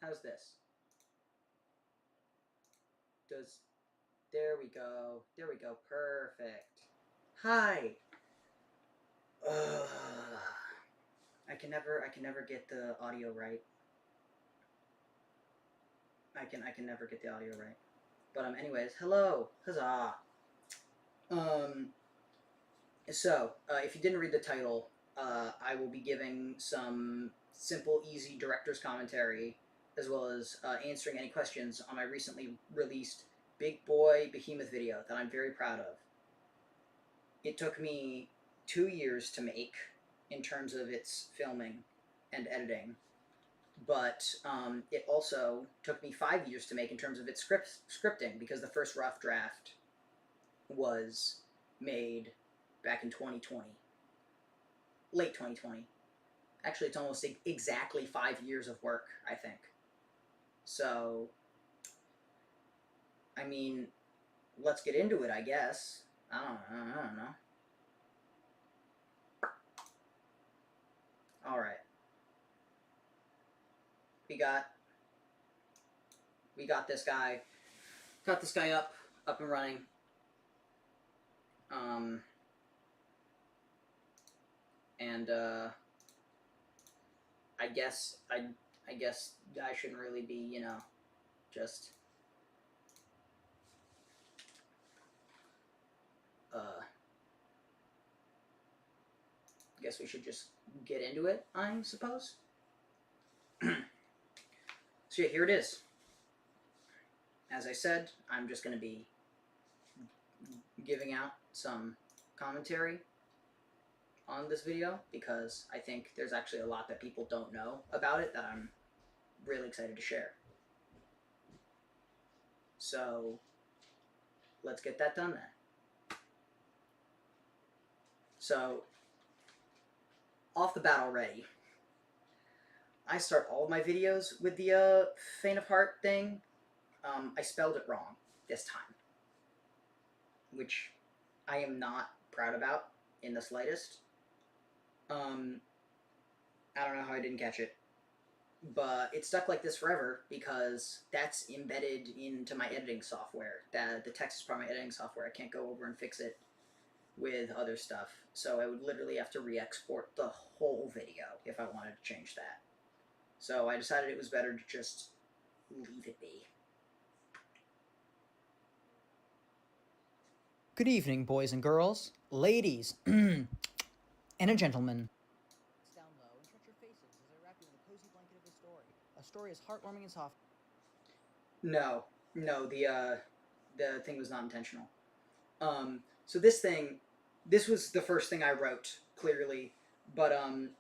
How's this? There we go. There we go. Perfect. Hi. Ugh. I can never get the audio right. I can never get the audio right. But anyways, hello. Huzzah. Um if you didn't read the title, I will be giving some simple, easy director's commentary, as well as answering any questions on my recently released Big Boy Behemoth video that I'm very proud of. It took me 2 years to make in terms of its filming and editing, but it also took me 5 years to make in terms of its scripting, because the first rough draft was made back in 2020. Late 2020. Actually, it's almost exactly 5 years of work, I think. So, I mean, let's get into it, I guess. I don't know. Alright. We got this guy. Got this guy up and running. And I guess I shouldn't really be, just guess we should just get into it, I suppose. So yeah, here it is. As I said, I'm just going to be giving out some commentary on this video, because I think there's actually a lot that people don't know about it that I'm really excited to share. So let's get that done then. So, off the bat already, I start all of my videos with the faint of heart thing. I spelled it wrong this time, which I am not proud about in the slightest. I don't know how I didn't catch it, but it stuck like this forever because that's embedded into my editing software. The text is part of my editing software. I can't go over and fix it with other stuff, so I would literally have to re-export the whole video if I wanted to change that. So I decided it was better to just leave it be. Good evening, boys and girls, ladies, and a gentleman. Down low and shut your faces as I wrap you in the cozy blanket of a story. A story as heartwarming and soft. No, the thing was not intentional. So this was the first thing I wrote, clearly, but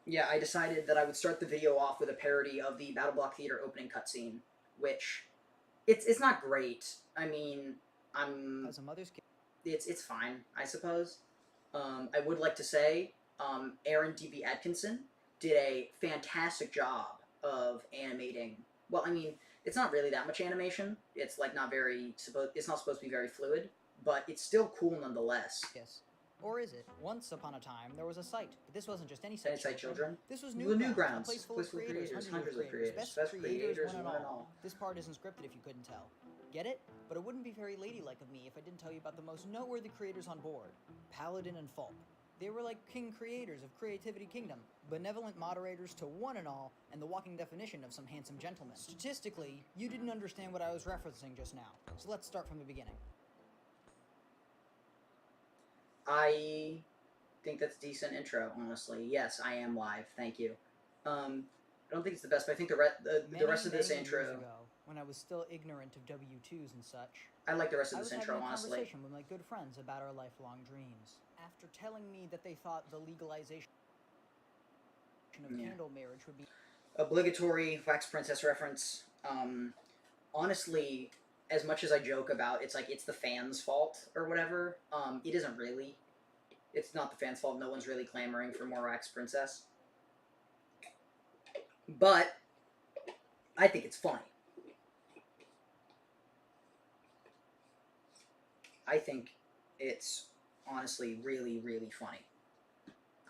yeah, I decided that I would start the video off with a parody of the Battle Block Theater opening cutscene, which it's not great. I mean, As a mother's kid. it's fine, I suppose. I would like to say, Aaron D.B. Atkinson did a fantastic job of animating. Well, I mean, it's not really that much animation. It's like it's not supposed to be very fluid, but it's still cool nonetheless. Yes. Or is it? Once upon a time, there was a site, but this wasn't just any Site site, children. This was Newgrounds, a place full of creators, hundreds of creators, best creators, one and one and all. This part isn't scripted if you couldn't tell. Get it? But it wouldn't be very ladylike of me if I didn't tell you about the most noteworthy creators on board, Paladin and Fulp. They were like king creators of Creativity Kingdom, benevolent moderators to one and all, and the walking definition of some handsome gentlemen. Statistically, you didn't understand what I was referencing just now, so let's start from the beginning. I think that's a decent intro, honestly. Yes, I am live. Thank you. I don't think it's the best, but I think the rest of this intro. Years ago, when I was still ignorant of W-2s and such, I like the rest of this I was intro, having a honestly. conversation with my good friends about our lifelong dreams. After telling me that they thought the legalization of candle marriage would be obligatory Wax Princess reference. Honestly, as much as I joke about it's like it's the fans' fault or whatever, it isn't really. It's not the fans' fault. No one's really clamoring for more Wax Princess. But I think it's funny. I think it's honestly really, really funny.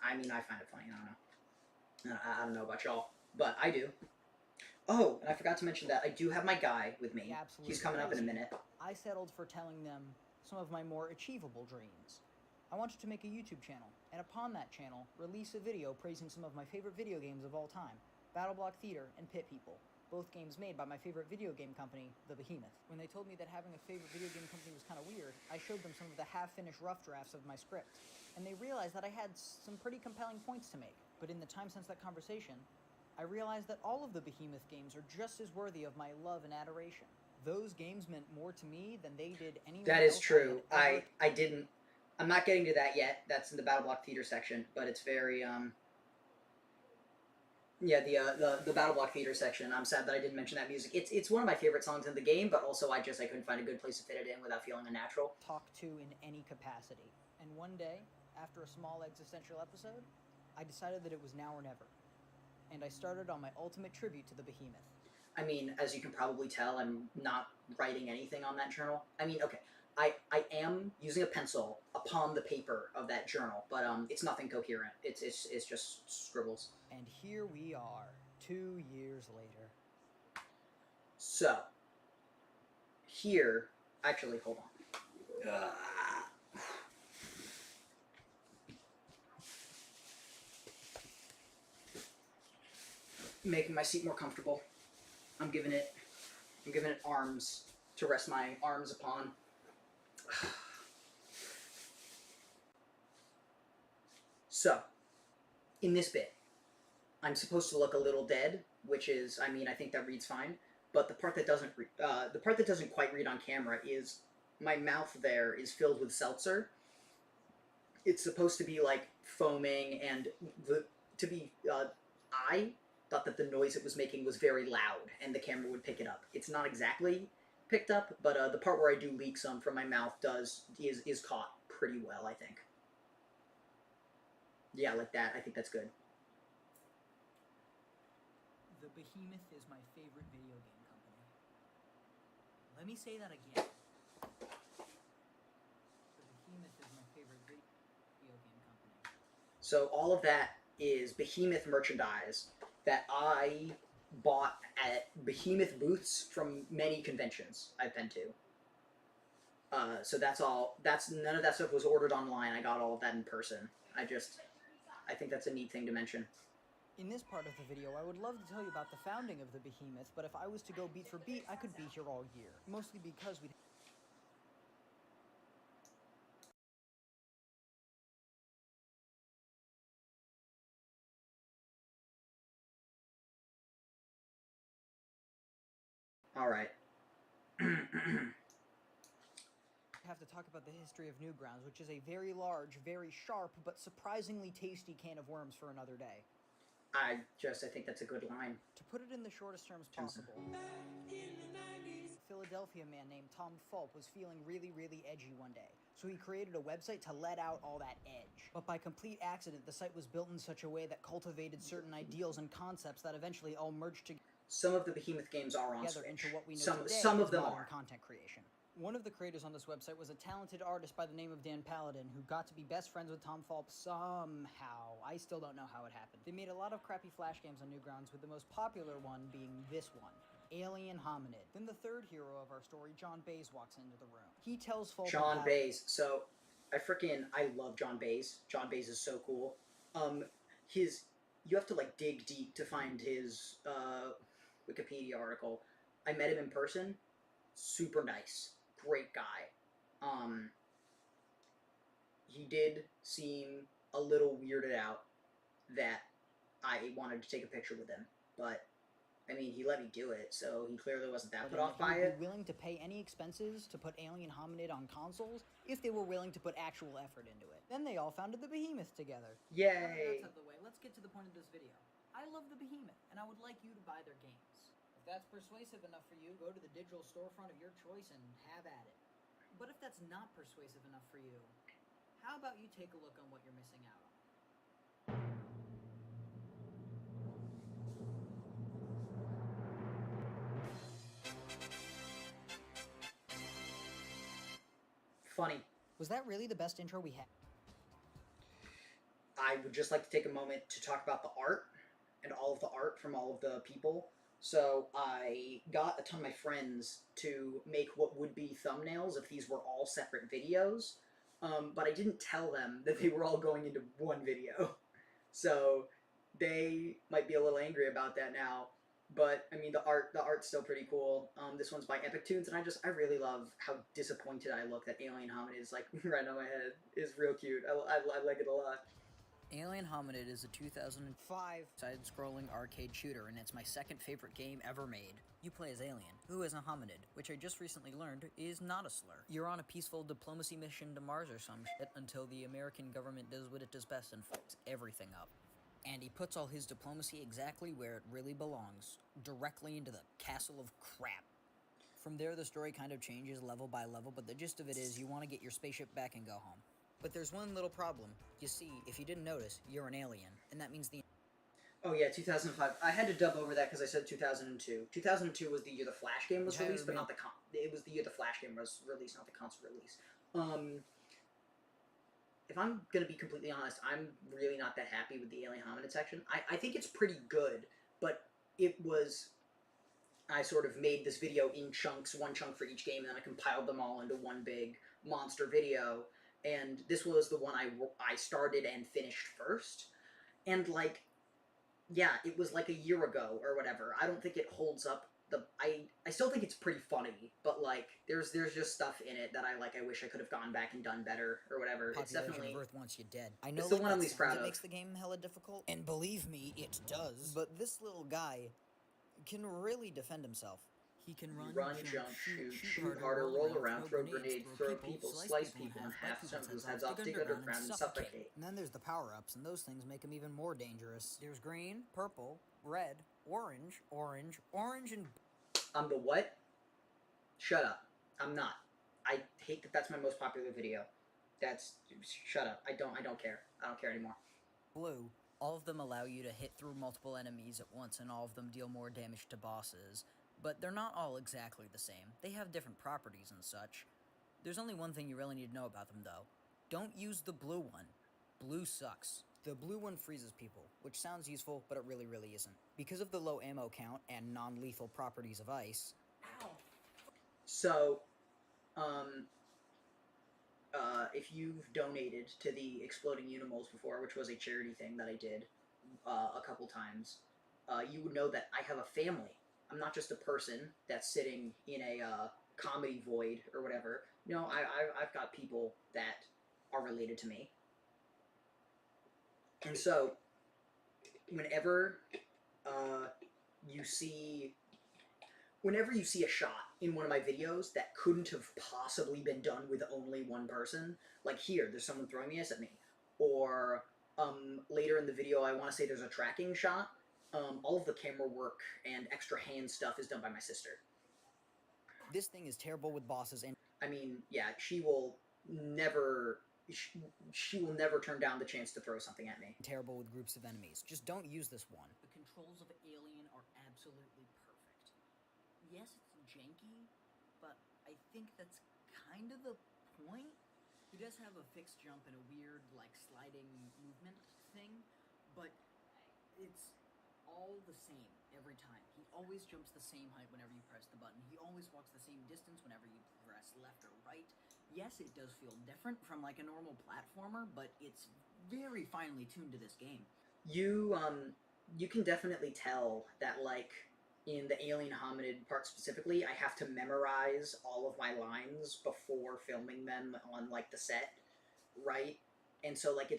I mean, I find it funny. I don't know. I don't know about y'all, but I do. Oh, and I forgot to mention that I do have my guy with me. Absolute He's coming up in a crazy, minute. I settled for telling them some of my more achievable dreams. I wanted to make a YouTube channel, and upon that channel, release a video praising some of my favorite video games of all time, BattleBlock Theater and Pit People, both games made by my favorite video game company, the Behemoth. When they told me that having a favorite video game company was kind of weird, I showed them some of the half-finished rough drafts of my script, and they realized that I had some pretty compelling points to make. But in the time since that conversation, I realized that all of the Behemoth games are just as worthy of my love and adoration. Those games meant more to me than they did anywhere That is else true. I had ever... I didn't. I'm not getting to that yet. That's in the BattleBlock Theater section, but it's very yeah, the BattleBlock Theater section. I'm sad that I didn't mention that music. It's one of my favorite songs in the game, but also I couldn't find a good place to fit it in without feeling unnatural. Talk to in any capacity. And one day, after a small existential episode, I decided that it was now or never. And I started on my ultimate tribute to the Behemoth. I mean, as you can probably tell, I'm not writing anything on that journal. I mean, okay, I am using a pencil upon the paper of that journal, but it's nothing coherent. It's just scribbles. And here we are, 2 years later. So, here, actually, hold on. Making my seat more comfortable. I'm giving it arms to rest my arms upon. So, in this bit, I'm supposed to look a little dead, which is, I mean, I think that reads fine. But the part that doesn't quite read on camera is my mouth there is filled with seltzer. It's supposed to be like foaming, and I thought that the noise it was making was very loud, and the camera would pick it up. It's not exactly picked up, but the part where I do leak some from my mouth is caught pretty well, I think. Yeah, like that. I think that's good. The Behemoth is my favorite video game company. Let me say that again. The Behemoth is my favorite video game company. So all of that is Behemoth merchandise that I bought at Behemoth booths from many conventions I've been to. So that's all. None of that stuff was ordered online. I got all of that in person. I think that's a neat thing to mention. In this part of the video, I would love to tell you about the founding of the Behemoth, but if I was to go beat for beat, I could be here all year. Mostly because we'd... All right. have to talk about the history of Newgrounds, which is a very large, very sharp, but surprisingly tasty can of worms for another day. I think that's a good line. To put it in the shortest terms possible, a Philadelphia man named Tom Fulp was feeling really, really edgy one day, so he created a website to let out all that edge. But by complete accident, the site was built in such a way that cultivated certain ideals and concepts that eventually all merged together. Some of the Behemoth games are on Together Switch. into what we know today Some as of them modern are. content creation. One of the creators on this website was a talented artist by the name of Dan Paladin, who got to be best friends with Tom Fulp somehow. I still don't know how it happened. They made a lot of crappy Flash games on Newgrounds, with the most popular one being this one, Alien Hominid. Then the third hero of our story, John Bays, walks into the room. He tells Fulp John Bays. So, I love John Bays. John Bays is so cool. You have to like dig deep to find his Wikipedia article. I met him in person. Super nice. Great guy. He did seem a little weirded out that I wanted to take a picture with him, but I mean, he let me do it, so he clearly wasn't that put off by it. He would be willing to pay any expenses to put Alien Hominid on consoles if they were willing to put actual effort into it. Then they all founded the Behemoth together. Yay! That's out of the way. Let's get to the point of this video. I love the Behemoth, and I would like you to buy their games. If that's persuasive enough for you, go to the digital storefront of your choice and have at it. But if that's not persuasive enough for you, how about you take a look on what you're missing out on? Funny. Was that really the best intro we had? I would just like to take a moment to talk about the art and all of the art from all of the people. So I got a ton of my friends to make what would be thumbnails if these were all separate videos, but I didn't tell them that they were all going into one video. So they might be a little angry about that now. But I mean, the art's still pretty cool. This one's by Epic Tunes, and I really love how disappointed I look that Alien Hominid is like right on my head. It's real cute. I like it a lot. Alien Hominid is a 2005 side-scrolling arcade shooter, and it's my second favorite game ever made. You play as Alien, who is a hominid, which I just recently learned is not a slur. You're on a peaceful diplomacy mission to Mars or some shit until the American government does what it does best and fucks everything up. And he puts all his diplomacy exactly where it really belongs, directly into the castle of crap. From there, the story kind of changes level by level, but the gist of it is you want to get your spaceship back and go home. But there's one little problem. You see, if you didn't notice, you're an alien, and that means the... Oh yeah, 2005. I had to dub over that because I said 2002. 2002 was the year the Flash game was released, but not the it was the year the Flash game was released, not the console release. If I'm gonna be completely honest, I'm really not that happy with the Alien Hominid section. I think it's pretty good, but it was... I sort of made this video in chunks, one chunk for each game, and then I compiled them all into one big monster video. And this was the one I started and finished first. And like, yeah, it was like a year ago or whatever. I don't think it holds up. I still think it's pretty funny, but like there's just stuff in it that I wish I could have gone back and done better or whatever. It's definitely of Earth wants you dead. I know it's the one I'm least proud of. It makes the game hella difficult, and believe me, it does. But this little guy can really defend himself. He can run, jump, shoot harder, roll around, throw grenades, throw people, slice people in half, jump whose heads off, dig underground, and suffocate. And then there's the power-ups, and those things make him even more dangerous. There's green, purple, red, orange, and... I'm the what? Shut up. I'm not. I hate that that's my most popular video. Shut up. I don't care. I don't care anymore. Blue. All of them allow you to hit through multiple enemies at once, and all of them deal more damage to bosses. But they're not all exactly the same. They have different properties and such. There's only one thing you really need to know about them, though. Don't use the blue one. Blue sucks. The blue one freezes people, which sounds useful, but it really, really isn't. Because of the low ammo count and non-lethal properties of ice... Ow! So, if you've donated to the Exploding Unimoles before, which was a charity thing that I did a couple times, you would know that I have a family. I'm not just a person that's sitting in a comedy void or whatever. No, I've got people that are related to me. And so, whenever you see a shot in one of my videos that couldn't have possibly been done with only one person, like here, there's someone throwing the ice at me, or later in the video, I want to say there's a tracking shot. All of the camera work and extra hand stuff is done by my sister. This thing is terrible with bosses, and... I mean, yeah, she will never turn down the chance to throw something at me. Terrible with groups of enemies. Just don't use this one. The controls of Alien are absolutely perfect. Yes, it's janky, but I think that's kind of the point. He does have a fixed jump and a weird, like, sliding movement thing, but it's all the same every time. He always jumps the same height whenever you press the button. He always walks the same distance whenever you press left or right. Yes, it does feel different from like a normal platformer, but it's very finely tuned to this game. You can definitely tell that, like, in the Alien Hominid part specifically, I have to memorize all of my lines before filming them on, like, the set, right? And so, like,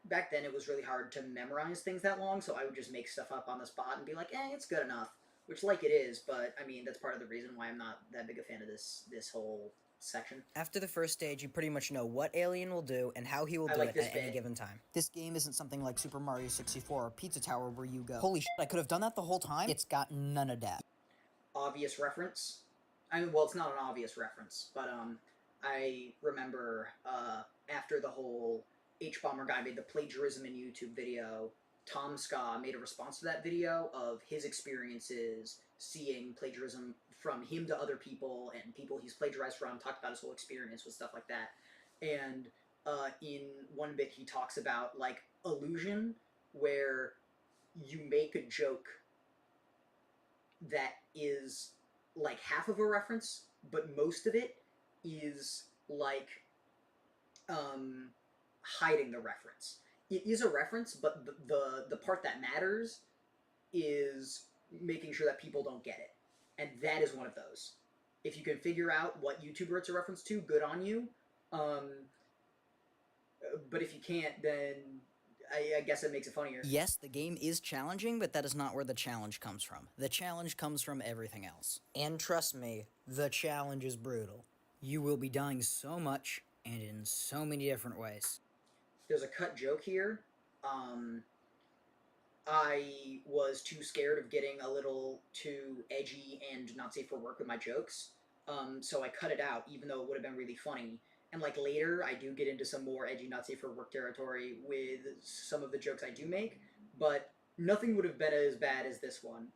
back then it was really hard to memorize things that long, so I would just make stuff up on the spot and be like, it's good enough. Which, like, it is, but, I mean, that's part of the reason why I'm not that big a fan of this whole section. After the first stage, you pretty much know what Alien will do and how he will do it at any given time. This game isn't something like Super Mario 64 or Pizza Tower where you go, holy shit, I could have done that the whole time? It's got none of that. Obvious reference? I mean, well, it's not an obvious reference, but, I remember, after the whole H-Bomber guy made the plagiarism in YouTube video, Tom Ska made a response to that video of his experiences seeing plagiarism from him to other people and people he's plagiarized from, talked about his whole experience with stuff like that. And in one bit he talks about, like, illusion, where you make a joke that is like half of a reference, but most of it is like hiding the reference. It is a reference, but the part that matters is making sure that people don't get it, and that is one of those. If you can figure out what YouTuber it's a reference to, good on you. Um, but if you can't, then I guess it makes it funnier. Yes, the game is challenging, but that is not where the challenge comes from. The challenge comes from everything else. And trust me, the challenge is brutal. You will be dying so much, and in so many different ways. There's a cut joke here. I was too scared of getting a little too edgy and not safe for work with my jokes. So I cut it out, even though it would have been really funny. And like later, I do get into some more edgy, not safe for work territory with some of the jokes I do make, but nothing would have been as bad as this one.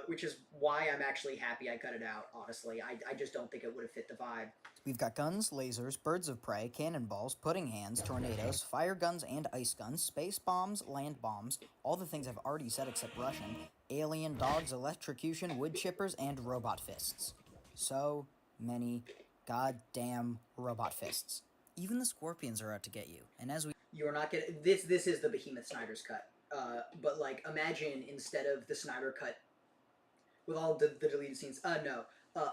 Which is why I'm actually happy I cut it out, honestly. I just don't think it would have fit the vibe. We've got guns, lasers, birds of prey, cannonballs, pudding hands, tornadoes, fire guns and ice guns, space bombs, land bombs, all the things I've already said except Russian, alien dogs, electrocution, wood chippers, and robot fists. So many goddamn robot fists. Even the scorpions are out to get you, and as we... You're not getting this. This is the Behemoth Snyder's cut. But like, imagine instead of the Snyder cut with all the deleted scenes. No.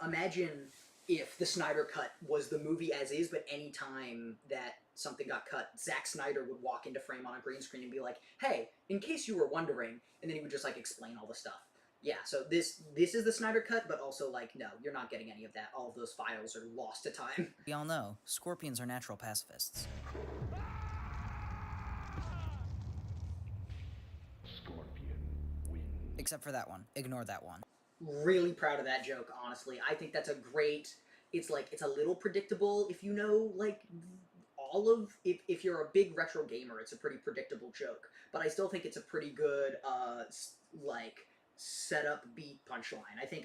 Imagine if the Snyder cut was the movie as is, but any time that something got cut, Zack Snyder would walk into frame on a green screen and be like, "Hey, in case you were wondering," and then he would just like explain all the stuff. Yeah, so this is the Snyder cut, but also like, no, you're not getting any of that. All of those files are lost to time. We all know, scorpions are natural pacifists. Scorpion wins. Except for that one. Ignore that one. Really proud of that joke, honestly. I think that's a great... It's like, it's a little predictable if you know, like, all of... If you're a big retro gamer, it's a pretty predictable joke. But I still think it's a pretty good, like, setup beat punchline. I think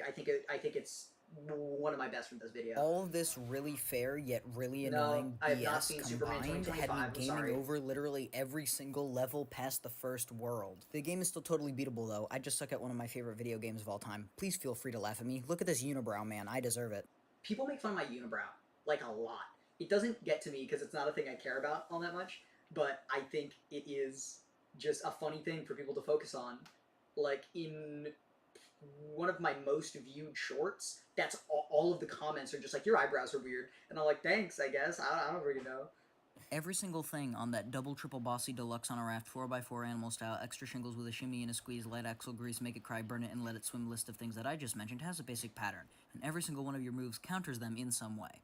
it's one of my best from this video. All of this really fair yet really annoying I have not seen BS Superman combined had 2025, me I'm gaming sorry. over literally every single level past the first world. The game is still totally beatable though. I just suck at one of my favorite video games of all time. Please feel free to laugh at me. Look at this unibrow, man. I deserve it. People make fun of my unibrow, like, a lot. It doesn't get to me because it's not a thing I care about all that much, but I think it is just a funny thing for people to focus on. Like, in one of my most viewed shorts, that's all of the comments are just like, your eyebrows are weird. And I'm like, thanks, I guess. I don't really know. Every single thing on that double triple bossy deluxe on a raft 4x4 animal style, extra shingles with a shimmy and a squeeze, light axle grease, make it cry, burn it, and let it swim list of things that I just mentioned has a basic pattern, and every single one of your moves counters them in some way.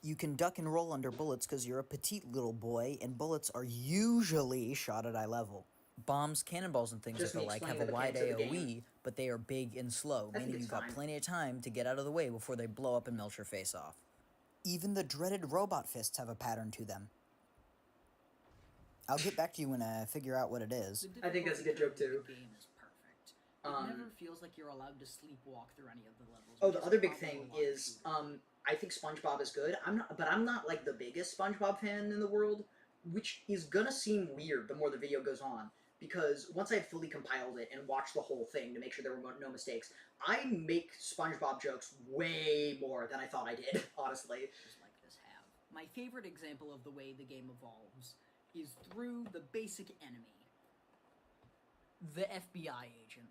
You can duck and roll under bullets because you're a petite little boy, and bullets are usually shot at eye level. Bombs, cannonballs, and things Just like me the like have explaining a the wide mechanics of the AoE, game. but they are big and slow, I think meaning it's you've got fine. plenty of time to get out of the way before they blow up and melt your face off. Even the dreaded robot fists have a pattern to them. I'll get back to you when I figure out what it is. I think that's a good joke, too. The game is perfect. Um, It never feels like you're allowed to sleepwalk through any of the levels. Oh, the other big thing is, I think SpongeBob is good. I'm not like the biggest SpongeBob fan in the world, which is gonna seem weird the more the video goes on. Because once I had fully compiled it and watched the whole thing to make sure there were no mistakes, I make SpongeBob jokes way more than I thought I did, honestly. Like this have. My favorite example of the way the game evolves is through the basic enemy, the FBI agent.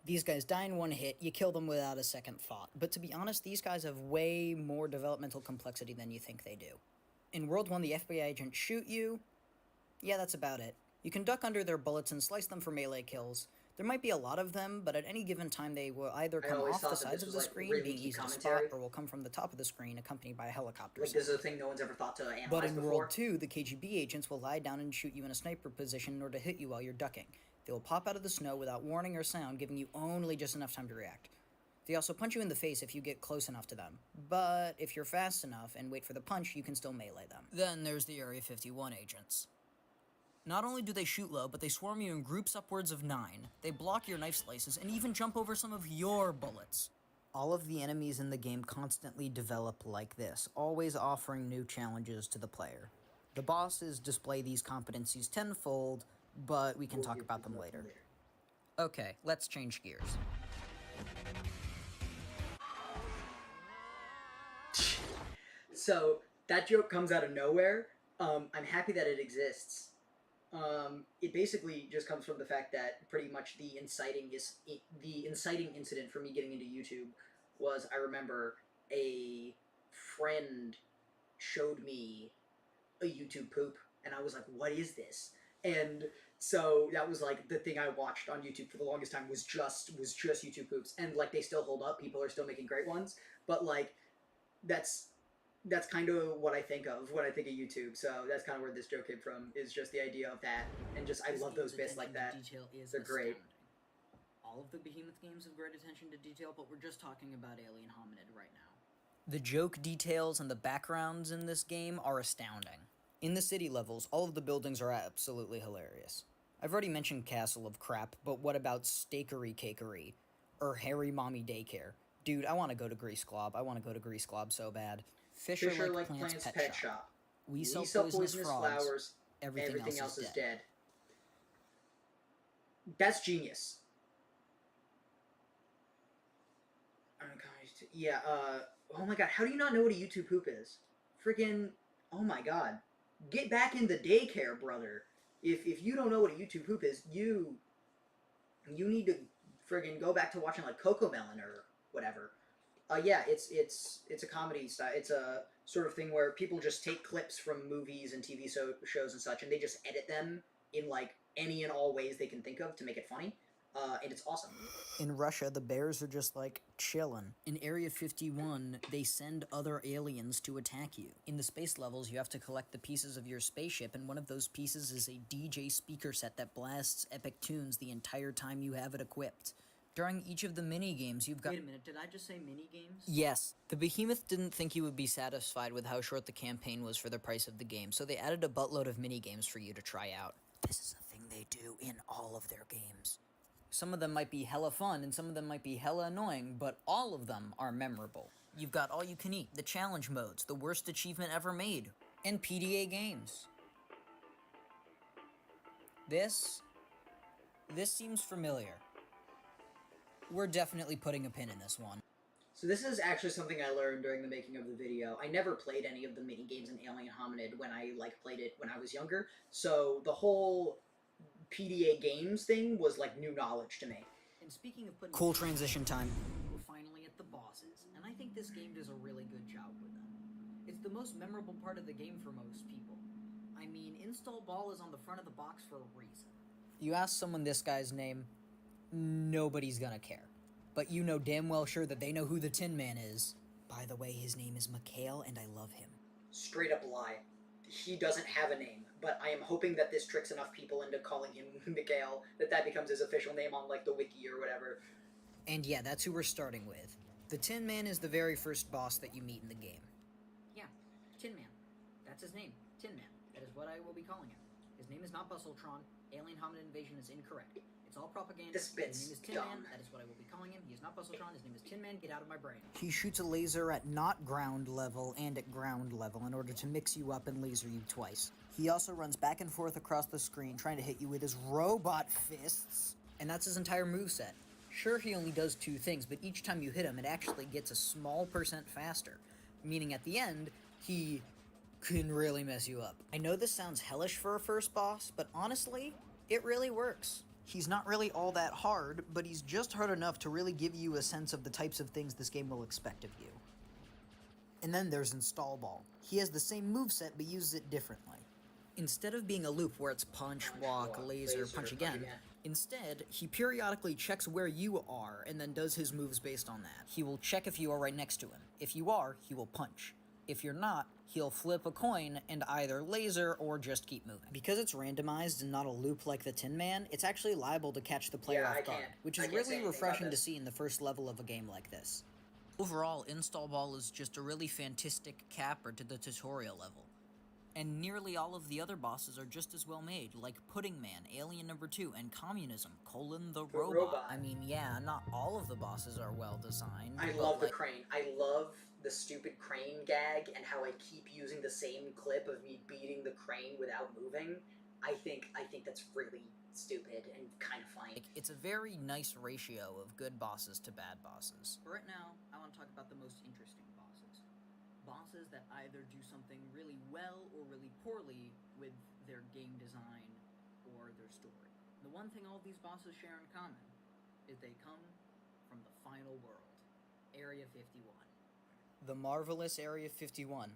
These guys die in one hit, you kill them without a second thought. But to be honest, these guys have way more developmental complexity than you think they do. In World 1, the FBI agent shoot you. Yeah, that's about it. You can duck under their bullets and slice them for melee kills. There might be a lot of them, but at any given time they will either come always off the thought that sides this of was, the like, screen, really being key easy to spot, commentary. or will come from the top of the screen, accompanied by a helicopter. Like, this is a thing no one's ever thought to analyze But in before. World 2, the KGB agents will lie down and shoot you in a sniper position in order to hit you while you're ducking. They will pop out of the snow without warning or sound, giving you only just enough time to react. They also punch you in the face if you get close enough to them, but if you're fast enough and wait for the punch, you can still melee them. Then there's the Area 51 agents. Not only do they shoot low, but they swarm you in groups upwards of 9. They block your knife slices and even jump over some of your bullets. All of the enemies in the game constantly develop like this, always offering new challenges to the player. The bosses display these competencies tenfold, but we can talk about them later. Okay, let's change gears. So that joke comes out of nowhere. I'm happy that it exists. It basically just comes from the fact that pretty much the inciting incident for me getting into YouTube was, I remember a friend showed me a YouTube poop, and I was like, "What is this?" And so that was like the thing I watched on YouTube for the longest time was just YouTube poops, and like they still hold up. People are still making great ones, but like that's that's kind of what I think of when I think of YouTube. So that's kind of where this joke came from. Is just the idea of that, and just I This love those game's bits like attention that. to detail is They're great. astounding. All of the Behemoth games have great attention to detail, but we're just talking about Alien Hominid right now. The joke details and the backgrounds in this game are astounding. In the city levels, all of the buildings are absolutely hilarious. I've already mentioned Castle of Crap, but what about Steakery Cakery? Or Harry Mommy Daycare? Dude, I want to go to Grease Glob. I want to go to Grease Glob so bad. Fisher like Plants Pet Shop. We sell poisonous flowers. Everything else is dead. That's genius. Yeah, oh my god, how do you not know what a YouTube poop is? Freaking, oh my god. Get back in the daycare, brother. If you don't know what a YouTube poop is, you need to friggin' go back to watching like Coco Melon or whatever. Yeah, it's a comedy style. It's a sort of thing where people just take clips from movies and TV shows and such, and they just edit them in like any and all ways they can think of to make it funny. And it's awesome. In Russia, the bears are just like chillin'. In Area 51, they send other aliens to attack you. In the space levels, you have to collect the pieces of your spaceship, and one of those pieces is a DJ speaker set that blasts epic tunes the entire time you have it equipped. During each of the mini-games, you've got— Wait a minute, did I just say mini-games? Yes. The Behemoth didn't think you would be satisfied with how short the campaign was for the price of the game, so they added a buttload of mini-games for you to try out. This is a thing they do in all of their games. Some of them might be hella fun, and some of them might be hella annoying, but all of them are memorable. You've got All You Can Eat, the challenge modes, the worst achievement ever made, and PDA games. This seems familiar. We're definitely putting a pin in this one. So this is actually something I learned during the making of the video. I never played any of the mini games in Alien Hominid when I played it when I was younger. So the whole PDA games thing was like new knowledge to me. And speaking of putting— Cool transition time. We're finally at the bosses, and I think this game does a really good job with them. It's the most memorable part of the game for most people. I mean, Install Ball is on the front of the box for a reason. You ask someone this guy's name, nobody's gonna care. But you know damn well sure that they know who the Tin Man is. By the way, his name is Mikhail, and I love him. Straight up lie. He doesn't have a name, but I am hoping that this tricks enough people into calling him Mikhail that becomes his official name on like the wiki or whatever. And yeah, that's who we're starting with. The Tin Man is the very first boss that you meet in the game. Yeah, Tin Man. That's his name. Tin Man. That is what I will be calling him. His name is not Bustletron. Alien Hominid Invasion is incorrect. It's all propaganda. This bit's His name is Tin dumb. Man. That is what I will be calling him. He is not Bustletron. His name is Tin Man. Get out of my brain. He shoots a laser at not ground level and at ground level in order to mix you up and laser you twice. He also runs back and forth across the screen trying to hit you with his robot fists. And that's his entire moveset. Sure, he only does two things, but each time you hit him, it actually gets a small percent faster. Meaning at the end, he can really mess you up. I know this sounds hellish for a first boss, but honestly, it really works. He's not really all that hard, but he's just hard enough to really give you a sense of the types of things this game will expect of you. And then there's Install Ball. He has the same moveset, but uses it differently. Instead of being a loop where it's punch, walk, laser, punch again, instead, he periodically checks where you are and then does his moves based on that. He will check if you are right next to him. If you are, he will punch. If you're not, he'll flip a coin and either laser or just keep moving. Because it's randomized and not a loop like the Tin Man, it's actually liable to catch the player off guard, which is really refreshing to see in the first level of a game like this. Overall, Install Ball is just a really fantastic capper to the tutorial level. And nearly all of the other bosses are just as well made, like Pudding Man, Alien Number 2, and Communism, the robot. I mean, yeah, not all of the bosses are well designed. I love the crane. I love the stupid crane gag and how I keep using the same clip of me beating the crane without moving. I think that's really stupid and kind of funny. It's a very nice ratio of good bosses to bad bosses. But right now, I want to talk about the most interesting bosses. Boss bosses that either do something really well or really poorly with their game design or their story. The one thing all these bosses share in common is they come from the final world, Area 51. The marvelous Area 51,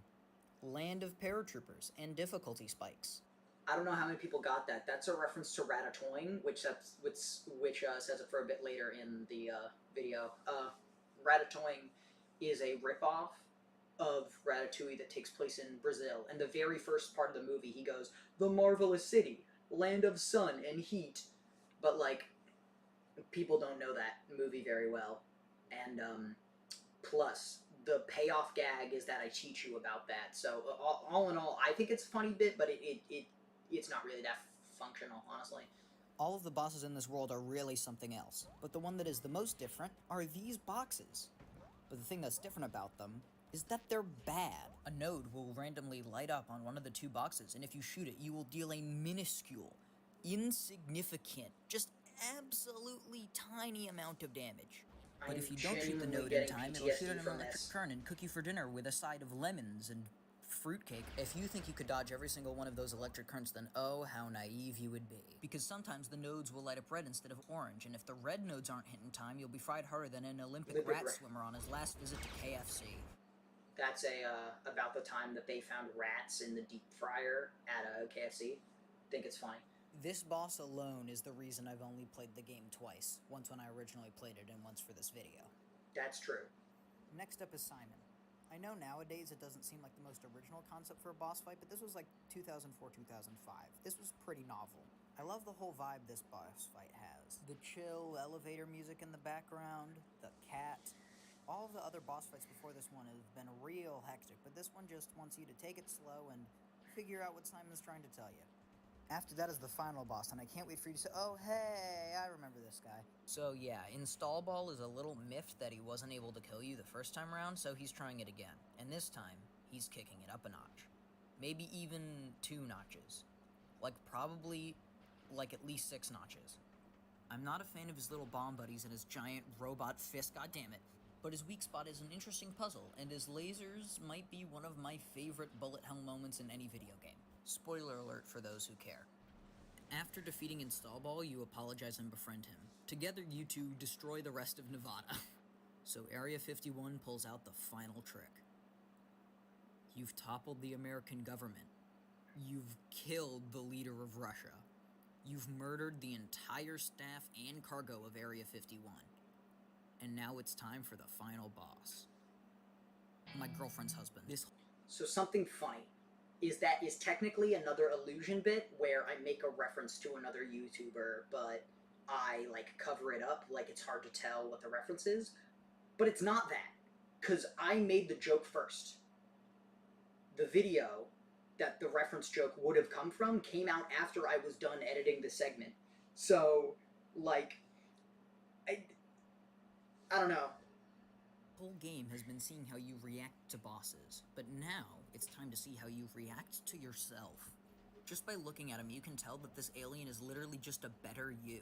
land of paratroopers and difficulty spikes. I don't know how many people got that. That's a reference to Ratatouille, which says it for a bit later in the video. Ratatouille is a ripoff of Ratatouille that takes place in Brazil. And the very first part of the movie, he goes, "The marvelous city, land of sun and heat." But like, people don't know that movie very well, and plus the payoff gag is that I teach you about that. So all in all, I think it's a funny bit, but it's not really that functional, honestly. All of the bosses in this world are really something else, but the one that is the most different are these boxes. But the thing that's different about them is that they're bad. A node will randomly light up on one of the two boxes, and if you shoot it, you will deal a minuscule, insignificant, just absolutely tiny amount of damage. But if you don't shoot the node in time, it'll shoot an electric current and cook you for dinner with a side of lemons and fruitcake. If you think you could dodge every single one of those electric currents, then oh, how naive you would be. Because sometimes the nodes will light up red instead of orange, and if the red nodes aren't hit in time, you'll be fried harder than an Olympic rat swimmer on his last visit to KFC. That's about the time that they found rats in the deep fryer at a KFC. I think it's funny. This boss alone is the reason I've only played the game twice. Once when I originally played it, and once for this video. That's true. Next up is Simon. I know nowadays it doesn't seem like the most original concept for a boss fight, but this was like 2004-2005. This was pretty novel. I love the whole vibe this boss fight has. The chill elevator music in the background, the cat. All of the other boss fights before this one have been real hectic, but this one just wants you to take it slow and figure out what Simon's trying to tell you. After that is the final boss, and I can't wait for you to say, "Oh, hey, I remember this guy." So yeah, Install Ball is a little miffed that he wasn't able to kill you the first time around, so he's trying it again. And this time, he's kicking it up a notch. Maybe even 2 notches. Probably at least 6 notches. I'm not a fan of his little bomb buddies and his giant robot fist, goddammit. But his weak spot is an interesting puzzle, and his lasers might be one of my favorite bullet hell moments in any video game. Spoiler alert for those who care. After defeating Install Ball, you apologize and befriend him. Together, you two destroy the rest of Nevada. So Area 51 pulls out the final trick. You've toppled the American government. You've killed the leader of Russia. You've murdered the entire staff and cargo of Area 51. And now it's time for the final boss. My girlfriend's husband. So something funny is technically another illusion bit where I make a reference to another YouTuber, but I cover it up like it's hard to tell what the reference is. But it's not that, because I made the joke first. The video that the reference joke would have come from came out after I was done editing the segment. So, I don't know. The whole game has been seeing how you react to bosses, but now it's time to see how you react to yourself. Just by looking at him, you can tell that this alien is literally just a better you.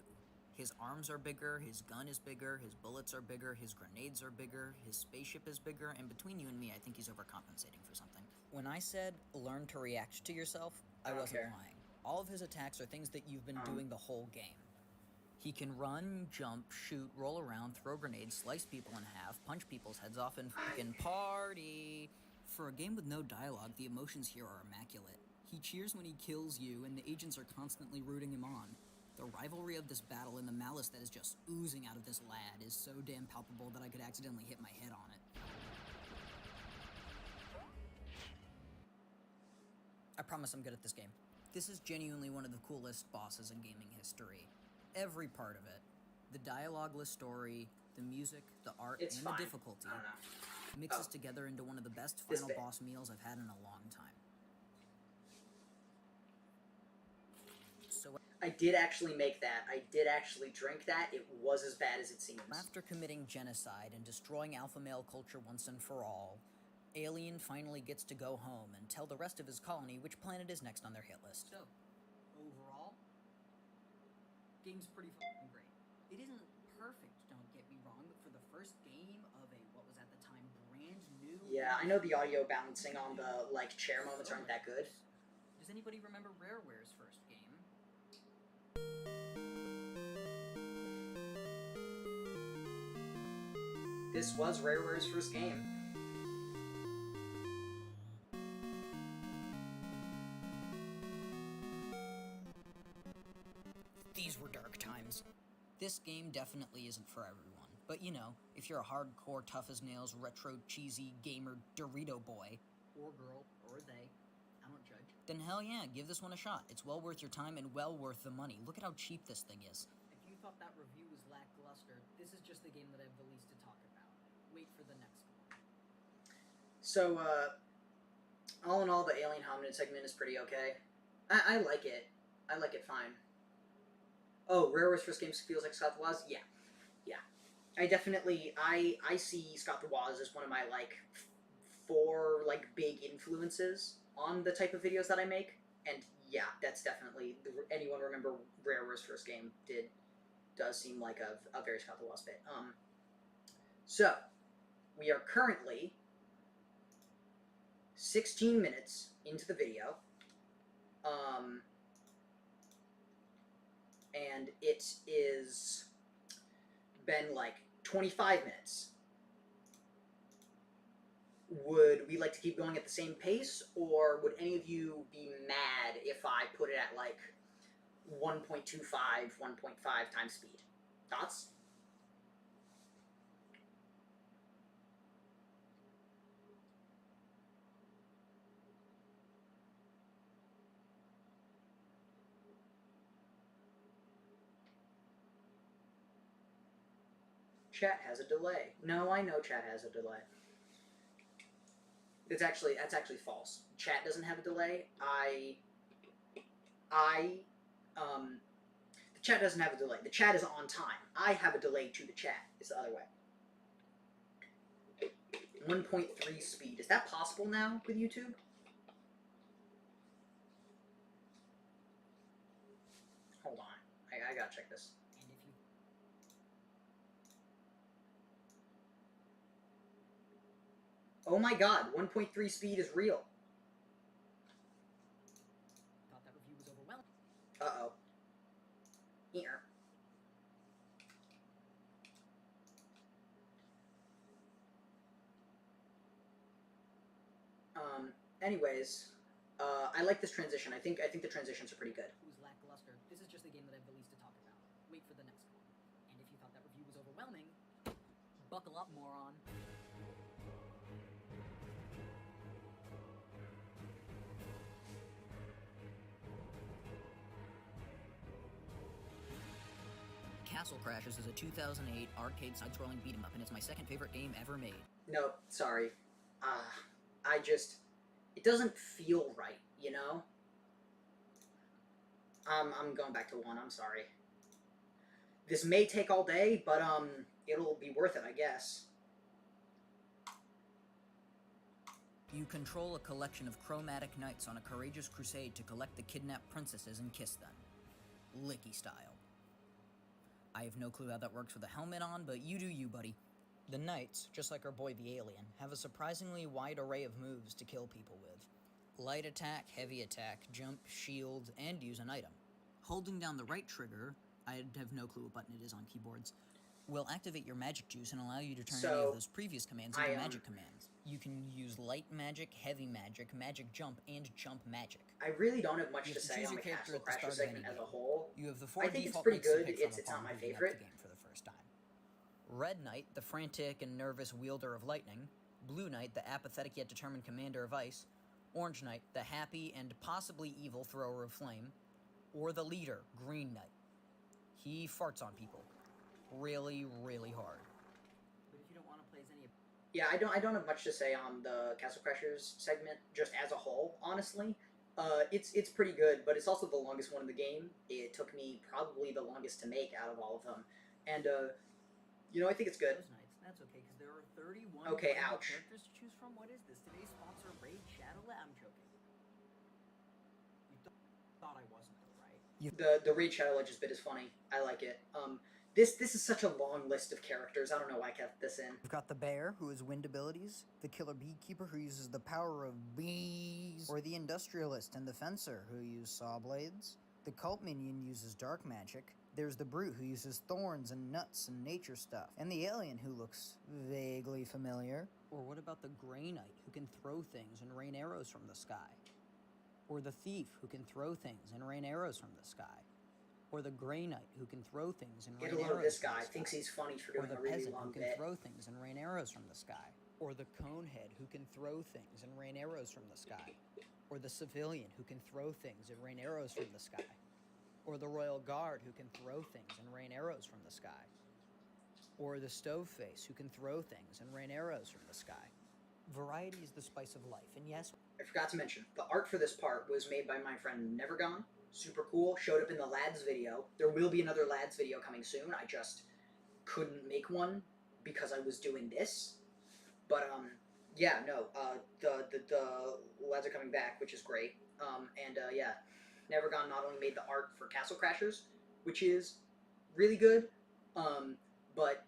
His arms are bigger, his gun is bigger, his bullets are bigger, his grenades are bigger, his spaceship is bigger, and between you and me, I think he's overcompensating for something. When I said, learn to react to yourself, I wasn't lying. All of his attacks are things that you've been doing the whole game. He can run, jump, shoot, roll around, throw grenades, slice people in half, punch people's heads off, and fucking party. For a game with no dialogue, the emotions here are immaculate. He cheers when he kills you, and the agents are constantly rooting him on. The rivalry of this battle and the malice that is just oozing out of this lad is so damn palpable that I could accidentally hit my head on it. I promise I'm good at this game. This is genuinely one of the coolest bosses in gaming history. Every part of it. The dialogueless story, the music, the art, and the difficulty mixes together into one of the best final boss meals I've had in a long time. So I did actually make that. I did actually drink that. It was as bad as it seems. After committing genocide and destroying alpha male culture once and for all, Alien finally gets to go home and tell the rest of his colony which planet is next on their hit list. So, overall, game's pretty fucking great. It isn't perfect, don't get me wrong, but for the first game of a, what was at the time, brand new... Yeah, I know the audio balancing on the, like, chair moments aren't that good. Does anybody remember Rareware's first game? This was Rareware's first game. These were dark times. This game definitely isn't for everyone, but you know, if you're a hardcore, tough-as-nails, retro, cheesy, gamer Dorito boy, or girl, or they, I don't judge, then hell yeah, give this one a shot. It's well worth your time and well worth the money. Look at how cheap this thing is. If you thought that review was lackluster, this is just the game that I have the least to talk about. Wait for the next one. So, all in all, the Alien Hominid segment is pretty okay. I like it. I like it fine. Oh, Rareware's first game feels like Scott the Woz? Yeah. I definitely, I see Scott the Woz as one of my, like, four, like, big influences on the type of videos that I make. And yeah, that's definitely, anyone remember Rareware's first game does seem like a very Scott the Woz bit. So, we are currently 16 minutes into the video. And it is been like 25 minutes. Would we like to keep going at the same pace, or would any of you be mad if I put it at like 1.25, 1.5 times speed? Thoughts? Chat has a delay. No, I know chat has a delay. That's actually false. Chat doesn't have a delay. The chat doesn't have a delay. The chat is on time. I have a delay to the chat. It's the other way. 1.3 speed. Is that possible now with YouTube? Hold on. I gotta check this. Oh my god, 1.3 speed is real. Thought that review was overwhelming. Uh-oh. Here. Anyways, I like this transition. I think the transitions are pretty good. It was lackluster. This is just the game that I have the least to talk about. Wait for the next one. And if you thought that review was overwhelming, buckle up, moron. Castle Crashers is a 2008 arcade side-scrolling beat-em-up, and it's my second favorite game ever made. No, sorry. It doesn't feel right, you know? I'm going back to 1, I'm sorry. This may take all day, but, it'll be worth it, I guess. You control a collection of chromatic knights on a courageous crusade to collect the kidnapped princesses and kiss them. Licky style. I have no clue how that works with a helmet on, but you do you, buddy. The knights, just like our boy the alien, have a surprisingly wide array of moves to kill people with. Light attack, heavy attack, jump, shield, and use an item. Holding down the right trigger, I have no clue what button it is on keyboards, will activate your magic juice and allow you to turn any of those previous commands into magic commands. You can use light magic, heavy magic, magic jump, and jump magic. I really don't have much to say on the Castle Crasher segment as a whole. You have the 4 I think it's default pretty knights to good. pick It's from not my upon booting up favorite. the game for the first time. Red Knight, the frantic and nervous wielder of lightning. Blue Knight, the apathetic yet determined commander of ice. Orange Knight, the happy and possibly evil thrower of flame. Or the leader, Green Knight. He farts on people. Really, really hard. But if you don't want to play as any of... Yeah, I don't have much to say on the Castle Crashers segment, just as a whole, honestly. It's pretty good, but it's also the longest one in the game. It took me probably the longest to make out of all of them. And, you know, I think it's good. Those nights, that's okay, because there are 31 Okay, playable ouch. characters to choose from. What is this? Today's sponsor, Raid Shadow? I'm joking. You thought I wasn't, though, right? The Raid Shadow Legends bit is funny. I like it. This is such a long list of characters. I don't know why I kept this in. We've got the bear, who has wind abilities, the killer beekeeper, who uses the power of bees, or the industrialist and the fencer, who use saw blades. The cult minion uses dark magic. There's the brute, who uses thorns and nuts and nature stuff. And the alien, who looks vaguely familiar. Or what about the Grey Knight, who can throw things and rain arrows from the sky? Or the thief, who can throw things and rain arrows from the sky? Or the Grey Knight, who can throw things and Get rain a load of arrows this from guy. the sky. Thinks he's funny for Or doing the a really peasant, long who can bit. throw things and rain arrows from the sky. Or the conehead, who can throw things and rain arrows from the sky. Or the civilian, who can throw things and rain arrows from the sky. Or the royal guard, who can throw things and rain arrows from the sky. Or the stoveface, who can throw things and rain arrows from the sky. Variety is the spice of life, and yes, I forgot to mention, the art for this part was made by my friend Nevergone. Super cool. Showed up in the Lads video. There will be another Lads video coming soon. I just couldn't make one because I was doing this. But yeah, no. The Lads are coming back, which is great. Yeah, Nevergone not only made the art for Castle Crashers, which is really good, but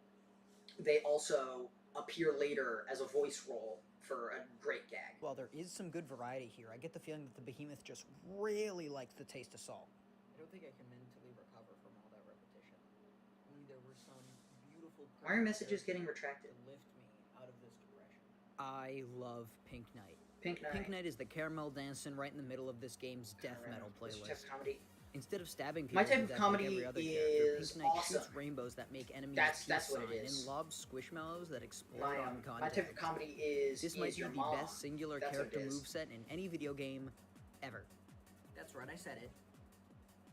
they also appear later as a voice role for a great gag. while there is some good variety here, I get the feeling that the Behemoth just really likes the taste of salt. I don't think I can mentally recover from all that repetition. Only there were some beautiful... Why are messages getting retracted? ...to lift me out of this depression. I love Pink Knight. Pink Knight. Pink Knight is the caramel dancing right in the middle of this game's death metal This type playlist. of comedy. Instead of stabbing people My type to of death comedy like every other is character, Pink Knight awesome. shoots rainbows that make enemies That's peace what it sign is. and lobs squishmallows that explode My on contact. type of comedy is This might be your the mom. best singular That's what it character is. moveset in any video game ever. That's right, I said it.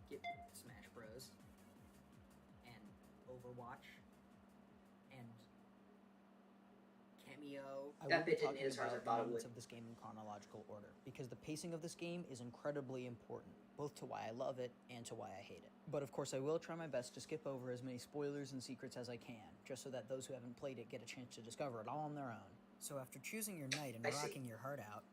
Get Smash Bros. And Overwatch. And Cameo. That bit didn't hit as hard as I thought it would. Of this game in chronological order, because the pacing of this game is incredibly important, both to why I love it and to why I hate it. But of course I will try my best to skip over as many spoilers and secrets as I can, just so that those who haven't played it get a chance to discover it all on their own. So after choosing your knight and rocking your heart out,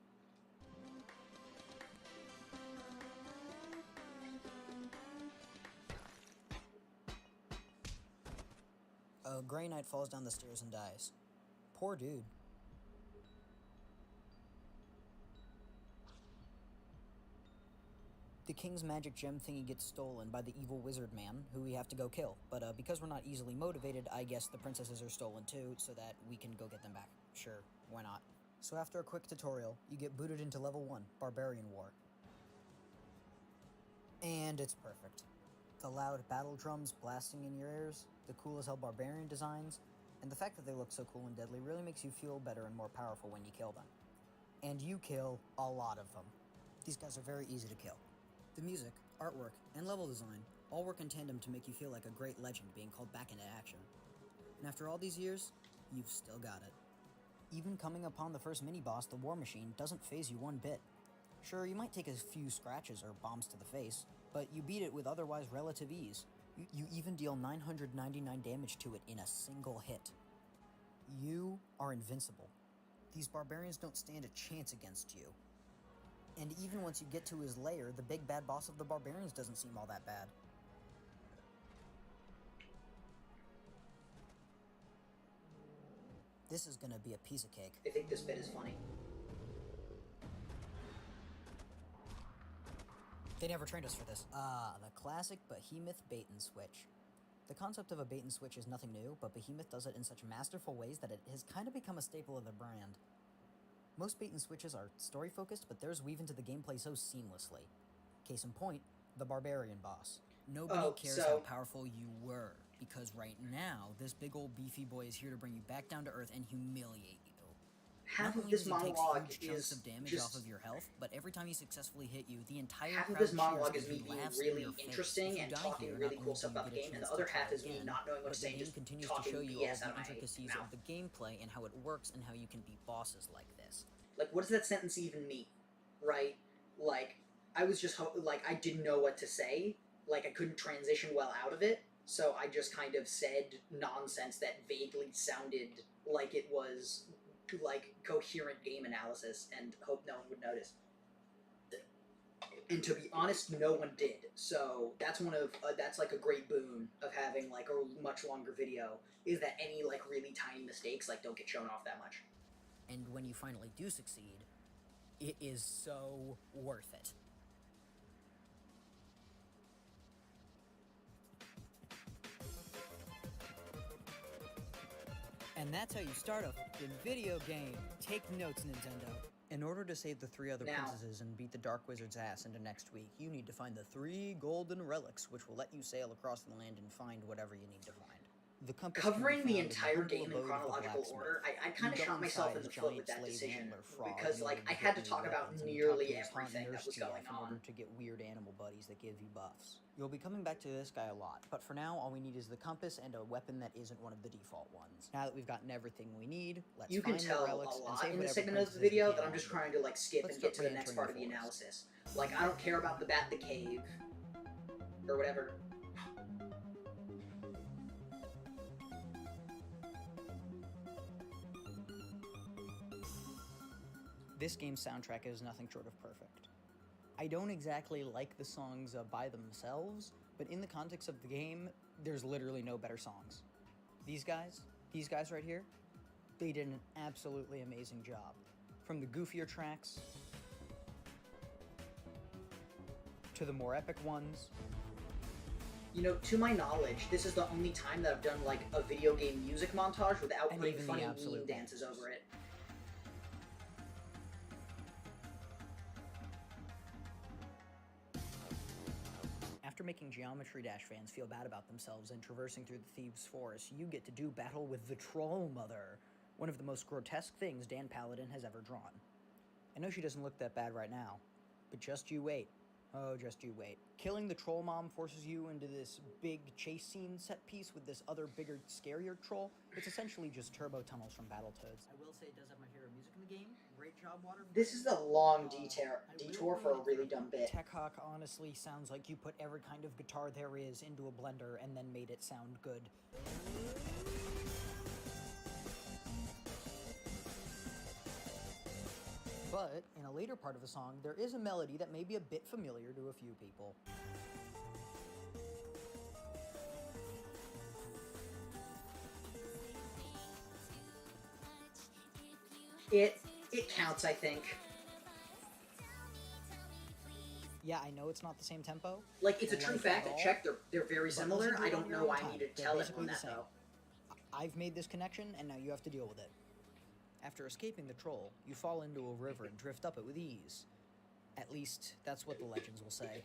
a Grey Knight falls down the stairs and dies. Poor dude. The king's magic gem thingy gets stolen by the evil wizard man, who we have to go kill. But because we're not easily motivated, I guess the princesses are stolen too, so that we can go get them back. Sure, why not? So after a quick tutorial, you get booted into level 1, Barbarian War. And it's perfect. The loud battle drums blasting in your ears, the cool as hell barbarian designs, and the fact that they look so cool and deadly really makes you feel better and more powerful when you kill them. And you kill a lot of them. These guys are very easy to kill. The music, artwork, and level design all work in tandem to make you feel like a great legend being called back into action. And after all these years, you've still got it. Even coming upon the first mini-boss, the War Machine, doesn't faze you one bit. Sure, you might take a few scratches or bombs to the face, but you beat it with otherwise relative ease. You even deal 999 damage to it in a single hit. You are invincible. These barbarians don't stand a chance against you. And even once you get to his lair, the big bad boss of the barbarians doesn't seem all that bad. This is gonna be a piece of cake. I think this bit is funny. They never trained us for this. The classic Behemoth bait and switch. The concept of a bait and switch is nothing new, but Behemoth does it in such masterful ways that it has kind of become a staple of the brand. Most bait and switches are story-focused, but theirs weave into the gameplay so seamlessly. Case in point, the Barbarian boss. Nobody cares how powerful you were, because right now, this big old beefy boy is here to bring you back down to earth and humiliate you. Half of this monologue huge chunks is of damage just... off of your health, but every time he successfully hit you, the entire half of crowd this monologue cheers is me and being laughs in really your face. interesting If you and die talking here, really not cool only stuff do you about the get a game, and the chance other to half try is me again, not knowing what but to say the and game just continues to talking show you BS all out the of my intricacies mouth. of the gameplay and how it works and how you can beat bosses like this. Like, what does that sentence even mean? Right? Like, I was just I didn't know what to say. Like, I couldn't transition well out of it, so I just kind of said nonsense that vaguely sounded like it was like coherent game analysis, and hope no one would notice. And to be honest, no one did. So that's that's like a great boon of having like a much longer video, is that any like really tiny mistakes like don't get shown off that much. And when you finally do succeed, it is so worth it. And that's how you start a f***ing video game. Take notes, Nintendo. In order to save the 3 other princesses and beat the Dark Wizard's ass into next week, you need to find the 3 golden relics, which will let you sail across the land and find whatever you need to find. The compass Covering the entire in the game in chronological order, I kind of shot myself in the foot with that decision, because like I had to talk about nearly everything that was going on. In order to get weird animal buddies that give you buffs. You'll be coming back to this guy a lot, but for now, all we need is the compass and a weapon that isn't one of the default ones. Now that we've gotten everything we need, let's you can find tell the relics a and lot save in this whatever segment of the princesses we video can that I'm just trying to like skip Let's and get to start the next re-entering part of the the forest. analysis. Like I don't care about the cave or whatever. This game's soundtrack is nothing short of perfect. I don't exactly like the songs by themselves, but in the context of the game, there's literally no better songs. These guys right here, they did an absolutely amazing job. From the goofier tracks, to the more epic ones. You know, to my knowledge, this is the only time that I've done like a video game music montage without And putting even the funny absolute meme dances over it. After making Geometry Dash fans feel bad about themselves and traversing through the Thieves' Forest, you get to do battle with the Troll Mother, one of the most grotesque things Dan Paladin has ever drawn. I know she doesn't look that bad right now, but just you wait. Oh, just you wait. Killing the Troll Mom forces you into this big chase scene set piece with this other bigger, scarier troll. It's essentially just turbo tunnels from Battletoads. I will say it does have my favorite music in the game. Great job, Water. This is a long detour for a really dumb bit. Tech Hawk honestly sounds like you put every kind of guitar there is into a blender and then made it sound good. But in a later part of the song, there is a melody that may be a bit familiar to a few people. It counts, I think. Yeah, I know it's not the same tempo. Like, it's a true fact. Check, they're very similar. I don't know why I need to tell everyone that, though. I've made this connection, and now you have to deal with it. After escaping the troll, you fall into a river and drift up it with ease. At least, that's what the legends will say.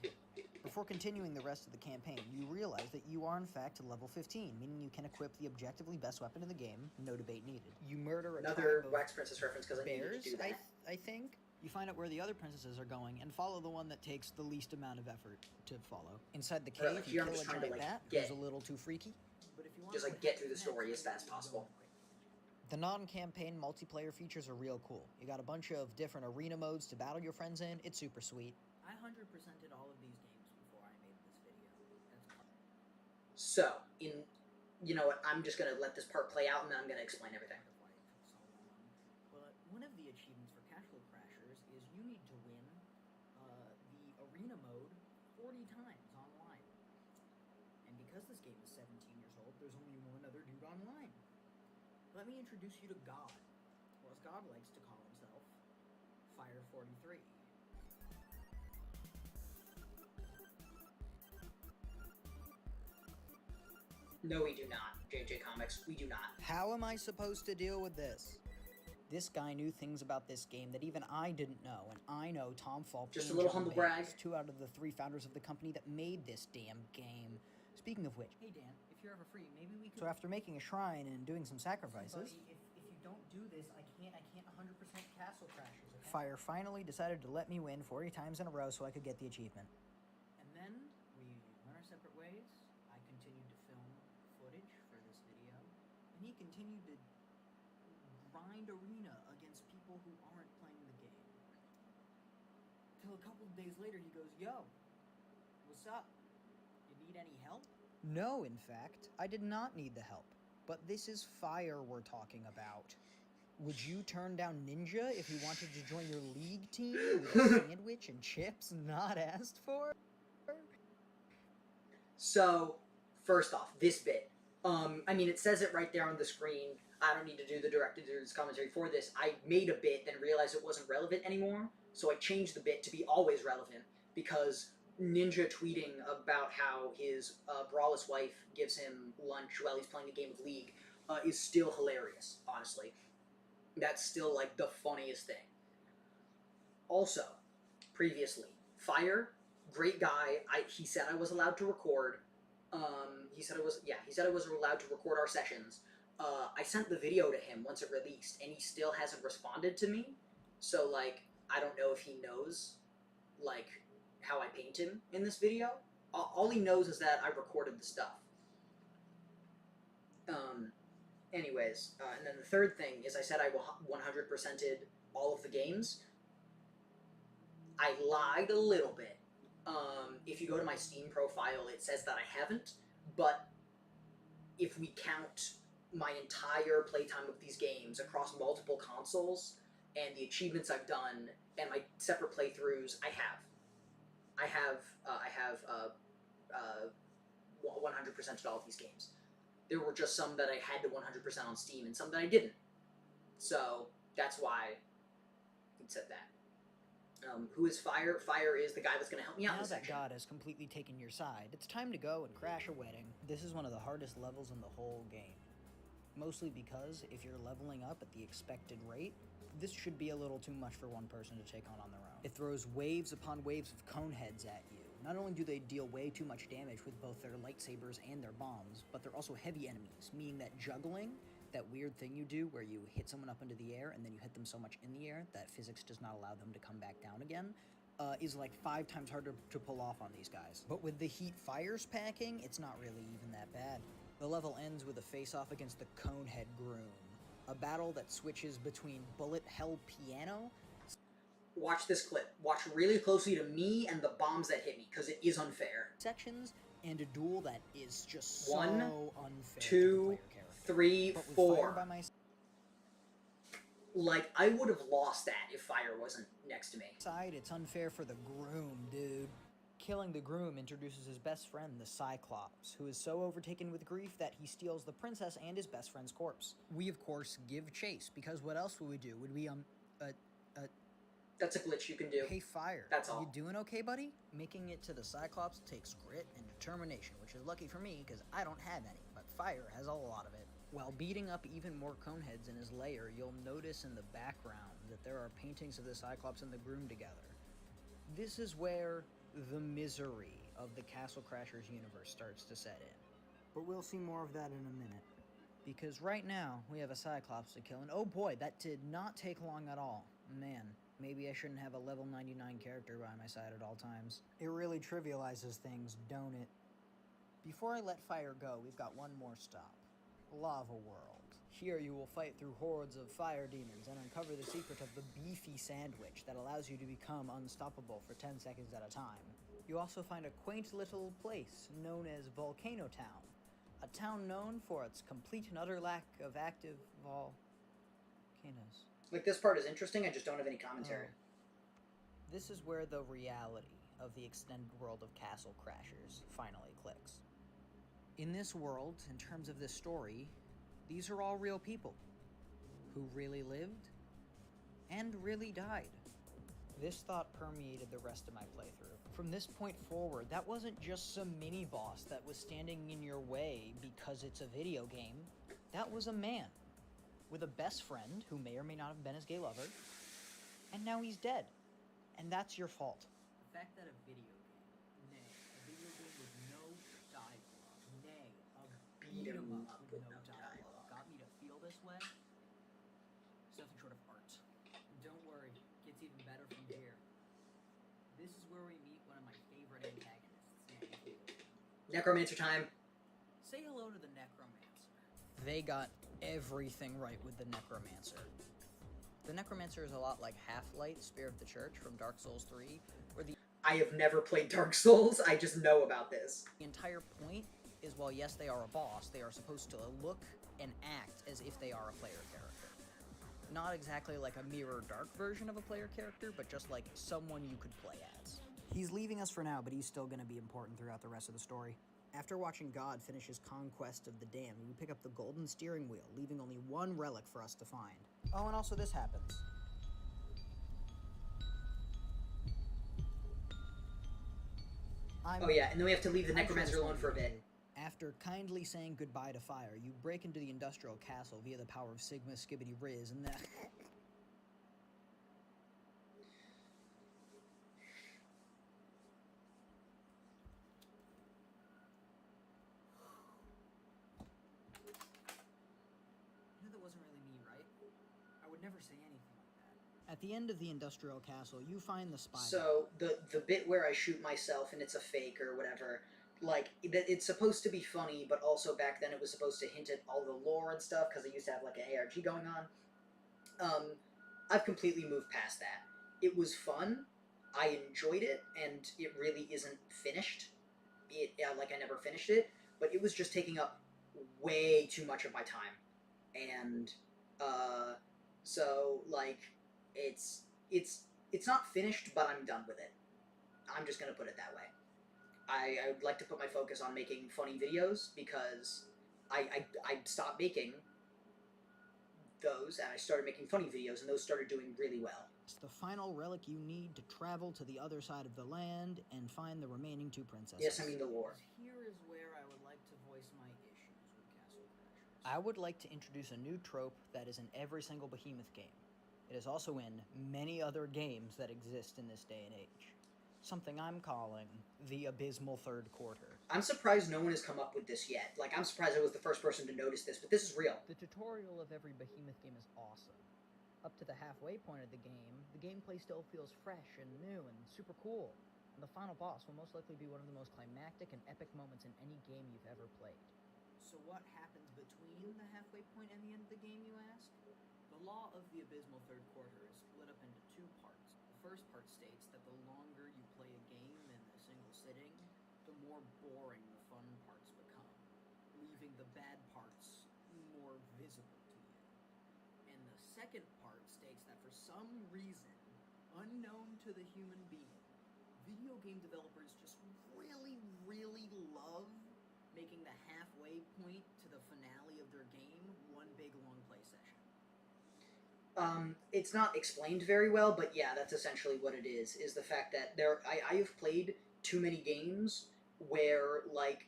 Before continuing the rest of the campaign, you realize that you are in fact level 15, meaning you can equip the objectively best weapon in the game, no debate needed. You murder another Wax Princess reference because I needed to do that. I think. You find out where the other princesses are going and follow the one that takes the least amount of effort to follow. Inside the cave, you kill a giant bat who's a little too freaky. But if you want just like get through the story as fast as possible. The non-campaign multiplayer features are real cool. You got a bunch of different arena modes to battle your friends in. It's super sweet. I 100%ed all of these games before I made this video. So, you know what, I'm just gonna let this part play out and then I'm gonna explain everything. But one of the achievements for Casual Crashers is you need to win the arena mode 40 times online. And because this game is 17 years old, there's only one other dude online. Let me introduce you to God, or as God likes to call himself, Fire 43. No, we do not. JJ Comics, we do not. How am I supposed to deal with this? This guy knew things about this game that even I didn't know, and I know Tom Falk. Just a little humble brag. 2 out of the 3 founders of the company that made this damn game. Speaking of which, hey Dan, if you're ever free, maybe we could. So after making a shrine and doing some sacrifices, Buddy, if you don't do this, I can't 100% Castle Crashers. Okay? Fire finally decided to let me win 40 times in a row so I could get the achievement. And then we went our separate ways. I continued to film footage for this video, and he continued to grind arena against people who aren't playing the game. Till a couple of days later, he goes, "Yo, what's up? You need any help?" No, in fact, I did not need the help. But this is Fire we're talking about. Would you turn down Ninja if he wanted to join your league team with a sandwich and chips not asked for? So, first off, this bit. I mean, it says it right there on the screen. I don't need to do the director's commentary for this. I made a bit, then realized it wasn't relevant anymore, so I changed the bit to be always relevant, because Ninja tweeting about how his braless wife gives him lunch while he's playing a game of League is still hilarious, honestly. That's still, like, the funniest thing. Also, previously, Fire, great guy. He said I was allowed to record. He said I was allowed to record our sessions. I sent the video to him once it released, and he still hasn't responded to me. So, like, I don't know if he knows, like, how I paint him in this video. All he knows is that I recorded the stuff. Anyways, and then the third thing is I said I 100%ed all of the games. I lied a little bit. If you go to my Steam profile, it says that I haven't, but if we count my entire playtime of these games across multiple consoles and the achievements I've done and my separate playthroughs, I have 100%ed all of these games. There were just some that I had to 100% on Steam and some that I didn't. So that's why it said that. Who is Fire? Fire is the guy that's going to help me out in Now this that section. God has completely taken your side, it's time to go and crash a wedding. This is one of the hardest levels in the whole game. Mostly because if you're leveling up at the expected rate, this should be a little too much for one person to take on their own. It throws waves upon waves of cone heads at you. Not only do they deal way too much damage with both their lightsabers and their bombs, but they're also heavy enemies, meaning that juggling, that weird thing you do where you hit someone up into the air and then you hit them so much in the air that physics does not allow them to come back down again, is like 5 times harder to pull off on these guys. But with the heat Fire's packing, it's not really even that bad. The level ends with a face-off against the Conehead Groom, a battle that switches between bullet hell piano. Watch this clip. Watch really closely to me and the bombs that hit me, because it is unfair. Sections, and a duel that is just so 1, unfair 2, to the player character. 3, But with 4. Fire by my Like, I would have lost that if Fire wasn't next to me. side, it's unfair for the Groom, dude. Killing the Groom introduces his best friend, the Cyclops, who is so overtaken with grief that he steals the princess and his best friend's corpse. We, of course, give chase, because what else would we do? Would we, That's a glitch you can do. Hey, Fire. That's all. You doing okay, buddy? Making it to the Cyclops takes grit and determination, which is lucky for me, because I don't have any, but Fire has a lot of it. While beating up even more Coneheads in his lair, you'll notice in the background that there are paintings of the Cyclops and the Groom together. This is where the misery of the Castle Crashers universe starts to set in. But we'll see more of that in a minute. Because right now, we have a Cyclops to kill, and oh boy, that did not take long at all. Man, maybe I shouldn't have a level 99 character by my side at all times. It really trivializes things, don't it? Before I let Fire go, we've got one more stop. Lava World. Here you will fight through hordes of fire demons and uncover the secret of the beefy sandwich that allows you to become unstoppable for 10 seconds at a time. You also find a quaint little place known as Volcano Town, a town known for its complete and utter lack of active volcanoes. Like, this part is interesting, I just don't have any commentary. This is where the reality of the extended world of Castle Crashers finally clicks. In this world, in terms of this story, these are all real people who really lived and really died. This thought permeated the rest of my playthrough. From this point forward, that wasn't just some mini-boss that was standing in your way because it's a video game. That was a man with a best friend who may or may not have been his gay lover, and now he's dead. And that's your fault. The fact that a video game, nay, a video game with no dialogue, nay, a beat 'em up with no dialogue, got me to feel this way, it's nothing short of art. Don't worry, gets even better from here. This is where we meet one of my favorite antagonists. Necromancer time. Say hello to the Necromancer. They got everything right with the Necromancer. The Necromancer is a lot like Half-Light, Spear of the Church from Dark Souls 3, where the I have never played Dark Souls, I just know about this. entire point is, while yes, they are a boss, they are supposed to look and act as if they are a player character. Not exactly like a Mirror Dark version of a player character, but just like someone you could play as. He's leaving us for now, but he's still going to be important throughout the rest of the story. After watching God finish his conquest of the Damned, we pick up the golden steering wheel, leaving only one relic for us to find. Oh, and also this happens. Oh yeah, and then we have to leave the necromancer alone for a bit. After kindly saying goodbye to fire, you break into the industrial castle via the power of Sigma Skibbity Riz, and then... You know that wasn't really me, right? I would never say anything like that. At the end of the industrial castle, you find the spy. So the bit where I shoot myself and it's a fake or whatever, like it's supposed to be funny, but also back then it was supposed to hint at all the lore and stuff because I used to have like an ARG going on. I've completely moved past that. It was fun. I enjoyed it, and it really isn't finished. Like I never finished it, but it was just taking up way too much of my time, and so like it's not finished, but I'm done with it. I'm just gonna put it that way. I would like to put my focus on making funny videos because I stopped making those and I started making funny videos, and those started doing really well. It's the final relic you need to travel to the other side of the land and find the remaining two princesses. Yes, I mean the lore. Here is where I would like to voice my issues with Castle Crashers. I would like to introduce a new trope that is in every single Behemoth game. It is also in many other games that exist in this day and age. Something I'm calling the abysmal third quarter. I'm surprised no one has come up with this yet. Like, I'm surprised I was the first person to notice this, but this is real. The tutorial of every Behemoth game is awesome. Up to the halfway point of the gameplay still feels fresh and new and super cool. And the final boss will most likely be one of the most climactic and epic moments in any game you've ever played. So what happens between the halfway point and the end of the game, you ask? The law of the abysmal third quarter is split up into two parts. The first part states that the longer you play a game in a single sitting, the more boring the fun parts become, leaving the bad parts more visible to you. And the second part states that for some reason, unknown to the human being, video game developers just really, really love making the halfway point to the finale of their game one big long play session. It's not explained very well, but yeah, that's essentially what it is the fact that I have played too many games where, like,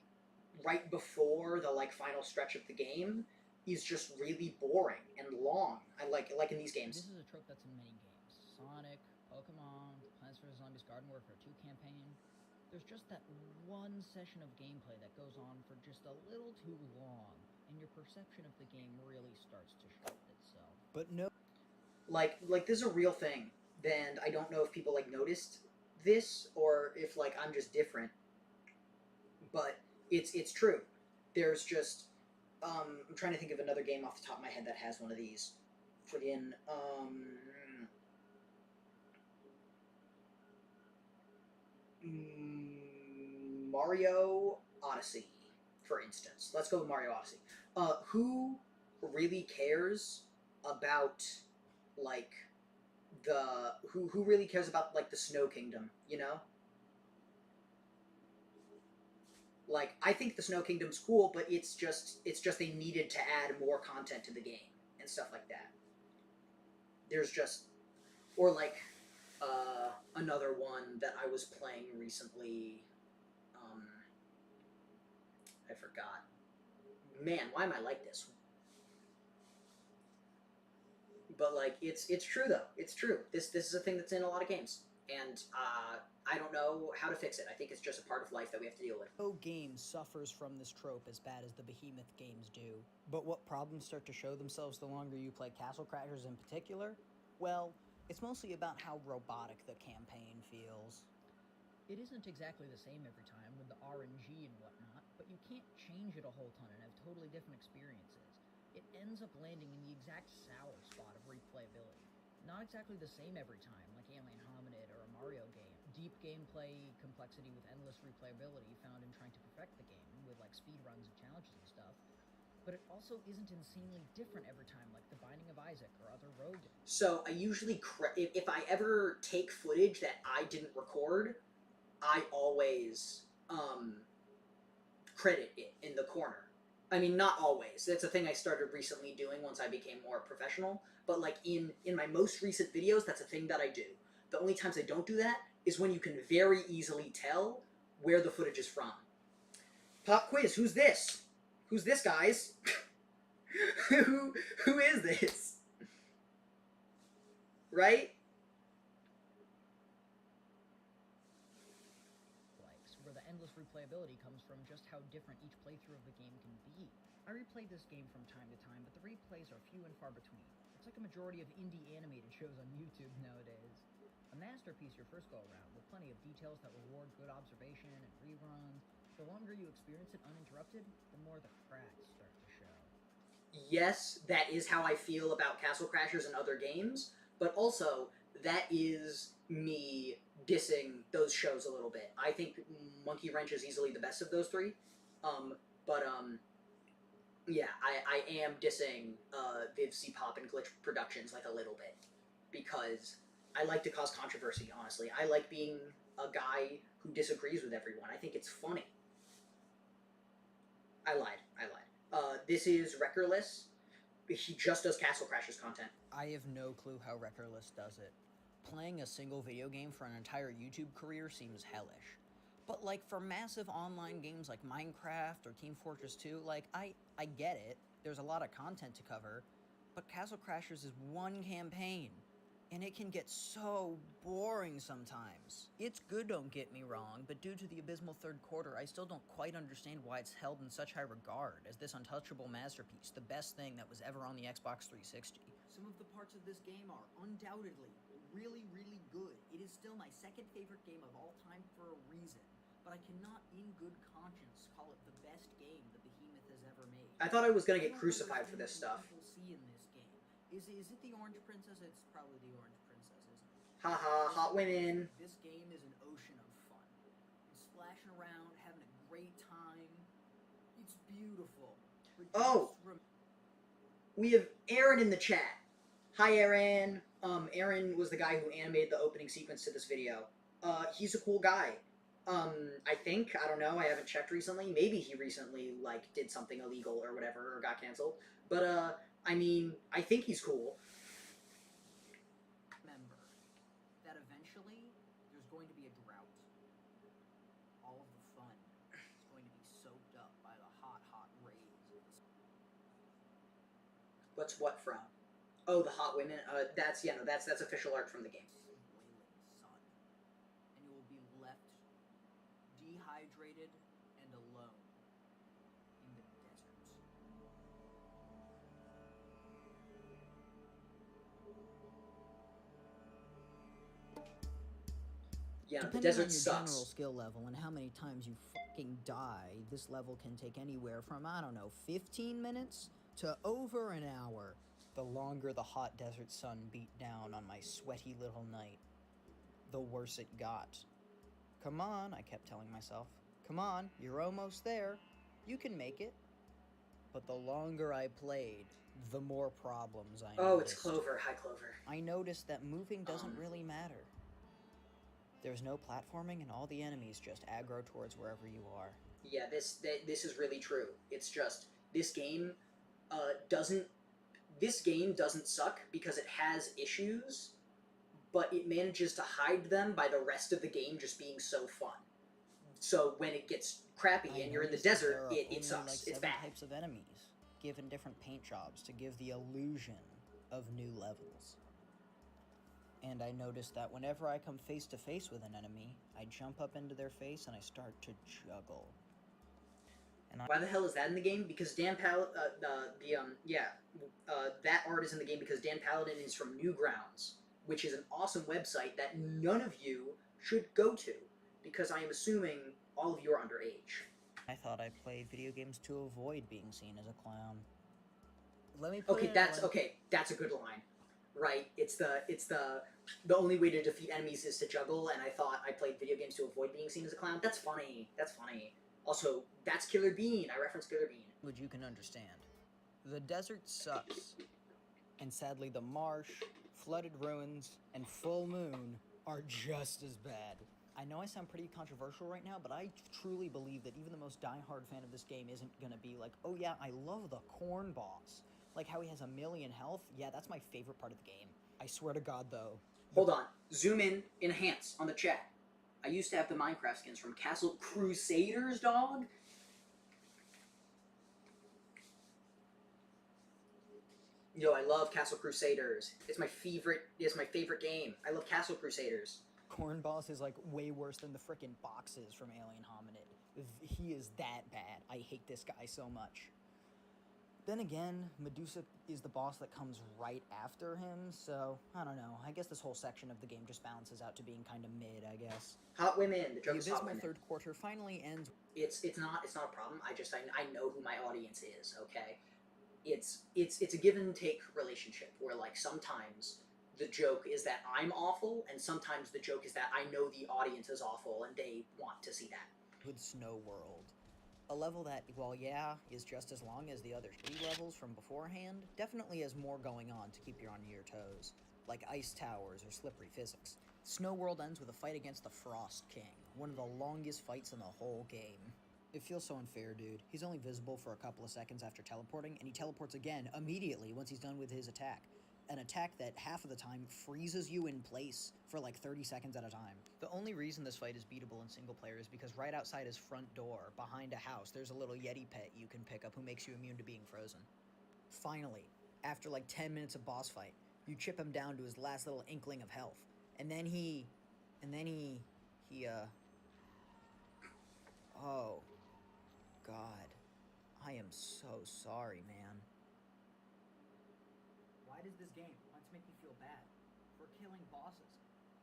right before the, like, final stretch of the game is just really boring and long. I like in these games. This is a trope that's in many games. Sonic, Pokemon, Plants vs. Zombies Garden Warfare 2 campaign. There's just that one session of gameplay that goes on for just a little too long, and your perception of the game really starts to shift itself. But no... Like this is a real thing, and I don't know if people, like, noticed this, or if, like, I'm just different. But it's true. There's just... I'm trying to think of another game off the top of my head that has one of these. Friggin', Mario Odyssey, for instance. Let's go with Mario Odyssey. Who really cares about, like, who really cares about, like, the Snow Kingdom, you know? Like, I think the Snow Kingdom's cool, but it's just they needed to add more content to the game and stuff like that. There's just... Or, like, another one that I was playing recently... I forgot. Man, why am I like this? But, like, it's true, though. It's true. This is a thing that's in a lot of games. And, I don't know how to fix it. I think it's just a part of life that we have to deal with. No game suffers from this trope as bad as the Behemoth games do. But what problems start to show themselves the longer you play Castle Crashers in particular? Well, it's mostly about how robotic the campaign feels. It isn't exactly the same every time with the RNG and whatnot, but you can't change it a whole ton and have totally different experiences. It ends up landing in the exact sour spot of replayability. Not exactly the same every time, like Alien Hominid or a Mario game. Deep gameplay complexity with endless replayability found in trying to perfect the game, with like speedruns and challenges and stuff. but it also isn't insanely different every time, like The Binding of Isaac or other rogue games. So I usually, if I ever take footage that I didn't record, I always credit it in the corner. I mean, not always. That's a thing I started recently doing once I became more professional. But like in my most recent videos, that's a thing that I do. The only times I don't do that is when you can very easily tell where the footage is from. Pop quiz. Who's this? Who's this, guys? who is this? Right? Where the endless replayability comes from just how different each playthrough of the game can be. I replay this game from time to time, but the replays are few and far between. It's like a majority of indie animated shows on YouTube nowadays. A masterpiece your first go around, with plenty of details that reward good observation and reruns. The longer you experience it uninterrupted, the more the cracks start to show. Yes, that is how I feel about Castle Crashers and other games, but also that is me dissing those shows a little bit. I think Monkey Wrench is easily the best of those three, but yeah, I am dissing Viv C Pop and Glitch Productions like a little bit because I like to cause controversy. Honestly, I like being a guy who disagrees with everyone. I think it's funny. I lied. This is Wreckerless. He just does Castle Crashers content. I have no clue how Wreckerless does it. Playing a single video game for an entire YouTube career seems hellish. But like for massive online games like Minecraft or Team Fortress 2, like I get it. There's a lot of content to cover, but Castle Crashers is one campaign. And it can get so boring sometimes. It's good, don't get me wrong, but due to the abysmal third quarter, I still don't quite understand why it's held in such high regard as this untouchable masterpiece, the best thing that was ever on the Xbox 360. Some of the parts of this game are undoubtedly really, really good. It is still my second favorite game of all time for a reason, but I cannot in good conscience call it the best game that Behemoth has ever made. I thought I was gonna get crucified for this stuff. People see in this game. Is it the Orange Princess? It's probably the Orange Princess, isn't it? Haha, hot women. This game is an ocean of fun. And splashing around, having a great time. It's beautiful. Oh! We have Aaron in the chat. Hi, Aaron. Aaron was the guy who animated the opening sequence to this video. He's a cool guy. I think, I don't know, I haven't checked recently. Maybe he recently, like, did something illegal or whatever, or got canceled. But, I mean, I think he's cool. Remember that eventually there's going to be a drought. All of the fun is going to be soaked up by the hot, hot rays of the sun. What's what from? Oh, the hot women. That's official art from the game. Boiling sun. And you will be left dehydrated and alone in the desert. Yeah, the Depending desert on your sucks. general skill level and how many times you fucking die, this level can take anywhere from, I don't know, 15 minutes to over an hour. The longer the hot desert sun beat down on my sweaty little knight, the worse it got. Come on, I kept telling myself. Come on, you're almost there. You can make it. But the longer I played, the more problems I noticed. Oh, it's Clover. Hi, Clover. I noticed that moving doesn't really matter. There's no platforming and all the enemies just aggro towards wherever you are. Yeah, this is really true. It's just, this game doesn't suck because it has issues, but it manages to hide them by the rest of the game just being so fun. So when it gets crappy and you're in the desert, it sucks. It's bad. Types of enemies, given different paint jobs to give the illusion of new levels. And I noticed that whenever I come face to face with an enemy, I jump up into their face and I start to juggle. And Why the hell is that in the game? Because that art is in the game because Dan Paladin is from Newgrounds, which is an awesome website that none of you should go to, because I am assuming all of you are underage. I thought I played video games to avoid being seen as a clown. Let me That's a good line. Right? It's the only way to defeat enemies is to juggle, and I thought I played video games to avoid being seen as a clown. That's funny. Also, that's Killer Bean. I referenced Killer Bean. Which you can understand. The desert sucks. And sadly, the marsh, flooded ruins, and full moon are just as bad. I know I sound pretty controversial right now, but I truly believe that even the most diehard fan of this game isn't gonna be like, oh yeah, I love the corn boss. Like how he has 1,000,000 health. Yeah, that's my favorite part of the game. I swear to God, though. Hold on. Zoom in, enhance on the chat. I used to have the Minecraft skins from Castle Crusaders, dog. Yo, I love Castle Crusaders. It's my favorite. It's my favorite game. I love Castle Crusaders. Corn boss is like way worse than the frickin' boxes from Alien Hominid. He is that bad. I hate this guy so much. Then again, Medusa is the boss that comes right after him, so I don't know. I guess this whole section of the game just balances out to being kind of mid, I guess. Hot women. The joke The is hot abysmal women. third quarter finally ends. It's not a problem. I know who my audience is. Okay, it's a give and take relationship where like sometimes the joke is that I'm awful, and sometimes the joke is that I know the audience is awful and they want to see that. With Snow World. A level that, while yeah, is just as long as the other 3 levels from beforehand, definitely has more going on to keep you on your toes, like ice towers or slippery physics. Snow World ends with a fight against the Frost King, one of the longest fights in the whole game. It feels so unfair, dude. He's only visible for a couple of seconds after teleporting, and he teleports again immediately once he's done with his attack. An attack that half of the time freezes you in place for like 30 seconds at a time. The only reason this fight is beatable in single player is because right outside his front door, behind a house, there's a little Yeti pet you can pick up who makes you immune to being frozen. Finally, after like 10 minutes of boss fight, you chip him down to his last little inkling of health. And then he... Oh, God. I am so sorry, man. Why does this game want to make me feel bad for killing bosses?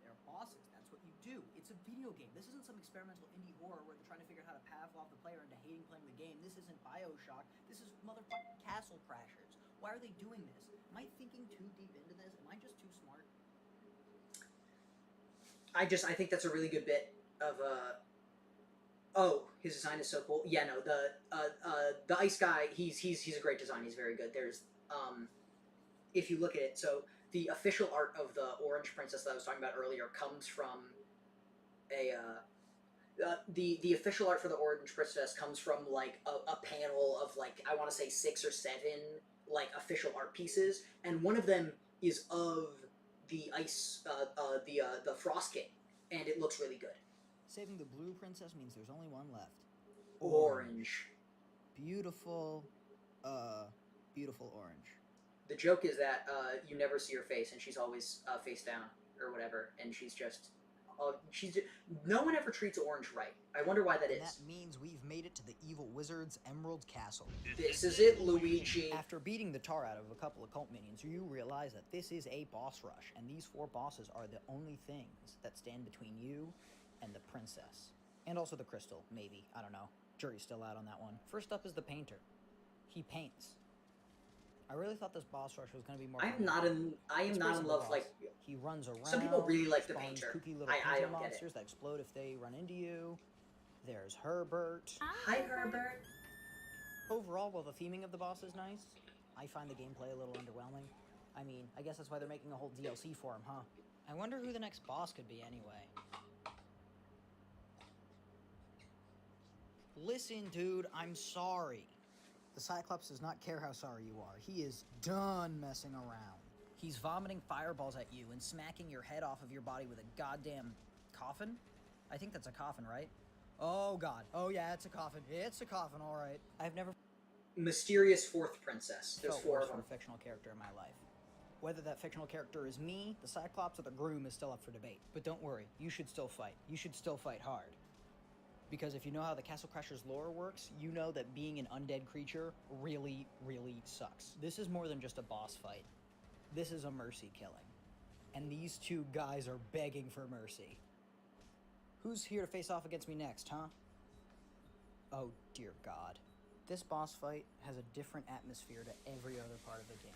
They're bosses. That's what you do. It's a video game. This isn't some experimental indie horror where they're trying to figure out how to Pavlov the player into hating playing the game. This isn't Bioshock. This is motherfucking Castle Crashers. Why are they doing this? Am I thinking too deep into this? Am I just too smart? I think that's a really good bit of Oh, his design is so cool. Yeah, no, the ice guy, he's a great design. He's very good. There's if you look at it, so the official art of the Orange Princess that I was talking about earlier comes from the official art for the Orange Princess comes from like a panel of like I want to say 6 or 7 like official art pieces, and one of them is of the ice the Frost King, and it looks really good. Saving the blue princess means there's only one left. Orange. Beautiful, beautiful orange. The joke is that you never see her face, and she's always face down or whatever, and she's just no one ever treats Orange right. I wonder why that is. And that means we've made it to the evil wizard's Emerald Castle. This is it, Luigi. After beating the tar out of a couple of cult minions, you realize that this is a boss rush, and these 4 bosses are the only things that stand between you and the princess. And also the crystal, maybe. I don't know. Jury's still out on that one. First up is the painter. He paints. I really thought this boss rush was going to be more... I am not in love, like... He runs around. Some people really like the spawns painter. Kooky little I painter don't get it. monsters that explode if they run into you. There's Herbert. Hi, Herbert. Overall, while the theming of the boss is nice, I find the gameplay a little underwhelming. I mean, I guess that's why they're making a whole DLC for him, huh? I wonder who the next boss could be anyway. Listen, dude, I'm sorry. The Cyclops does not care how sorry you are. He is done messing around. He's vomiting fireballs at you and smacking your head off of your body with a goddamn coffin? I think that's a coffin, right? Oh, God. Oh, yeah, it's a coffin. It's a coffin, all right. I've never... Mysterious 4th princess. There's felt 4 worse of for them. a fictional character in my life. Whether that fictional character is me, the Cyclops, or the Groom is still up for debate. But don't worry, you should still fight. You should still fight hard. Because if you know how the Castle Crashers lore works, you know that being an undead creature really, really sucks. This is more than just a boss fight. This is a mercy killing. And these 2 guys are begging for mercy. Who's here to face off against me next, huh? Oh, dear God. This boss fight has a different atmosphere to every other part of the game.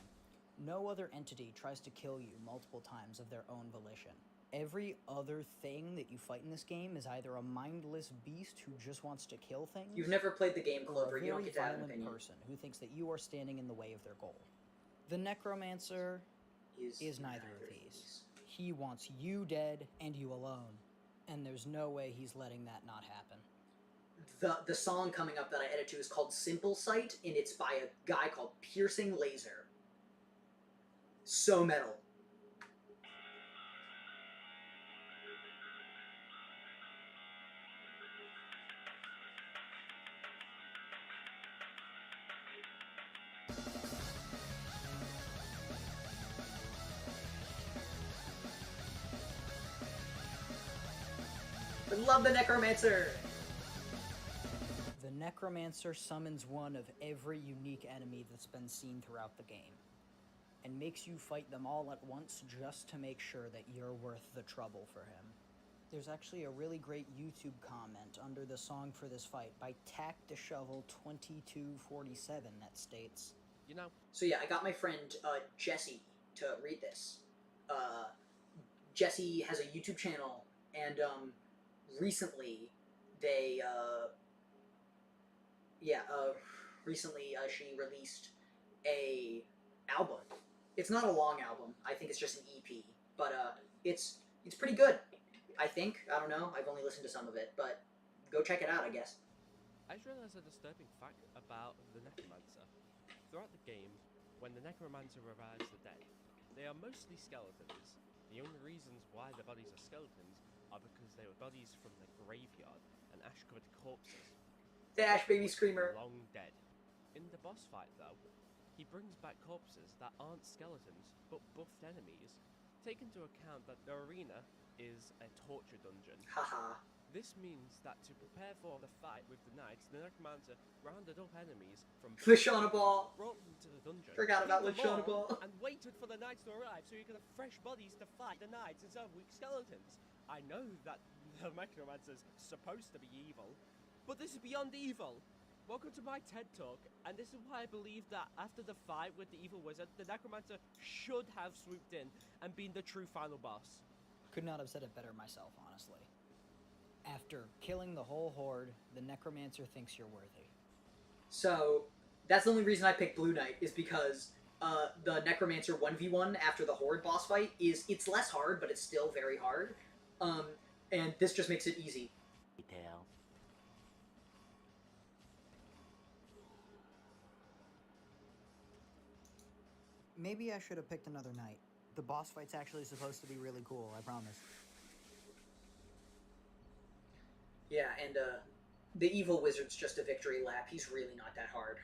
No other entity tries to kill you multiple times of their own volition. Every other thing that you fight in this game is either a mindless beast who just wants to kill things, You've never played the game, or Clover. a You don't very get to have an violent opinion. person who thinks that you are standing in the way of their goal. The Necromancer is neither of these. He wants you dead and you alone, and there's no way he's letting that not happen. The song coming up that I edit to is called Simple Sight, and it's by a guy called Piercing Laser. So metal. I love the Necromancer! The Necromancer summons one of every unique enemy that's been seen throughout the game, and makes you fight them all at once just to make sure that you're worth the trouble for him. There's actually a really great YouTube comment under the song for this fight by Tack the Shovel 2247 that states, You know, So yeah, I got my friend Jesse to read this. Jesse has a YouTube channel, and recently they she released a album. It's not a long album. I think it's just an EP, but it's pretty good. I think. I don't know. I've only listened to some of it, but go check it out, I guess. I just realised a disturbing fact about the Necromancer. Throughout the game, when the Necromancer revives the dead, they are mostly skeletons. The only reasons why the bodies are skeletons are because they were bodies from the graveyard and ash-covered corpses. The Ash Baby Screamer. Long dead. In the boss fight, though, he brings back corpses that aren't skeletons, but buffed enemies. Take into account that the arena is a torture dungeon. Haha. This means that to prepare for the fight with the knights, the Necromancer rounded up enemies from Lashana Ball. brought them to the dungeon, Forgot about killed them Lashana all, Ball. and waited for the knights to arrive so you could have fresh bodies to fight the knights instead of weak skeletons. I know that the Necromancer's supposed to be evil, but this is beyond evil. Welcome to my TED Talk, and this is why I believe that after the fight with the evil wizard, the Necromancer should have swooped in and been the true final boss. could not have said it better myself, honestly. After killing the whole horde, the Necromancer thinks you're worthy. So that's the only reason I picked Blue Knight, is because the Necromancer 1v1 after the Horde boss fight it's less hard, but it's still very hard. And this just makes it easy. Detail. Maybe I should have picked another knight. The boss fight's actually supposed to be really cool, I promise. Yeah, and the evil wizard's just a victory lap. He's really not that hard.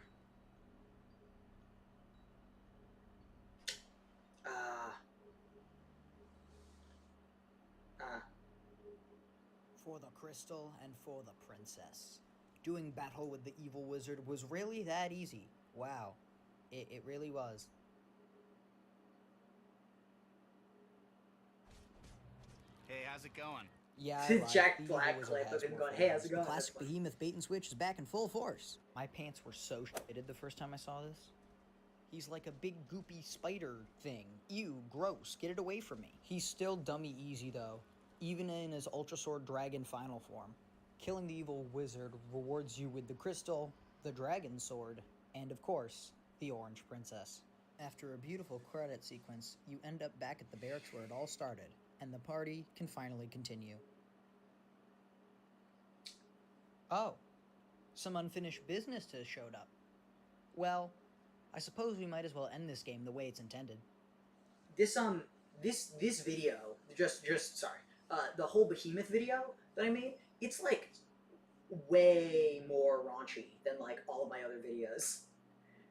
For the crystal and for the princess. Doing battle with the evil wizard was really that easy. Wow. It really was. Hey, how's it going? Yeah, I lied. Jack The evil Black wizard clip has of him more going, "Hey, how's fans. it going?" The classic That's funny. Behemoth bait and switch is back in full force. My pants were so shitted the first time I saw this. He's like a big goopy spider thing. Ew, gross. Get it away from me. He's still dummy easy though, even in his Ultra Sword Dragon final form. Killing the evil wizard rewards you with the crystal, the dragon sword, and of course, the orange princess. After a beautiful credit sequence, you end up back at the barracks where it all started, and the party can finally continue. Oh, some unfinished business has showed up. Well, I suppose we might as well end this game the way it's intended. This video, just sorry, the whole Behemoth video that I made, it's like way more raunchy than like all of my other videos,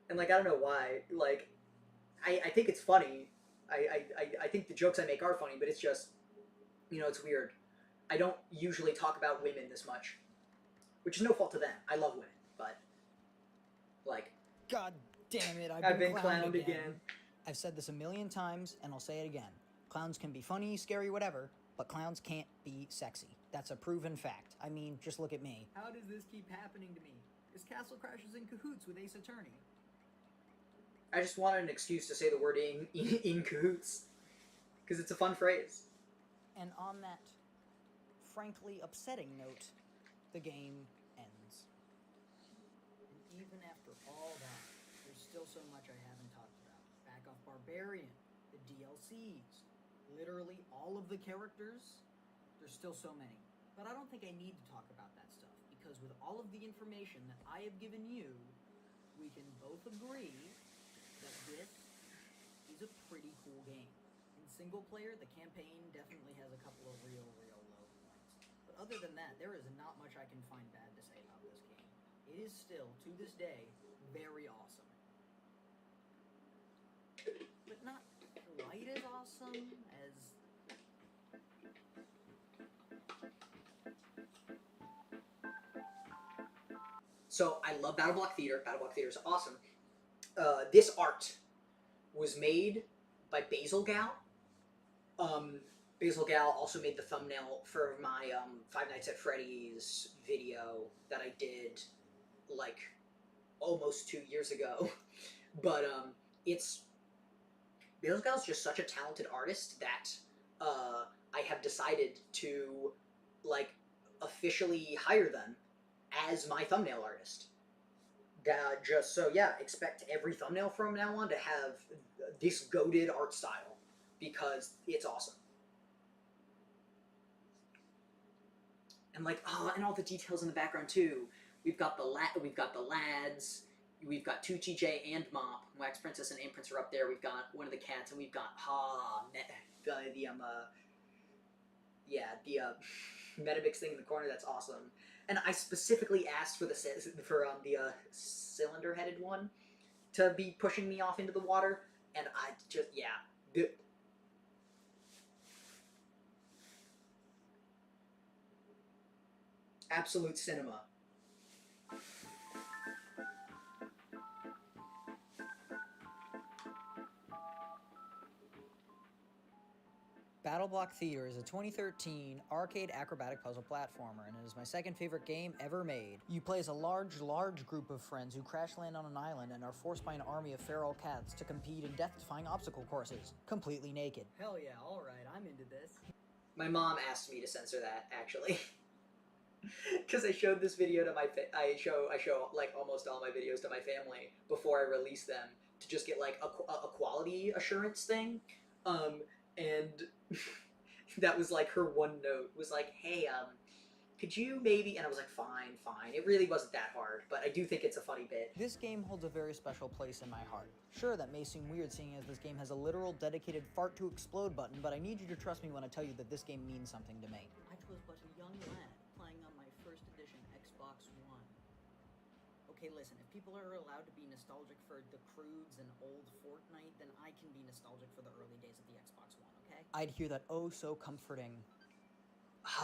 and like I don't know why. Like, I think it's funny. I think the jokes I make are funny, but it's just, it's weird. I don't usually talk about women this much, which is no fault to them. I love women, but like, God damn it, I've been clowned again. I've said this a million times, and I'll say it again. Clowns can be funny, scary, whatever, but clowns can't be sexy. That's a proven fact. I mean, just look at me. How does this keep happening to me? This Castle Crash is in cahoots with Ace Attorney. I just wanted an excuse to say the word in cahoots, because it's a fun phrase. And on that frankly upsetting note, the game ends. And even after all that, there's still so much I haven't talked about. Back off Barbarian, the DLCs, literally all of the characters. There's still so many. But I don't think I need to talk about that stuff, because with all of the information that I have given you, we can both agree that this is a pretty cool game. In single player, the campaign definitely has a couple of real low points. But other than that, there is not much I can find bad to say about this game. It is still, to this day, very awesome. But not quite as awesome as... So I love Battle Block Theater. Battle Block Theater is awesome. This art was made by Basil Gal. Basil Gal also made the thumbnail for my Five Nights at Freddy's video that I did like almost 2 years ago. But it's Basil Gal's just such a talented artist that I have decided to like officially hire them as my thumbnail artist. Just so yeah, expect every thumbnail from now on to have this goated art style because it's awesome. And like and all the details in the background too. We've got the lads. We've got Tucci J and Mop. Wax Princess and Imprints are up there. We've got one of the cats, and we've got the Metabix thing in the corner. That's awesome. And I specifically asked for the cylinder-headed one to be pushing me off into the water, and I just absolute cinema. Battle Block Theater is a 2013 arcade acrobatic puzzle platformer, and it is my second favorite game ever made. You play as a large group of friends who crash land on an island and are forced by an army of feral cats to compete in death-defying obstacle courses, completely naked. Hell yeah, alright, I'm into this. My mom asked me to censor that, actually. Because I showed this video to I show like almost all my videos to my family before I release them to just get like a quality assurance thing. And that was like her one note was like, hey, could you maybe, and I was like, fine. It really wasn't that hard, but I do think it's a funny bit. This game holds a very special place in my heart. Sure, that may seem weird seeing as this game has a literal dedicated fart to explode button, but I need you to trust me when I tell you that this game means something to me. I was but a young lad playing on my first edition Xbox One. Okay, listen, if people are allowed to be nostalgic for the Croods and old Fortnite, then I can be nostalgic for the early days of the Xbox One, okay? I'd hear that oh so comforting.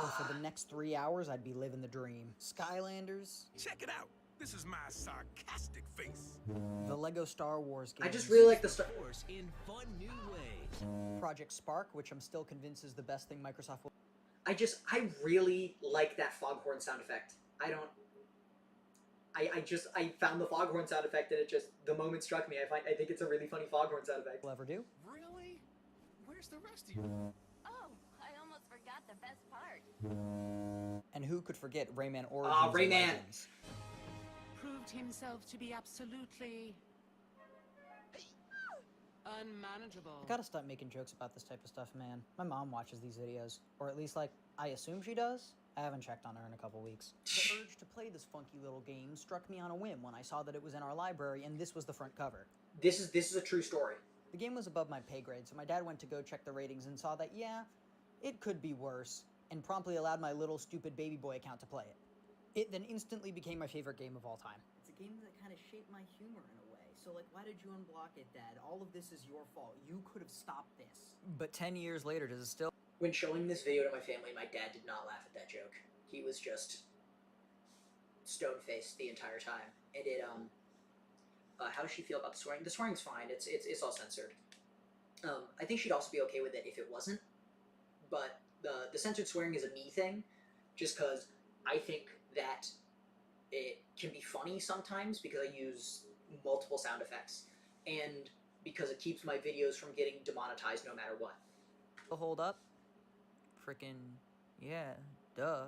And for the next 3 hours, I'd be living the dream. Skylanders. Check it out. This is my sarcastic face. The Lego Star Wars games. I just really like the Star Wars in fun new ways. Project Spark, which I'm still convinced is the best thing Microsoft will. I really like that foghorn sound effect. I found the foghorn sound effect and it just, the moment struck me. I think it's a really funny foghorn sound effect. Will ever do. Really? Where's the rest of you? Oh, I almost forgot the best part. And who could forget Rayman Origins and Rayman! Legends? Proved himself to be absolutely unmanageable. I gotta stop making jokes about this type of stuff, man. My mom watches these videos. Or at least, like, I assume she does. I haven't checked on her in a couple weeks. The urge to play this funky little game struck me on a whim when I saw that it was in our library and this was the front cover. This is a true story. The game was above my pay grade, so my dad went to go check the ratings and saw that, yeah, it could be worse, and promptly allowed my little stupid baby boy account to play it. It then instantly became my favorite game of all time. It's a game that kind of shaped my humor in a way. So, like, why did you unblock it, Dad? All of this is your fault. You could have stopped this. But 10 years later, does it still... When showing this video to my family, my dad did not laugh at that joke. He was just stone-faced the entire time. And it, how does she feel about the swearing? The swearing's fine. It's all censored. I think she'd also be okay with it if it wasn't. But the censored swearing is a me thing, just because I think that it can be funny sometimes because I use multiple sound effects, and because it keeps my videos from getting demonetized no matter what. hold up? Frickin', yeah, duh.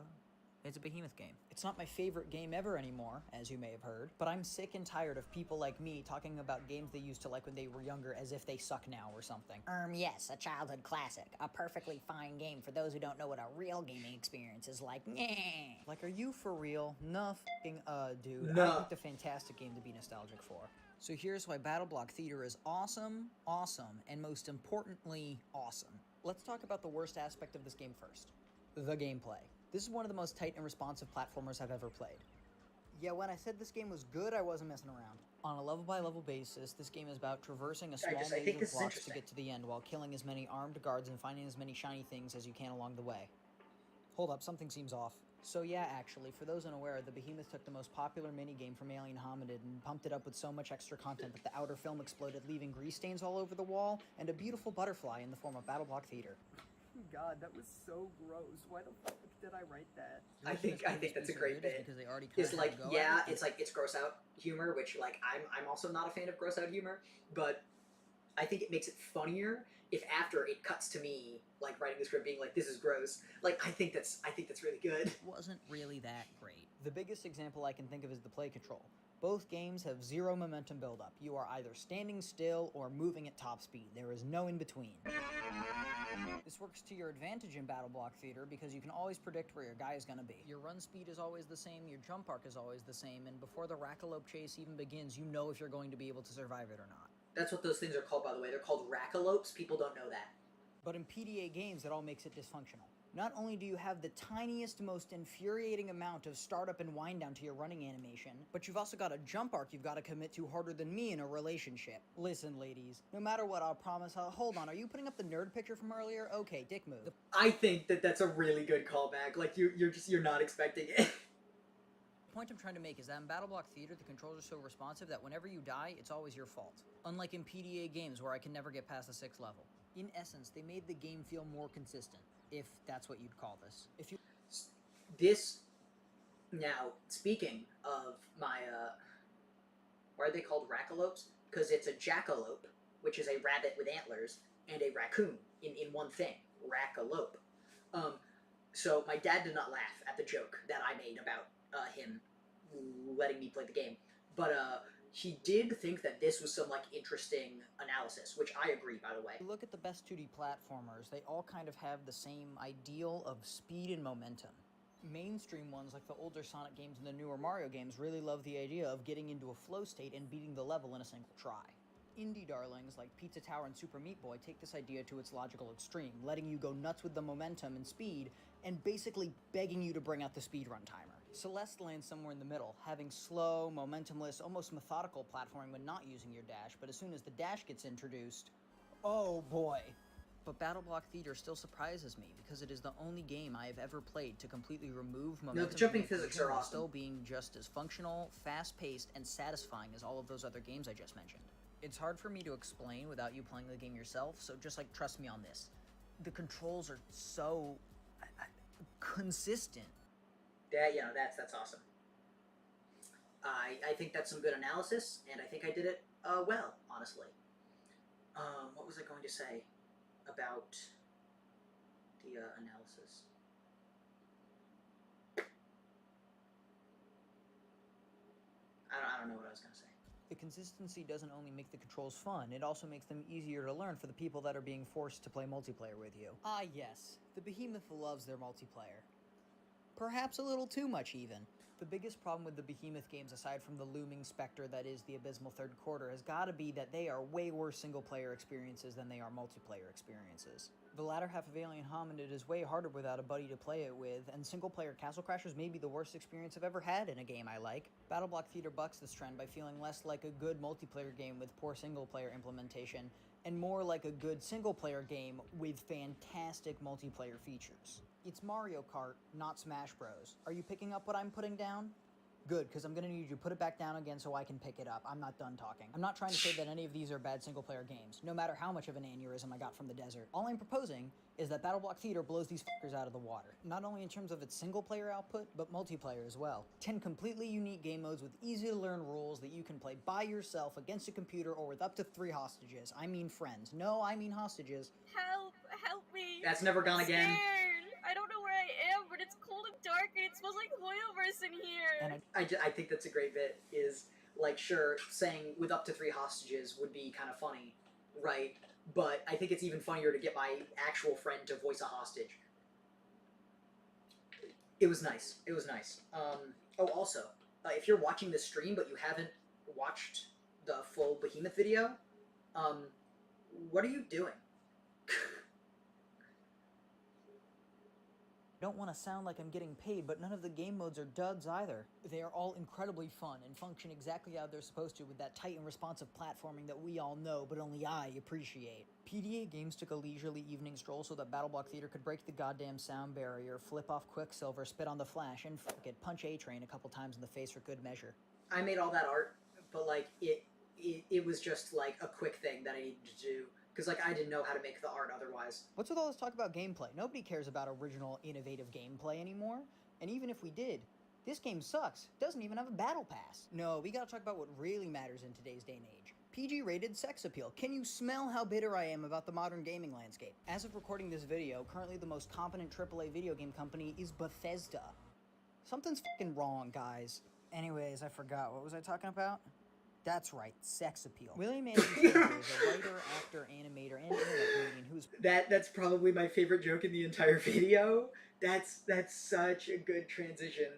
It's a Behemoth game. It's not my favorite game ever anymore, as you may have heard, but I'm sick and tired of people like me talking about games they used to like when they were younger as if they suck now or something. Yes, a childhood classic. A perfectly fine game for those who don't know what a real gaming experience is like. Nyeh. Like, are you for real? No f***ing dude. No. I picked a fantastic game to be nostalgic for. So here's why Battle Block Theater is awesome, and most importantly, awesome. Let's talk about the worst aspect of this game first. The gameplay. This is one of the most tight and responsive platformers I've ever played. Yeah, when I said this game was good, I wasn't messing around. On a level-by-level basis, this game is about traversing a small maze of blocks to get to the end while killing as many armed guards and finding as many shiny things as you can along the way. Hold up, something seems off. So yeah, actually, for those unaware, the Behemoth took the most popular minigame from Alien Hominid and pumped it up with so much extra content that the outer film exploded, leaving grease stains all over the wall and a beautiful butterfly in the form of Battle Block Theater. God, that was so gross. Why the fuck did I write that? I think that's a great bit. Because they already It's like, yeah, it's gross out humor, which like I'm also not a fan of gross out humor, but I think it makes it funnier if after it cuts to me like writing the script being like, this is gross. Like I think that's really good. Wasn't really that great. The biggest example I can think of is the play control. Both games have zero momentum buildup. You are either standing still or moving at top speed. There is no in between. This works to your advantage in Battle Block Theater because you can always predict where your guy is going to be. Your run speed is always the same, your jump arc is always the same, and before the Rackalope chase even begins, you know if you're going to be able to survive it or not. That's what those things are called, by the way. They're called rackalopes. People don't know that. But in PDA games, it all makes it dysfunctional. Not only do you have the tiniest, most infuriating amount of startup and wind down to your running animation, but you've also got a jump arc you've got to commit to harder than me in a relationship. Listen, ladies, no matter what, I'll promise hold on, are you putting up the nerd picture from earlier? Okay, dick move. I think that's a really good callback. Like, you're not expecting it. The point I'm trying to make is that in Battle Block Theater, the controls are so responsive that whenever you die, it's always your fault. Unlike in PDA games where I can never get past the 6th level. In essence, they made the game feel more consistent, if that's what you'd call this. If you... This, now, speaking of my, why are they called rackalopes? Because it's a jackalope, which is a rabbit with antlers, and a raccoon in one thing. Rackalope. So my dad did not laugh at the joke that I made about him letting me play the game, but he did think that this was some like interesting analysis, which I agree, by the way. Look at the best 2D platformers, they all kind of have the same ideal of speed and momentum. Mainstream ones like the older Sonic games and the newer Mario games really love the idea of getting into a flow state and beating the level in a single try. Indie darlings like Pizza Tower and Super Meat Boy take this idea to its logical extreme, letting you go nuts with the momentum and speed, and basically begging you to bring out the speedrun timer. Celeste lands somewhere in the middle, having slow, momentumless, almost methodical platforming when not using your dash, but as soon as the dash gets introduced, oh boy. But Battle Block Theater still surprises me, because it is the only game I have ever played to completely remove momentum. No, the jumping physics are while awesome. Still being just as functional, fast-paced, and satisfying as all of those other games I just mentioned. It's hard for me to explain without you playing the game yourself, so just like trust me on this. The controls are so consistent. Yeah, that's awesome. I think that's some good analysis, and I think I did it well, honestly. What was I going to say about the analysis? I don't know what I was going to say. The consistency doesn't only make the controls fun, it also makes them easier to learn for the people that are being forced to play multiplayer with you. Ah yes, the Behemoth loves their multiplayer. Perhaps a little too much even. The biggest problem with the Behemoth games, aside from the looming specter that is the abysmal third quarter, has gotta be that they are way worse single-player experiences than they are multiplayer experiences. The latter half of Alien Hominid is way harder without a buddy to play it with, and single-player Castle Crashers may be the worst experience I've ever had in a game I like. Battle Block Theater bucks this trend by feeling less like a good multiplayer game with poor single-player implementation, and more like a good single-player game with fantastic multiplayer features. It's Mario Kart, not Smash Bros. Are you picking up what I'm putting down? Good, because I'm going to need you to put it back down again so I can pick it up. I'm not done talking. I'm not trying to say that any of these are bad single-player games, no matter how much of an aneurysm I got from the desert. All I'm proposing is that Battle Block Theater blows these fuckers out of the water. Not only in terms of its single-player output, but multiplayer as well. 10 completely unique game modes with easy-to-learn rules that you can play by yourself against a computer or with up to 3 hostages. I mean friends. No, I mean hostages. Help! Help me! That's never gone again. Scared. like hoyoverse in here. And I think that's a great bit, is, like, sure, saying with up to 3 hostages would be kind of funny, right? But I think it's even funnier to get my actual friend to voice a hostage. It was nice. It was nice. Also, if you're watching this stream but you haven't watched the full Behemoth video, what are you doing? I don't want to sound like I'm getting paid, but none of the game modes are duds either. They are all incredibly fun and function exactly how they're supposed to, with that tight and responsive platforming that we all know, but only I appreciate. PDA Games took a leisurely evening stroll so that BattleBlock Theater could break the goddamn sound barrier, flip off Quicksilver, spit on the Flash, and fuck it, punch A-Train a couple times in the face for good measure. I made all that art, but, like, it was just, like, a quick thing that I needed to do. Because, like, I didn't know how to make the art otherwise. What's with all this talk about gameplay? Nobody cares about original, innovative gameplay anymore. And even if we did, this game sucks. Doesn't even have a battle pass. No, we gotta talk about what really matters in today's day and age. PG-rated sex appeal. Can you smell how bitter I am about the modern gaming landscape? As of recording this video, currently the most competent AAA video game company is Bethesda. Something's fucking wrong, guys. Anyways, I forgot. What was I talking about? That's right, sex appeal. William Andrew Stamper is a writer, actor, animator, and internet comedian who's... That's probably my favorite joke in the entire video. That's such a good transition.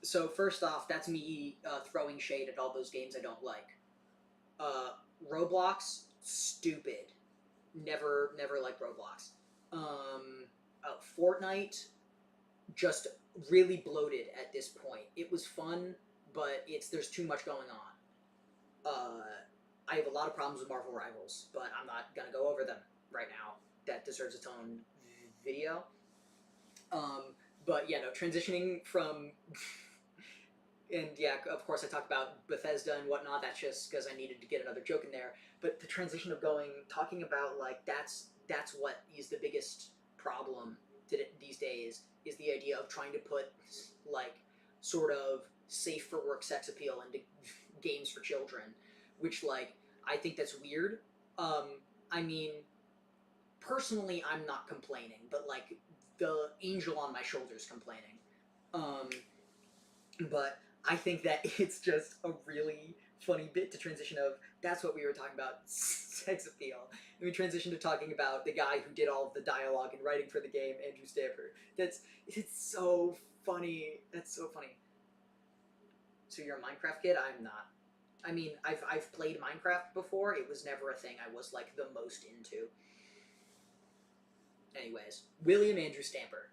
So first off, that's me throwing shade at all those games I don't like. Roblox, stupid. Never liked Roblox. Fortnite, just really bloated at this point. It was fun, but there's too much going on. I have a lot of problems with Marvel Rivals, but I'm not gonna go over them right now. That deserves its own video. But yeah, no, transitioning from... and yeah, of course I talked about Bethesda and whatnot, that's just because I needed to get another joke in there. But the transition of talking about, like, that's what is the biggest problem these days, is the idea of trying to put, like, sort of safe-for-work sex appeal into games for children, which, like, I think that's weird. I mean, personally, I'm not complaining, but, like, the angel on my shoulder's complaining. But I think that it's just a really funny bit to transition of, that's what we were talking about, sex appeal. And we transition to talking about the guy who did all of the dialogue and writing for the game, Andrew Stamper. It's so funny. That's so funny. So you're a Minecraft kid? I'm not. I mean, I've played Minecraft before. It was never a thing I was, like, the most into. Anyways, William Andrew Stamper.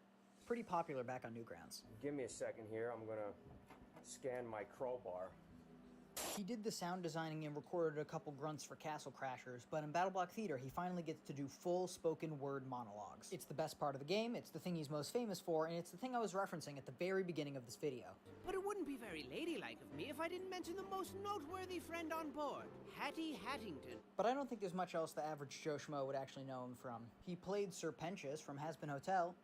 Pretty popular back on Newgrounds. Give me a second here. I'm gonna scan my crowbar. He did the sound designing and recorded a couple grunts for Castle Crashers, but in BattleBlock Theater, he finally gets to do full spoken word monologues. It's the best part of the game, it's the thing he's most famous for, and it's the thing I was referencing at the very beginning of this video. But it wouldn't be very ladylike of me if I didn't mention the most noteworthy friend on board, Hattie Hattington. But I don't think there's much else the average Joe Schmo would actually know him from. He played Sir Pentious from Has Been Hotel,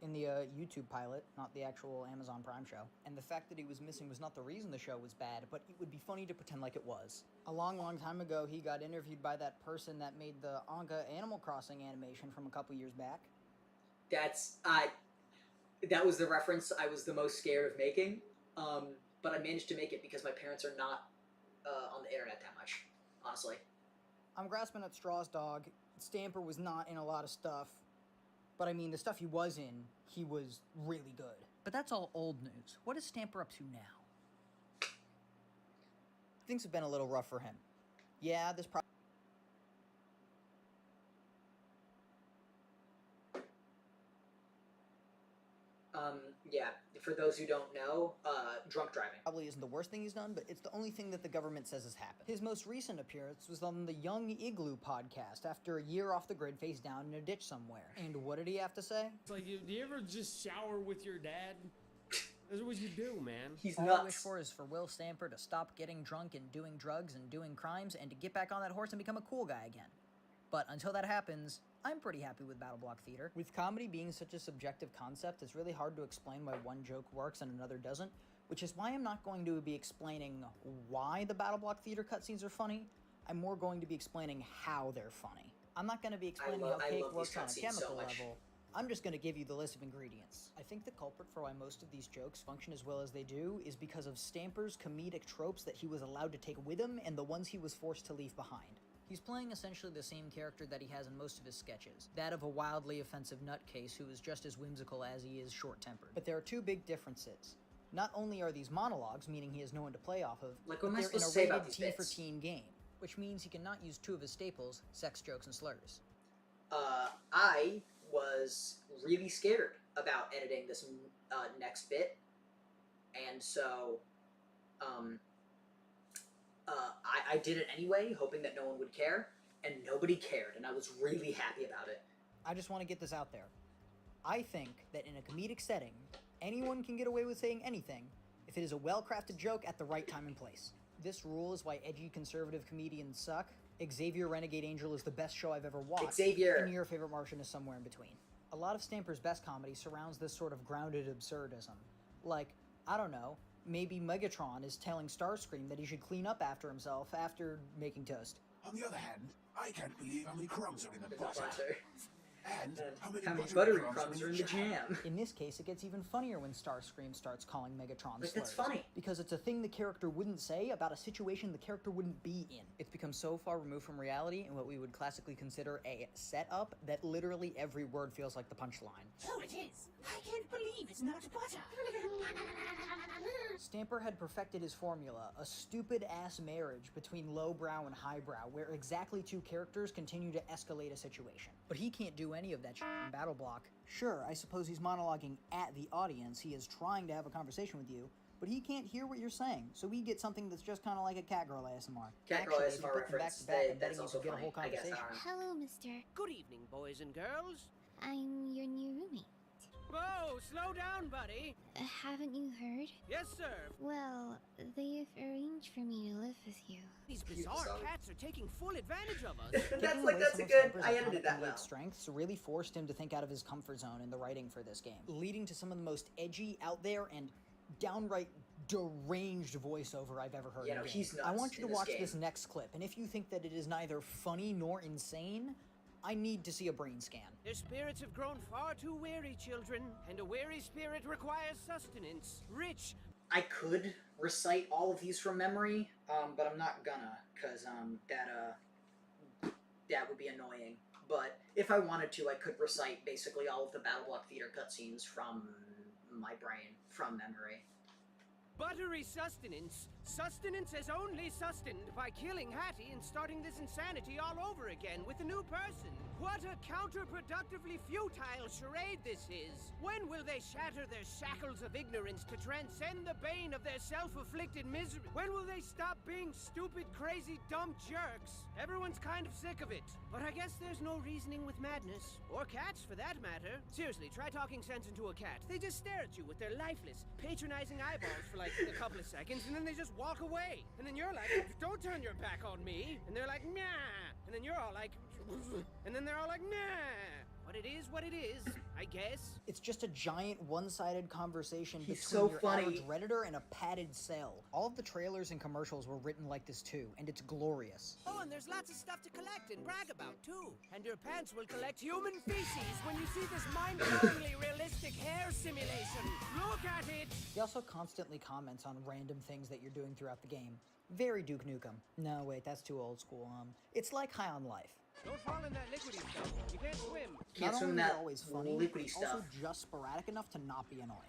in the YouTube pilot, not the actual Amazon Prime show. And the fact that he was missing was not the reason the show was bad, but it would be funny to pretend like it was. A long time ago, he got interviewed by that person that made the Anka Animal Crossing animation from a couple years back. That was the reference I was the most scared of making, but I managed to make it because my parents are not on the internet that much, honestly. I'm grasping at straws, dog. Stamper was not in a lot of stuff. But I mean, the stuff he was in, he was really good. But that's all old news. What is Stamper up to now? Things have been a little rough for him. Yeah, this yeah, for those who don't know, drunk driving. Probably isn't the worst thing he's done, but it's the only thing that the government says has happened. His most recent appearance was on the Young Igloo podcast after a year off the grid face down in a ditch somewhere. And what did he have to say? It's like, do you ever just shower with your dad? That's what you do, man. All I wish for is for Will Stamper to stop getting drunk and doing drugs and doing crimes and to get back on that horse and become a cool guy again. But until that happens, I'm pretty happy with BattleBlock Theater. With comedy being such a subjective concept, it's really hard to explain why one joke works and another doesn't, which is why I'm not going to be explaining why the BattleBlock Theater cutscenes are funny. I'm more going to be explaining how they're funny. I'm not going to be explaining how cake works on a chemical level. I'm just gonna give you the list of ingredients. I think the culprit for why most of these jokes function as well as they do is because of Stamper's comedic tropes that he was allowed to take with him and the ones he was forced to leave behind. He's playing essentially the same character that he has in most of his sketches, that of a wildly offensive nutcase who is just as whimsical as he is short-tempered. But there are two big differences. Not only are these monologues, meaning he has no one to play off of, Like, but what am I they're in supposed a to say about rated these teen for bits? teen game, which means he cannot use two of his staples, sex jokes and slurs. I was really scared about editing this next bit, and so I did it anyway, hoping that no one would care, and nobody cared, and I was really happy about it. I just want to get this out there. I think that in a comedic setting, anyone can get away with saying anything if it is a well-crafted joke at the right time and place. This rule is why edgy conservative comedians suck. Xavier Renegade Angel is the best show I've ever watched. Xavier! And Your Favorite Martian is somewhere in between. A lot of Stamper's best comedy surrounds this sort of grounded absurdism. Like, I don't know, maybe Megatron is telling Starscream that he should clean up after himself after making toast. On the other hand, I can't believe how many crumbs are in the butter. And how many buttery crumbs are in the jam. In this case, it gets even funnier when Starscream starts calling Megatron slurs. That's funny. Because it's a thing the character wouldn't say about a situation the character wouldn't be in. It's become so far removed from reality and what we would classically consider a setup that literally every word feels like the punchline. So it is. I can't believe it's not butter. Stamper had perfected his formula, a stupid-ass marriage between lowbrow and highbrow, where exactly two characters continue to escalate a situation. But he can't do any of that shit in Battle Block. Sure, I suppose he's monologuing at the audience, he is trying to have a conversation with you, but he can't hear what you're saying, so we get something that's just kind of like a Catgirl ASMR. Catgirl Actually, if you ASMR put them reference, back to back, I'm that's betting you also could get a funny, whole I guess, conversation. I don't know. Hello, mister. Good evening, boys and girls. I'm your new roommate. Whoa, slow down, buddy. Haven't you heard? Yes, sir. Well, they've arranged for me to live with you. These bizarre cats are taking full advantage of us. Taking away some of Stamper's iconic strengths really forced him to think out of his comfort zone in the writing for this game, leading to some of the most edgy, out there, and downright deranged voiceover I've ever heard. Yeah, no, he's nuts I want you to in this watch game. this next clip, and if you think that it is neither funny nor insane, I need to see a brain scan. Their spirits have grown far too weary, children, and a weary spirit requires sustenance. Rich. I could recite all of these from memory, but I'm not gonna, because that would be annoying. But if I wanted to, I could recite basically all of the Battle Block Theater cutscenes from my brain, from memory. Buttery sustenance. Sustenance is only sustained by killing Hattie and starting this insanity all over again with a new person. What a counterproductively futile charade this is. When will they shatter their shackles of ignorance to transcend the bane of their self-afflicted misery? When will they stop being stupid, crazy, dumb jerks? Everyone's kind of sick of it. But I guess there's no reasoning with madness. Or cats, for that matter. Seriously, try talking sense into a cat. They just stare at you with their lifeless, patronizing eyeballs for like a couple of seconds, and then they just walk away. And then you're like, don't turn your back on me. And they're like, nah. And then you're all like, and then they're all like, nah. But it is what it is, I guess. It's just a giant one-sided conversation He's between so your funny. average Redditor and a padded cell. All of the trailers and commercials were written like this too, and it's glorious. Oh, and there's lots of stuff to collect and brag about, too. And your pants will collect human feces when you see this mind-blowingly realistic hair simulation. Look at it! He also constantly comments on random things that you're doing throughout the game. Very Duke Nukem. No, wait, that's too old school. It's like High on Life. Don't fall in that liquidy stuff. You can't swim. Can't Not swim only that is it always funny, liquidy it's stuff. also just sporadic enough to not be annoying.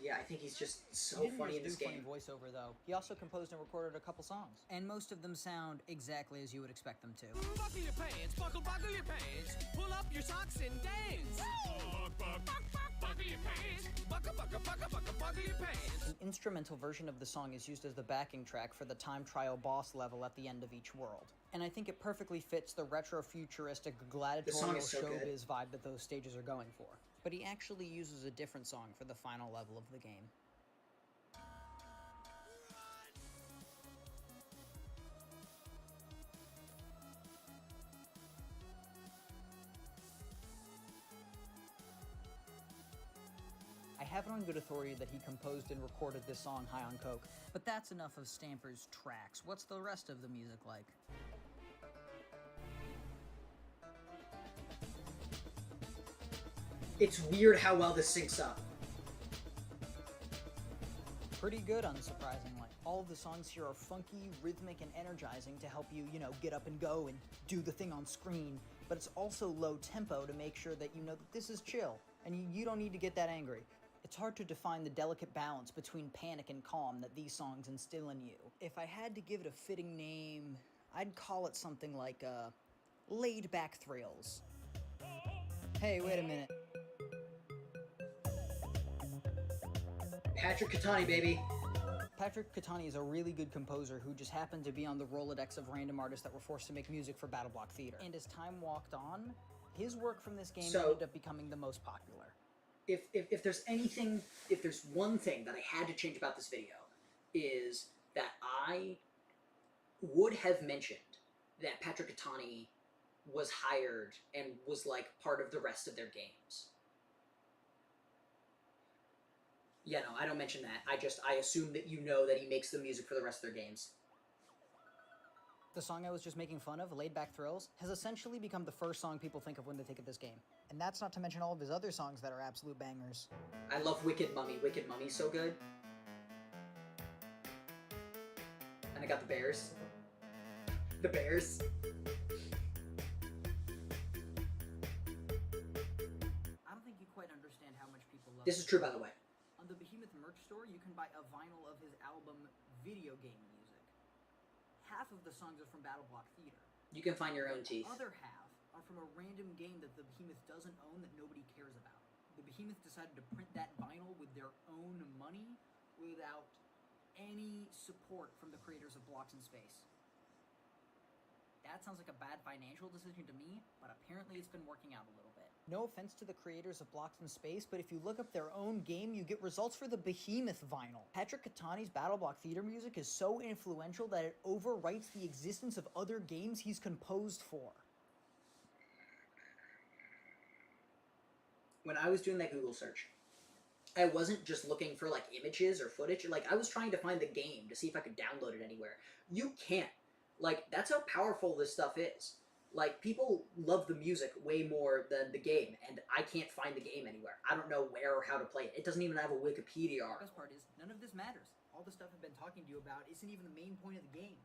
Yeah, I think he's just so He didn't funny in just this do game. funny voiceover though. He also composed and recorded a couple songs, and most of them sound exactly as you would expect them to. Buckle your pants, buckle your pants. Pull up your socks and dance. Buckle your pants. Buckle your pants. An instrumental version of the song is used as the backing track for the time trial boss level at the end of each world. And I think it perfectly fits the retro-futuristic gladiatorial is so good. showbiz vibe that those stages are going for. But he actually uses a different song for the final level of the game. I have it on good authority that he composed and recorded this song high on coke, but that's enough of Stamper's tracks. What's the rest of the music like? It's weird how well this syncs up. Pretty good, unsurprisingly. All of the songs here are funky, rhythmic, and energizing to help you, get up and go and do the thing on screen, but it's also low tempo to make sure that you know that this is chill, and you don't need to get that angry. It's hard to define the delicate balance between panic and calm that these songs instill in you. If I had to give it a fitting name, I'd call it something like, laid-back thrills. Hey, wait a minute. Patrick Catani, baby. Patrick Catani is a really good composer who just happened to be on the Rolodex of random artists that were forced to make music for Battle Block Theater. And as time walked on, his work from this game ended up becoming the most popular. If there's one thing that I had to change about this video, is that I would have mentioned that Patrick Catani was hired and was like part of the rest of their games. Yeah, no, I don't mention that. I assume that you know that he makes the music for the rest of their games. The song I was just making fun of, Laid Back Thrills, has essentially become the first song people think of when they think of this game. And that's not to mention all of his other songs that are absolute bangers. I love Wicked Mummy. Wicked Mummy's so good. And I got the Bears. The Bears. I don't think you quite understand how much people love This is true, by the way. On the Behemoth merch store, you can buy a vinyl of his album Video Game Music. Half of the songs are from Battle Block Theater. You can find your own teeth. The other half are from a random game that the Behemoth doesn't own that nobody cares about. The Behemoth decided to print that vinyl with their own money without any support from the creators of Blocks in Space. That sounds like a bad financial decision to me, but apparently it's been working out a little bit. No offense to the creators of Blocks in Space, but if you look up their own game, you get results for the Behemoth vinyl. Patrick Catani's Battle Block Theater music is so influential that it overwrites the existence of other games he's composed for. When I was doing that Google search, I wasn't just looking for like images or footage. Like I was trying to find the game to see if I could download it anywhere. You can't. Like that's how powerful this stuff is. Like, people love the music way more than the game, and I can't find the game anywhere. I don't know where or how to play it. It doesn't even have a Wikipedia article. The best part is, none of this matters. All the stuff I've been talking to you about isn't even the main point of the game.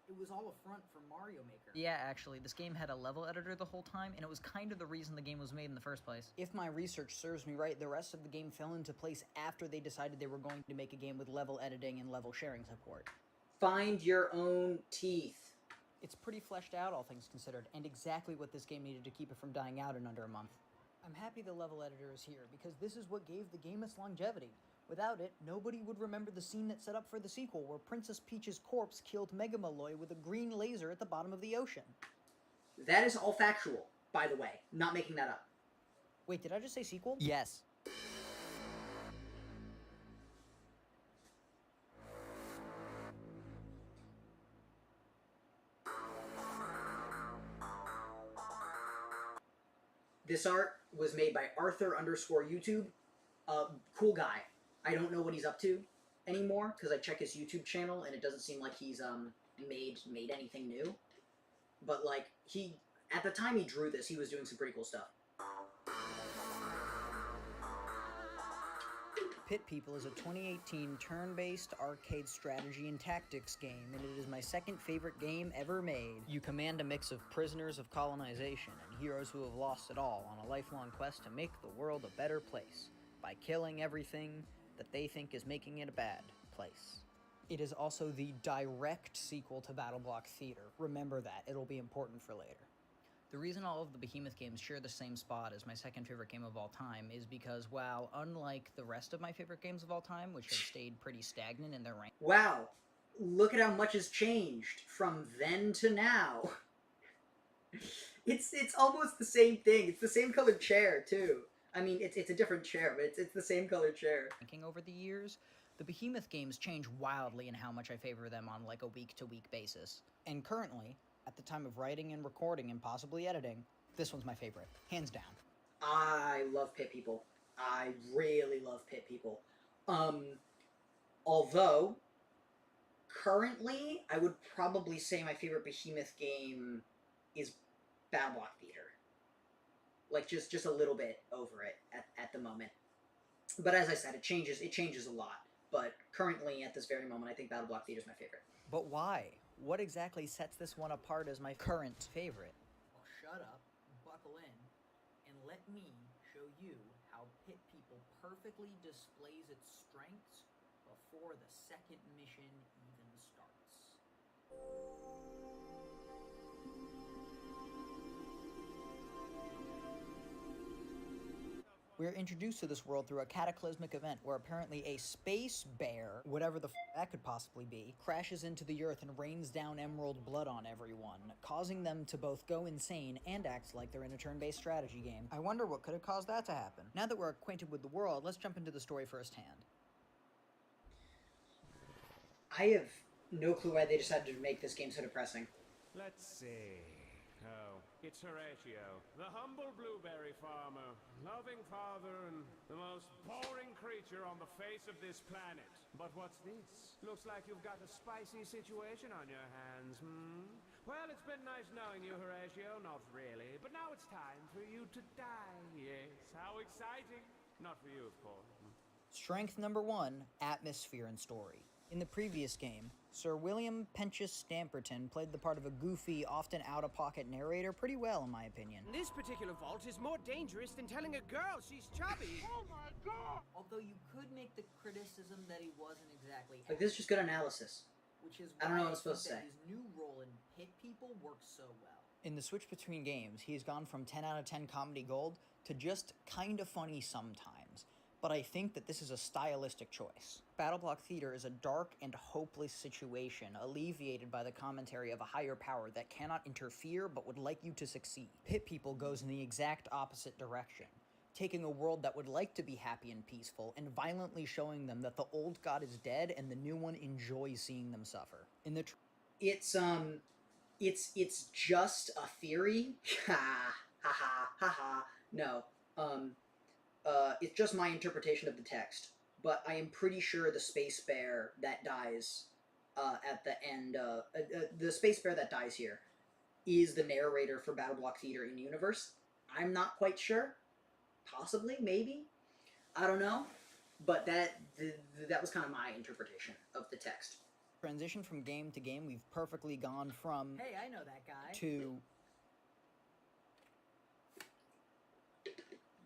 It was all a front for Mario Maker. Yeah, actually, this game had a level editor the whole time, and it was kind of the reason the game was made in the first place. If my research serves me right, the rest of the game fell into place after they decided they were going to make a game with level editing and level sharing support. Find your own teeth. It's pretty fleshed out, all things considered, and exactly what this game needed to keep it from dying out in under a month. I'm happy the level editor is here, because this is what gave the game its longevity. Without it, nobody would remember the scene that set up for the sequel, where Princess Peach's corpse killed Megamaloy with a green laser at the bottom of the ocean. That is all factual, by the way. Not making that up. Wait, did I just say sequel? Yes. This art was made by Arthur_YouTube. Cool guy. I don't know what he's up to anymore, because I check his YouTube channel, and it doesn't seem like he's made anything new. But, like, at the time he drew this, he was doing some pretty cool stuff. Pit People is a 2018 turn-based arcade strategy and tactics game, and it is my second favorite game ever made. You command a mix of prisoners of colonization and heroes who have lost it all on a lifelong quest to make the world a better place by killing everything that they think is making it a bad place. It is also the direct sequel to Battle Block Theater. Remember that, it'll be important for later. The reason all of the Behemoth games share the same spot as my second favorite game of all time is because, while unlike the rest of my favorite games of all time, which have stayed pretty stagnant in their rank— Wow, look at how much has changed from then to now. It's almost the same thing. It's the same colored chair, too. I mean, it's a different chair, but it's the same colored chair. Over the years, the Behemoth games change wildly in how much I favor them on like a week-to-week basis. And currently, at the time of writing and recording and possibly editing, this one's my favorite, hands down. I love Pit People. I really love Pit People. Although, currently, I would probably say my favorite Behemoth game is Battle Block Theater. like just a little bit over it at the moment. But as I said, it changes a lot. But currently, at this very moment, I think Battle Block Theater is my favorite. But why? What exactly sets this one apart as my current favorite? Well, shut up, buckle in, and let me show you how Pit People perfectly displays its strengths before the second mission even starts. We're introduced to this world through a cataclysmic event where apparently a space bear, whatever the that could possibly be, crashes into the earth and rains down emerald blood on everyone, causing them to both go insane and act like they're in a turn-based strategy game. I wonder what could have caused that to happen. Now that we're acquainted with the world, let's jump into the story firsthand. I have no clue why they decided to make this game so depressing. Let's see. Oh, it's Horatio, the humble blueberry farmer, loving father, and the most boring creature on the face of this planet. But what's this? Looks like you've got a spicy situation on your hands, Well, it's been nice knowing you, Horatio. Not really, but now it's time for you to die. Yes, how exciting. Not for you, of course. Strength number 1, atmosphere and story. In the previous game, Sir William Penchus Stamperton played the part of a goofy, often out-of-pocket narrator pretty well, in my opinion. This particular vault is more dangerous than telling a girl she's chubby. Oh my god! Although you could make the criticism that he wasn't exactly Like, this is just good analysis. which is I why don't know what I I'm supposed think to that say. his new role in Pit People works so well. In the switch between games, he's gone from 10 out of 10 comedy gold to just kinda funny sometimes. But I think that this is a stylistic choice. Battle Block Theater is a dark and hopeless situation, alleviated by the commentary of a higher power that cannot interfere but would like you to succeed. Pit People goes in the exact opposite direction, taking a world that would like to be happy and peaceful and violently showing them that the old god is dead and the new one enjoys seeing them suffer. In the It's just a theory. Ha ha ha ha ha. No. It's just my interpretation of the text, but I am pretty sure the space bear that dies at the end, the space bear that dies here, is the narrator for Battle Block Theater in universe. I'm not quite sure. Possibly, maybe. I don't know. But that was kind of my interpretation of the text. transition from game to game, we've perfectly gone from Hey, I know that guy. to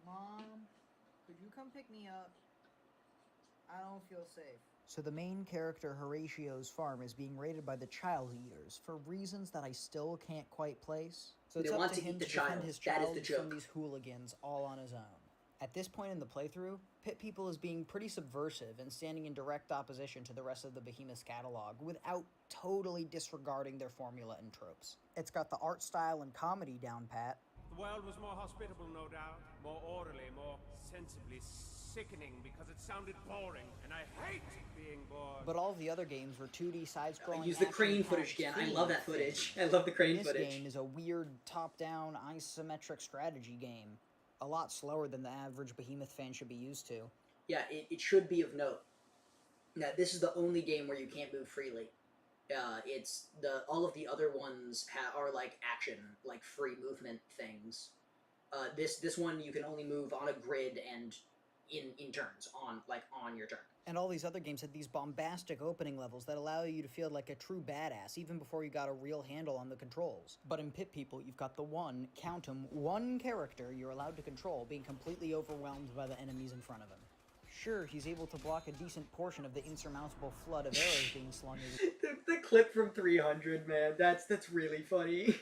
Mom, could you come pick me up? I don't feel safe. So the main character Horatio's farm is being raided by the Child Eaters for reasons that I still can't quite place. So it's They up want to to him eat to the defend child. his That is child the from joke. these hooligans all on his own. At this point in the playthrough, Pit People is being pretty subversive and standing in direct opposition to the rest of the Behemoth's catalog without totally disregarding their formula and tropes. It's got the art style and comedy down pat. The world was more hospitable, no doubt. More orderly, more sensibly sickening because it sounded boring, and I hate being bored. But all of the other games were 2D side-scrolling. Use the crane footage again. I love that footage. I love the crane footage. This game is a weird top-down isometric strategy game. A lot slower than the average Behemoth fan should be used to. Yeah, it should be of note. Now, this is the only game where you can't move freely. It's all of the other ones are like action, like free movement things. This one you can only move on a grid and in turns, on your turn. And all these other games had these bombastic opening levels that allow you to feel like a true badass even before you got a real handle on the controls. But in Pit People, you've got the one character you're allowed to control being completely overwhelmed by the enemies in front of him. Sure, he's able to block a decent portion of the insurmountable flood of arrows being slung at the clip from 300, man, that's really funny.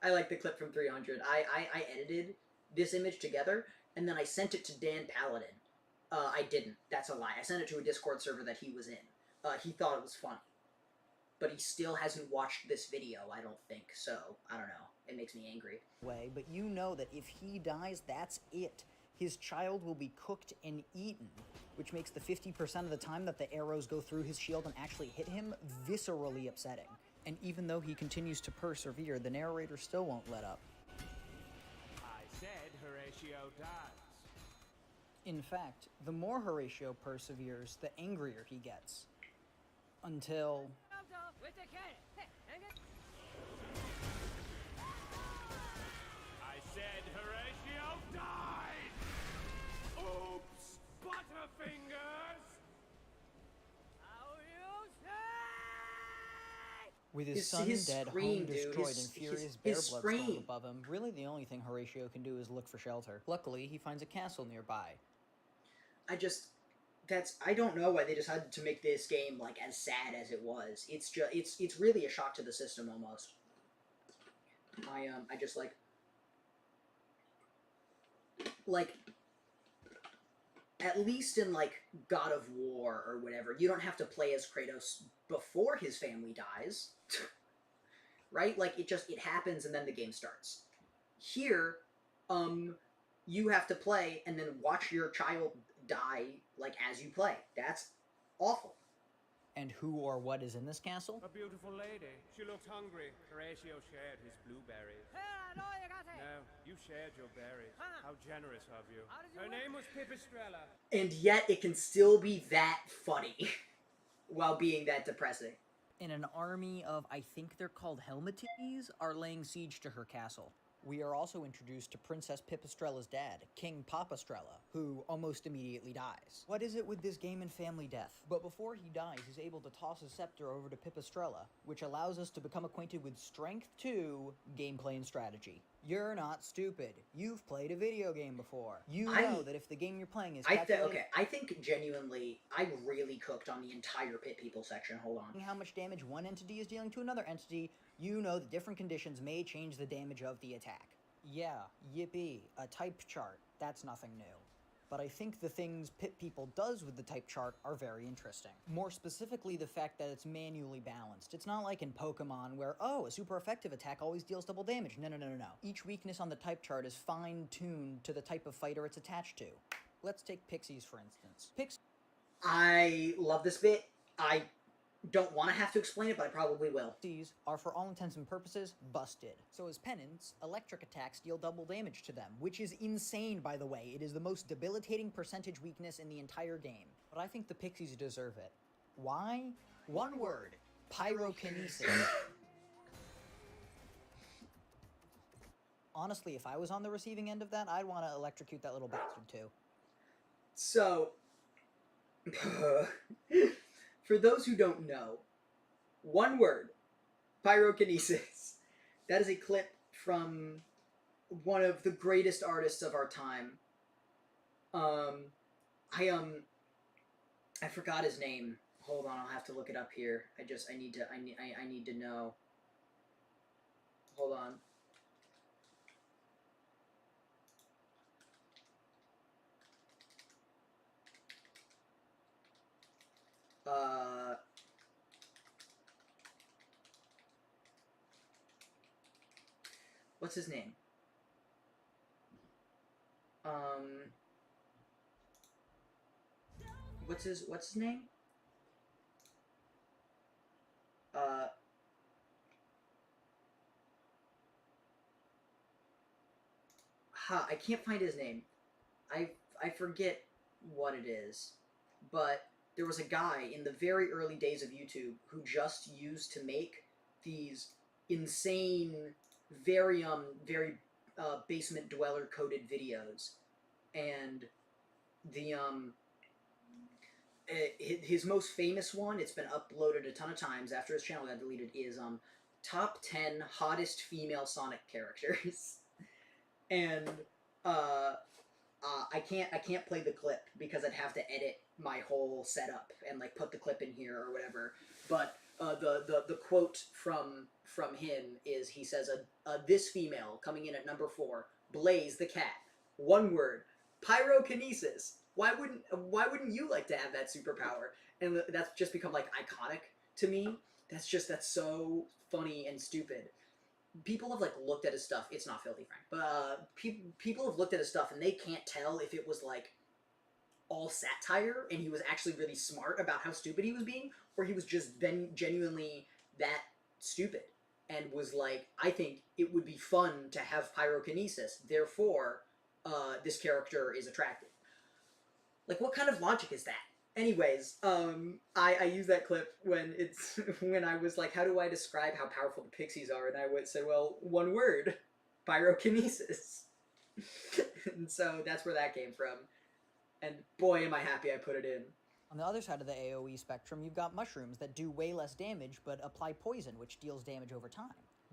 I like the clip from 300. I edited this image together, and then I sent it to Dan Paladin. I didn't. That's a lie. I sent it to a Discord server that he was in. He thought it was funny. But he still hasn't watched this video, I don't think, so, I don't know. It makes me angry. But you know that if he dies, that's it. His child will be cooked and eaten, which makes the 50% of the time that the arrows go through his shield and actually hit him viscerally upsetting. And even though he continues to persevere, the narrator still won't let up. I said Horatio dies. In fact, the more Horatio perseveres, the angrier he gets. Until... I said Horatio With his son dead, home destroyed, and furious bear blood storm above him, really the only thing Horatio can do is look for shelter. Luckily, he finds a castle nearby. I don't know why they decided to make this game like as sad as it was. It's really a shock to the system almost. I just like at least in like God of War or whatever, you don't have to play as Kratos before his family dies. Right? Like it happens and then the game starts. Here, you have to play and then watch your child die like as you play. That's awful. And who or what is in this castle? A beautiful lady. She looked hungry. Horatio shared his blueberries. No, you shared your berries. How generous of you. Her name was Pipistrella. And yet it can still be that funny while being that depressing. And an army of, I think they're called Helmets, are laying siege to her castle. We are also introduced to Princess Pipistrella's dad, King Papastrella, who almost immediately dies. What is it with this game and family death? But before he dies, he's able to toss his scepter over to Pipistrella, which allows us to become acquainted with Strength 2 gameplay and strategy. You're not stupid. You've played a video game before. You know that if the game you're playing is okay, I think genuinely, I really cooked on the entire Pit People section. Hold on. How much damage one entity is dealing to another entity, you know that different conditions may change the damage of the attack. Yeah, yippee, a type chart. That's nothing new. But I think the things Pit People does with the type chart are very interesting. More specifically, the fact that it's manually balanced. It's not like in Pokemon where, oh, a super effective attack always deals double damage. No. Each weakness on the type chart is fine-tuned to the type of fighter it's attached to. Let's take Pixies, for instance. I love this bit. I don't want to have to explain it, but I probably will. These are, for all intents and purposes, busted. So as penance, electric attacks deal double damage to them, which is insane, by the way. It is the most debilitating percentage weakness in the entire game. But I think the Pixies deserve it. Why? One word. Pyrokinesis. Honestly, if I was on the receiving end of that, I'd want to electrocute that little bastard too. So, for those who don't know, one word, pyrokinesis. That is a clip from one of the greatest artists of our time. I forgot his name. Hold on, I'll have to look it up here. I need to know. Hold on. What's his name? What's his name? I can't find his name. I forget what it is, but there was a guy in the very early days of YouTube who just used to make these insane, very basement dweller coded videos, and the his most famous one, it's been uploaded a ton of times after his channel got deleted, is top 10 hottest female Sonic characters. And I can't play the clip because I'd have to edit my whole setup and like put the clip in here or whatever. But the quote from him is, he says, this female coming in at number 4, Blaze the cat. One word, pyrokinesis. Why wouldn't you like to have that superpower? And that's just become like iconic to me. That's so funny and stupid. People have like looked at his stuff. It's not filthy, Frank, but people have looked at his stuff and they can't tell if it was like all satire and he was actually really smart about how stupid he was being, or he was just then genuinely that stupid and was like, I think it would be fun to have pyrokinesis, therefore this character is attractive. Like, what kind of logic is that? Anyways, I use that clip when I was like, how do I describe how powerful the Pixies are? And I would say, well, one word, pyrokinesis. And so that's where that came from. And boy, am I happy I put it in. On the other side of the AoE spectrum, you've got mushrooms that do way less damage, but apply poison, which deals damage over time.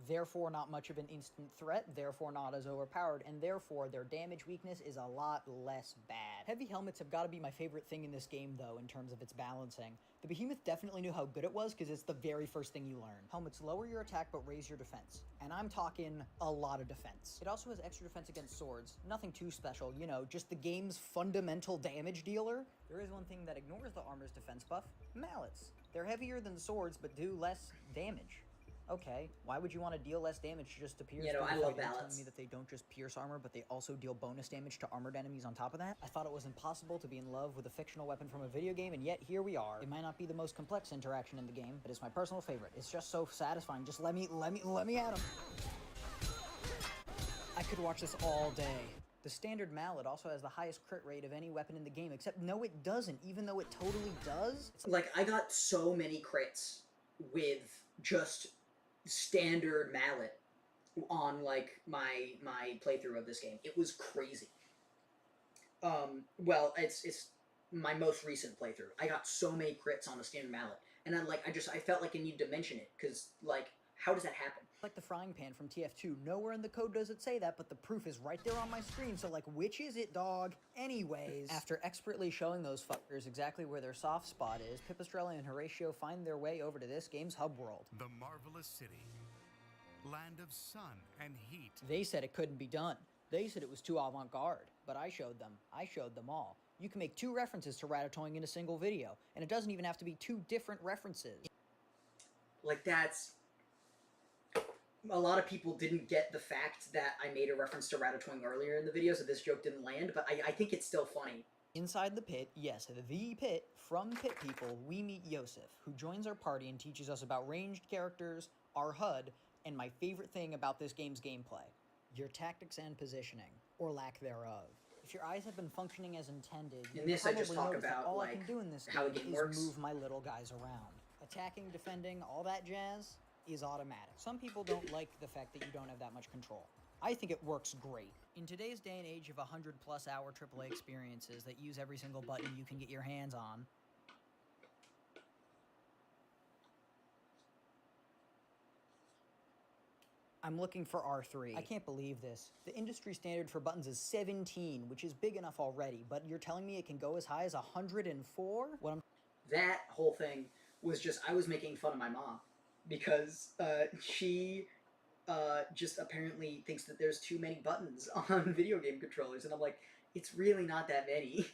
Therefore not much of an instant threat, therefore not as overpowered, and therefore their damage weakness is a lot less bad. Heavy helmets have got to be my favorite thing in this game though, in terms of its balancing. The Behemoth definitely knew how good it was because it's the very first thing you learn. Helmets lower your attack but raise your defense. And I'm talking a lot of defense. It also has extra defense against swords. Nothing too special, you know, just the game's fundamental damage dealer. There is one thing that ignores the armor's defense buff: mallets. They're heavier than swords but do less damage. Okay, why would you want to deal less damage to just pierce? You know, I love ballots. Telling me that they don't just pierce armor, but they also deal bonus damage to armored enemies on top of that? I thought it was impossible to be in love with a fictional weapon from a video game, and yet here we are. It might not be the most complex interaction in the game, but it's my personal favorite. It's just so satisfying. Just let me at him. I could watch this all day. The standard mallet also has the highest crit rate of any weapon in the game, except no, it doesn't, even though it totally does. Like, I got so many crits with just standard mallet on like my playthrough of this game. It was crazy. Well, it's my most recent playthrough. I got so many crits on the standard mallet, and I felt like I needed to mention it because, like, how does that happen? Like the frying pan from TF2. Nowhere in the code does it say that, but the proof is right there on my screen, so like, which is it, dog? Anyways, after expertly showing those fuckers exactly where their soft spot is, Pipistrelli and Horatio find their way over to this game's hub world. The marvelous city. Land of sun and heat. They said it couldn't be done. They said it was too avant-garde, but I showed them. I showed them all. You can make 2 references to Ratatouille in a single video, and it doesn't even have to be 2 different references. Like, that's... A lot of people didn't get the fact that I made a reference to Ratatouille earlier in the video, so this joke didn't land, but I think it's still funny. Inside the pit, yes, the pit, from Pit People, we meet Yosef, who joins our party and teaches us about ranged characters, our HUD, and my favorite thing about this game's gameplay: your tactics and positioning, or lack thereof. If your eyes have been functioning as intended, in this I just talk about all like I can do in this how the game game is works. Move my little guys around. Attacking, defending, all that jazz is automatic. Some people don't like the fact that you don't have that much control. I think it works great. In today's day and age of 100+ hour AAA experiences that use every single button you can get your hands on, I'm looking for R3. I can't believe this. The industry standard for buttons is 17, which is big enough already, but you're telling me it can go as high as 104? That whole thing was just, I was making fun of my mom because she just apparently thinks that there's too many buttons on video game controllers, and I'm like, it's really not that many.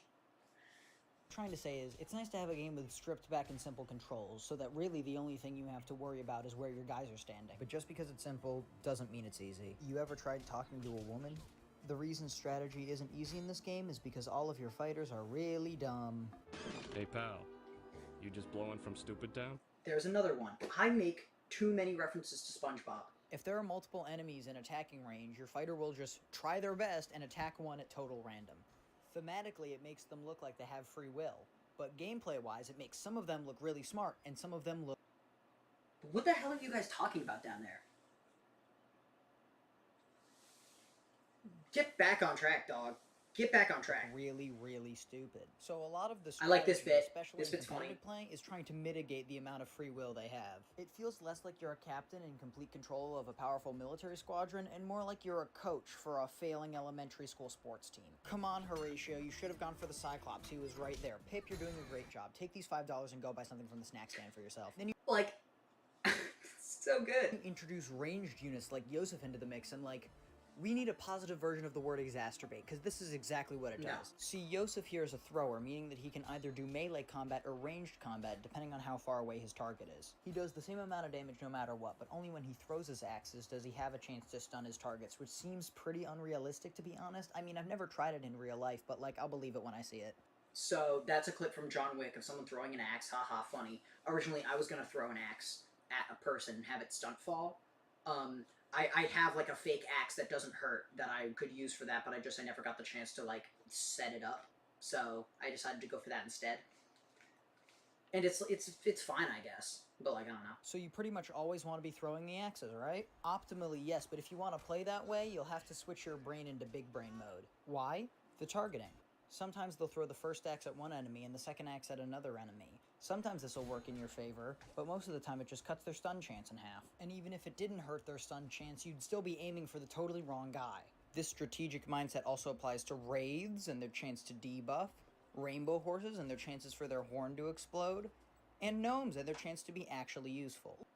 Trying to say is, it's nice to have a game with stripped back and simple controls, so that really the only thing you have to worry about is where your guys are standing. But just because it's simple doesn't mean it's easy. You ever tried talking to a woman? The reason strategy isn't easy in this game is because all of your fighters are really dumb. Hey pal, you just blowing from Stupid Town? There's another one. I make too many references to SpongeBob. If there are multiple enemies in attacking range, your fighter will just try their best and attack one at total random. Thematically, it makes them look like they have free will, but gameplay-wise, it makes some of them look really smart, and some of them look... What the hell are you guys talking about down there? Get back on track, dog. Get back on track. Really, really stupid. So a lot of the I like this bit. especially This in bit's funny. competitive playing, is trying to mitigate the amount of free will they have. It feels less like you're a captain in complete control of a powerful military squadron, and more like you're a coach for a failing elementary school sports team. Come on, Horatio, you should have gone for the Cyclops. He was right there. Pip, you're doing a great job. Take these $5 and go buy something from the snack stand for yourself. Then you like, so good. Introduce ranged units like Yosef into the mix, and like, we need a positive version of the word exacerbate, because this is exactly what it does. See, Yosef here is a thrower, meaning that he can either do melee combat or ranged combat, depending on how far away his target is. He does the same amount of damage no matter what, but only when he throws his axes does he have a chance to stun his targets, which seems pretty unrealistic, to be honest. I mean, I've never tried it in real life, but like, I'll believe it when I see it. So, that's a clip from John Wick of someone throwing an axe, haha, funny. Originally, I was gonna throw an axe at a person and have it stunt fall. I have, like, a fake axe that doesn't hurt that I could use for that, but I never got the chance to, like, set it up. So, I decided to go for that instead. And it's fine, I guess. But, like, I don't know. So you pretty much always want to be throwing the axes, right? Optimally, yes, but if you want to play that way, you'll have to switch your brain into big brain mode. Why? The targeting. Sometimes they'll throw the first axe at one enemy and the second axe at another enemy. Sometimes this will work in your favor, but most of the time it just cuts their stun chance in half. And even if it didn't hurt their stun chance, you'd still be aiming for the totally wrong guy. This strategic mindset also applies to wraiths and their chance to debuff, rainbow horses and their chances for their horn to explode, and gnomes and their chance to be actually useful.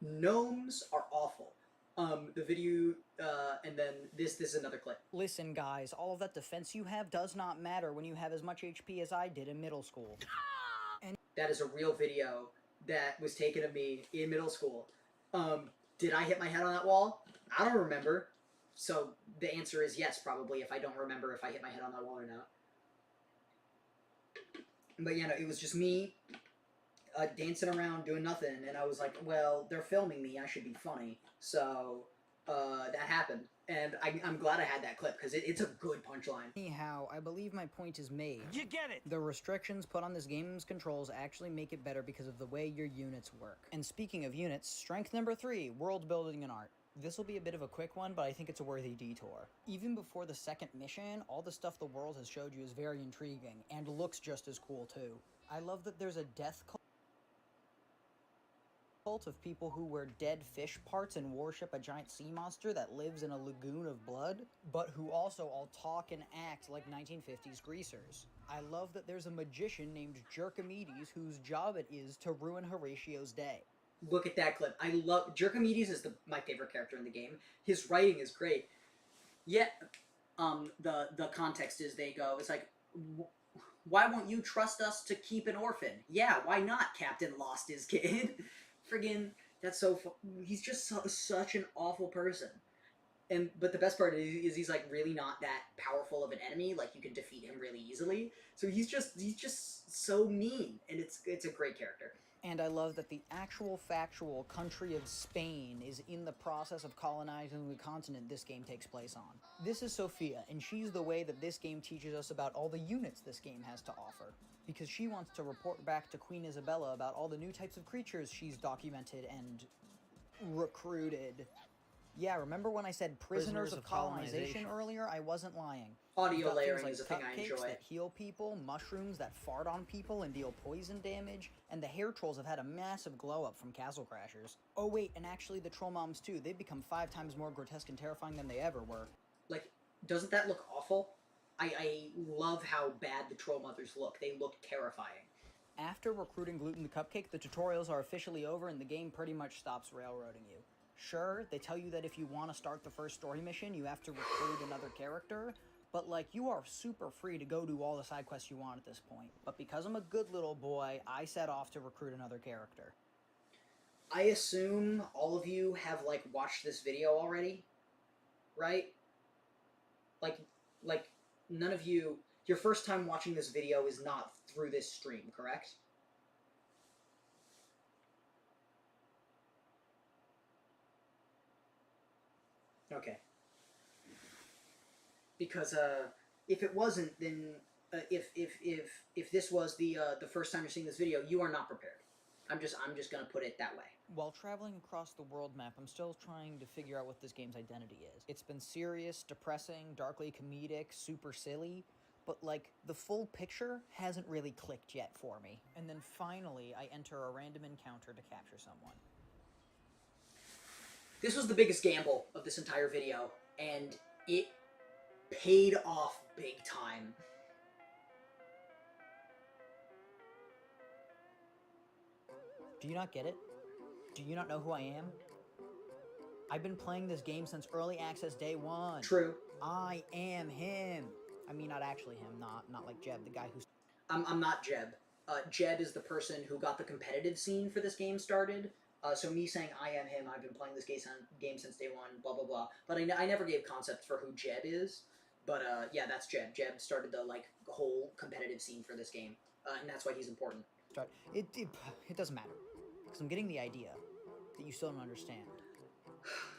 Gnomes are awful. The video, and then this is another clip. Listen, guys, all of that defense you have does not matter when you have as much HP as I did in middle school. And that is a real video that was taken of me in middle school. Did I hit my head on that wall? I don't remember. So the answer is yes, probably, if I don't remember if I hit my head on that wall or not. But yeah, no, it was just me dancing around doing nothing, and I was like, well, they're filming me, I should be funny. So that happened, and I'm glad I had that clip, because it's a good punchline. Anyhow, I believe my point is made. You get it! The restrictions put on this game's controls actually make it better because of the way your units work. And speaking of units, strength number 3, world building and art. This will be a bit of a quick one, but I think it's a worthy detour. Even before the second mission, all the stuff the world has showed you is very intriguing, and looks just as cool too. I love that there's a death cult of people who wear dead fish parts and worship a giant sea monster that lives in a lagoon of blood, but who also all talk and act like 1950s greasers. I love that there's a magician named Jerkamedes whose job it is to ruin Horatio's day. Look at that clip. I love... Jerkamedes is my favorite character in the game. His writing is great. Yet, the context is they go, it's like, why won't you trust us to keep an orphan? Yeah, why not? Captain lost his kid. Friggin', that's so he's just such an awful person. But the best part is he's like really not that powerful of an enemy. Like you can defeat him really easily. So he's just so mean, and it's a great character. And I love that the actual factual country of Spain is in the process of colonizing the continent this game takes place on. This is Sophia, and she's the way that this game teaches us about all the units this game has to offer. Because she wants to report back to Queen Isabella about all the new types of creatures she's documented and recruited. Yeah, remember when I said prisoners of colonization earlier? I wasn't lying. Audio layering is a thing I enjoy. That heal people, mushrooms that fart on people and deal poison damage, and the hair trolls have had a massive glow up from Castle Crashers. Oh wait, and actually the troll moms too. They've become 5 times more grotesque and terrifying than they ever were. Like, doesn't that look awful? I love how bad the troll mothers look. They look terrifying. After recruiting Gluten the Cupcake, the tutorials are officially over and the game pretty much stops railroading you. Sure, they tell you that if you want to start the first story mission, you have to recruit another character, but like, you are super free to go do all the side quests you want at this point. But because I'm a good little boy, I set off to recruit another character. I assume all of you have, like, watched this video already, right? Like, none of you... Your first time watching this video is not through this stream, correct? Okay. Because, if it wasn't, then, if this was the first time you're seeing this video, you are not prepared. I'm just gonna put it that way. While traveling across the world map, I'm still trying to figure out what this game's identity is. It's been serious, depressing, darkly comedic, super silly, but like, the full picture hasn't really clicked yet for me. And then finally, I enter a random encounter to capture someone. This was the biggest gamble of this entire video, and it paid off big time. Do you not get it? Do you not know who I am? I've been playing this game since early access day 1. True. I am him. I mean, not actually him, not like Jeb, the guy who's... I'm not Jeb. Jeb is the person who got the competitive scene for this game started. So me saying I am him, I've been playing this game since day 1, blah, blah, blah. But I never gave concept for who Jeb is. But, yeah, that's Jeb. Jeb started the, like, whole competitive scene for this game. And that's why he's important. It doesn't matter. Because I'm getting the idea that you still don't understand.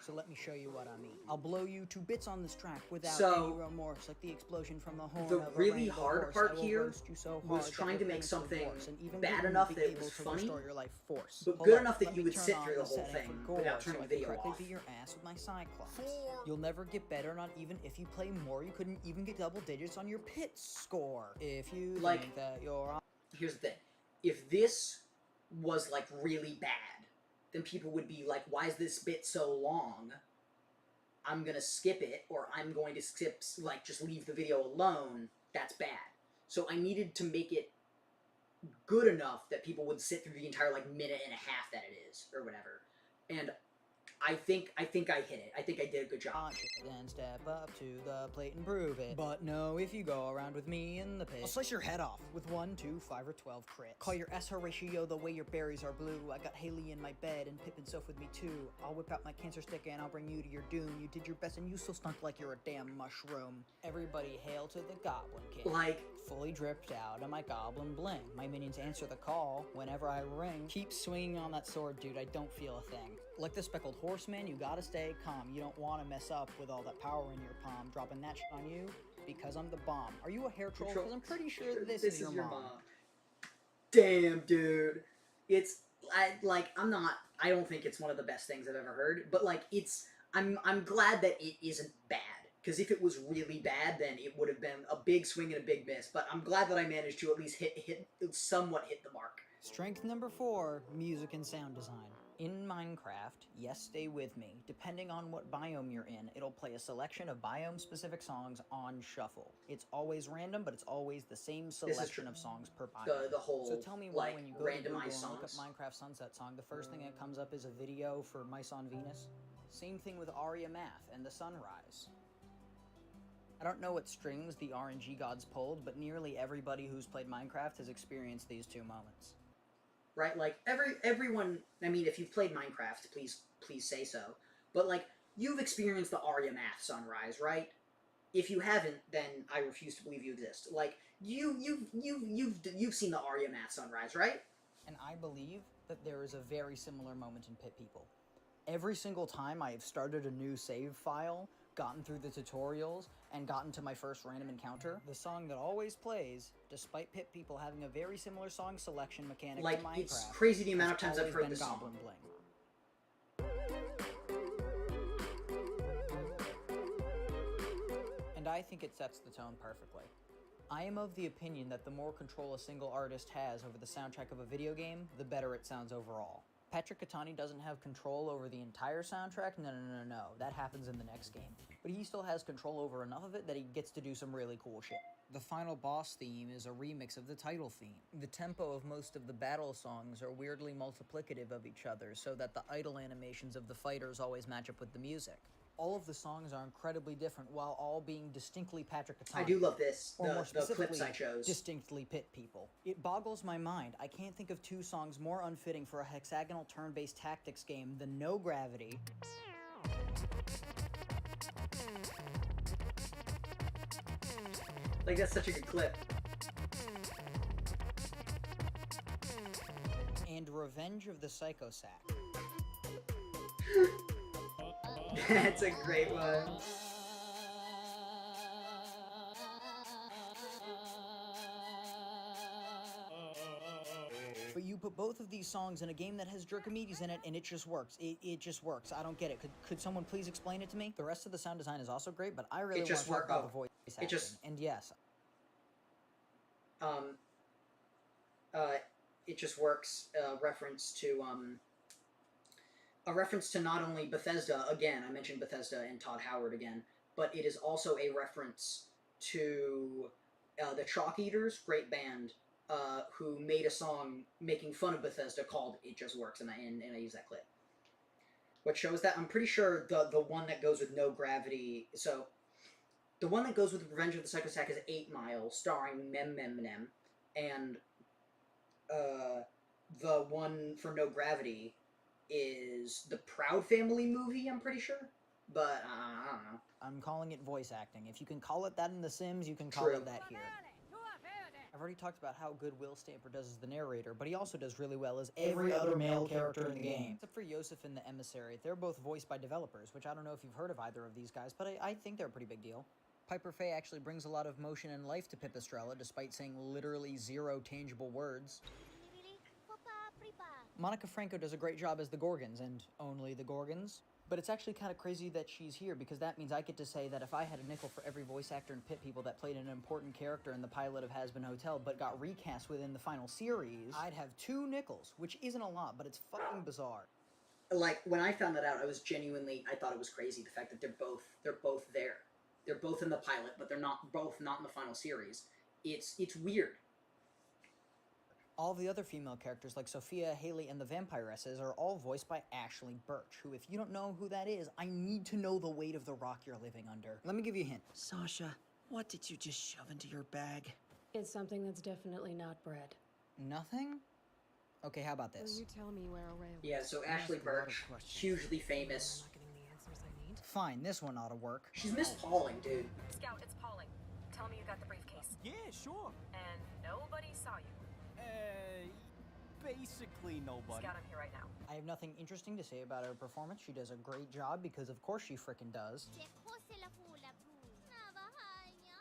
So let me show you what I mean. I'll blow you to bits on this track without So, any remorse, like the explosion from the horn the of a really rainbow hard horse. part I will here roast you so was hard trying that to your make parents will something divorce, and even bad gluten enough will be that it able was to funny, restore your life force. but Hold good up, enough that let you me would turn sit on through the the whole setting thing for gore without so turning I the can video correctly off. beat your ass with my Cyclops. You'll never get better, not even if you play more. You couldn't even get double digits on your pit score. If you Like, think that you're... Here's the thing. If this was, like, really bad, then people would be like, why is this bit so long? I'm gonna skip it, or I'm going to skip, like, just leave the video alone. That's bad. So I needed to make it good enough that people would sit through the entire, like, minute and a half that it is, or whatever. And I think I hit it. I think I did a good job. Then step up to the plate and prove it. But no, if you go around with me in the pit, I'll slice your head off with 1, 2, 5, or 12 crits. Call your SR ratio the way your berries are blue. I got Haley in my bed and Pippin Soph with me too. I'll whip out my cancer stick and I'll bring you to your doom. You did your best and you still stunk like you're a damn mushroom. Everybody hail to the Goblin King. Like, fully dripped out of my goblin bling. My minions answer the call whenever I ring. Keep swinging on that sword, dude. I don't feel a thing. Like the speckled horseman, you gotta stay calm. You don't want to mess up with all that power in your palm. Dropping that shit on you because I'm the bomb. Are you a hair troll? Because I'm pretty sure this is your mom. Damn, dude. It's, I don't think it's one of the best things I've ever heard, but, like, I'm glad that it isn't bad. Because if it was really bad, then it would have been a big swing and a big miss. But I'm glad that I managed to at least somewhat hit the mark. Strength number 4, music and sound design. In Minecraft, yes, stay with me, depending on what biome you're in, it'll play a selection of biome-specific songs on shuffle. It's always random, but it's always the same selection of songs per biome. The whole, so tell me why when you go to Google and randomized look up songs. Minecraft Sunset Song, the first thing that comes up is a video for Mice on Venus? Same thing with Aria Math and the Sunrise. I don't know what strings the RNG gods pulled, but nearly everybody who's played Minecraft has experienced these 2 moments. Right, like, everyone, I mean, if you've played Minecraft, please say so, but, like, you've experienced the Aria Math Sunrise, right? If you haven't, then I refuse to believe you exist. Like, you've seen the Aria Math Sunrise, right? And I believe that there is a very similar moment in Pit People. Every single time I have started a new save file, gotten through the tutorials, and gotten to my first random encounter, the song that always plays, despite Pit People having a very similar song selection mechanic to Minecraft, it's crazy the amount of times I've heard this song. Goblin Bling. And I think it sets the tone perfectly. I am of the opinion that the more control a single artist has over the soundtrack of a video game, the better it sounds overall. Patrick Catani doesn't have control over the entire soundtrack, no. That happens in the next game. But he still has control over enough of it that he gets to do some really cool shit. The final boss theme is a remix of the title theme. The tempo of most of the battle songs are weirdly multiplicative of each other, so that the idle animations of the fighters always match up with the music. All of the songs are incredibly different while all being distinctly Patrick Catani. I do love this, or more the specifically, clips I chose. Distinctly Pit People. It boggles my mind. I can't think of 2 songs more unfitting for a hexagonal turn-based tactics game than No Gravity Like, that's such a good clip. and Revenge of the Psycho Sack. That's a great one. But you put both of these songs in a game that has Jerkomedes in it, and it just works. It just works. I don't get it. Could someone please explain it to me? The rest of the sound design is also great, but I really want to talk about the voice acting. And yes. It just works. A reference to not only Bethesda, again, I mentioned Bethesda and Todd Howard again, but it is also a reference to the Chalk Eaters, great band, who made a song making fun of Bethesda called "It Just Works," and I use that clip. What shows that? I'm pretty sure the one that goes with No Gravity. So, the one that goes with Revenge of the Psycho Sack is 8 Mile, starring Nem, and the one for No Gravity is the Proud Family movie, I'm pretty sure. But, I don't know. I'm calling it voice acting. If you can call it that in The Sims, you can call it that here. I've already talked about how good Will Stamper does as the narrator, but he also does really well as every other male character in the game. Except for Yosef and the Emissary. They're both voiced by developers, which I don't know if you've heard of either of these guys, but I think they're a pretty big deal. Piper Faye actually brings a lot of motion and life to Pipistrella, despite saying literally 0 tangible words. Monica Franco does a great job as the Gorgons, and only the Gorgons. But it's actually kind of crazy that she's here, because that means I get to say that if I had a nickel for every voice actor and pit people that played an important character in the pilot of Has Been Hotel but got recast within the final series, I'd have 2 nickels, which isn't a lot, but it's fucking bizarre. Like, when I found that out, I thought it was crazy, the fact that they're both there. They're both in the pilot, but they're not in the final series. It's weird. All the other female characters like Sophia, Haley, and the Vampiresses are all voiced by Ashley Birch, who, if you don't know who that is, I need to know the weight of the rock you're living under. Let me give you a hint. Sasha, what did you just shove into your bag? It's something that's definitely not bread. Nothing? Okay, how about this? Will you tell me where Array Yeah, so Ashley Birch, hugely famous. Fine, this one ought to work. She's Miss Pauling, dude. Scout, it's Pauling. Tell me you got the briefcase. Yeah, sure. And nobody saw you. Basically nobody. Scout, I'm here right now. I have nothing interesting to say about her performance. She does a great job because of course she frickin' does.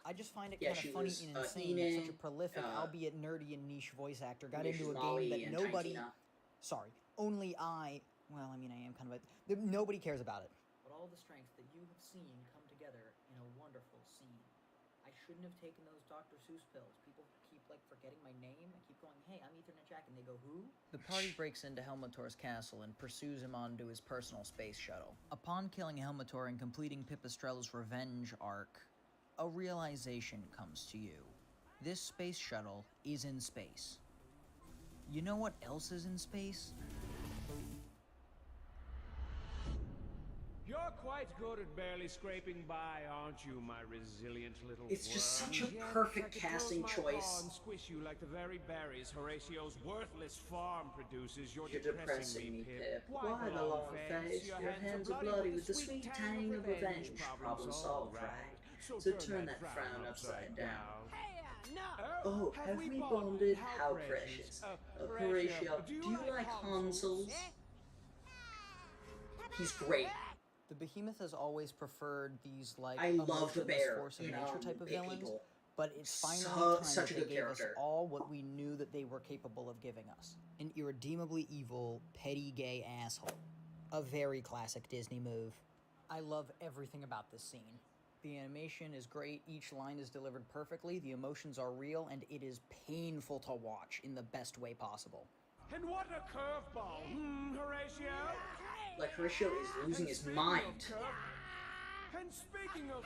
I just find it kind of funny and insane that such a prolific, albeit nerdy and niche voice actor got into a game that nobody... Sorry, only I... Well, I mean, I am kind of a... Nobody cares about it. But all the strengths that you have seen come together in a wonderful scene. I shouldn't have taken those Dr. Seuss pills. People keep, like, forgetting my name. I keep going, hey, I'm Ethernet Jack, and they go, who? The party breaks into Helmator's castle and pursues him onto his personal space shuttle. Upon killing Helmator and completing Pipistrella's revenge arc, a realization comes to you. This space shuttle is in space. You know what else is in space? You're quite good at barely scraping by, aren't you, my resilient little It's just worm? such a Yet, perfect I could casting close my paw choice. and squish you like the very berries Horatio's worthless farm produces. You're You're depressing me, Pip. Why the long face? Your hands are bloody with the sweet tang of revenge. Problem solved, right? So turn that frown upside down. Oh, have we bonded? How precious. Horatio, do you like Hansels? He's great. The Behemoth has always preferred these, like, I love the emotionless bear force of in nature type of Big villains, People. but it's finally time Such that a they good gave us character. all what we knew that they were capable of giving us. An irredeemably evil, petty gay asshole. A very classic Disney move. I love everything about this scene. The animation is great, each line is delivered perfectly, the emotions are real, and it is painful to watch in the best way possible. And what a curveball, Horatio? Like, Horatio is losing his mind. And speaking of...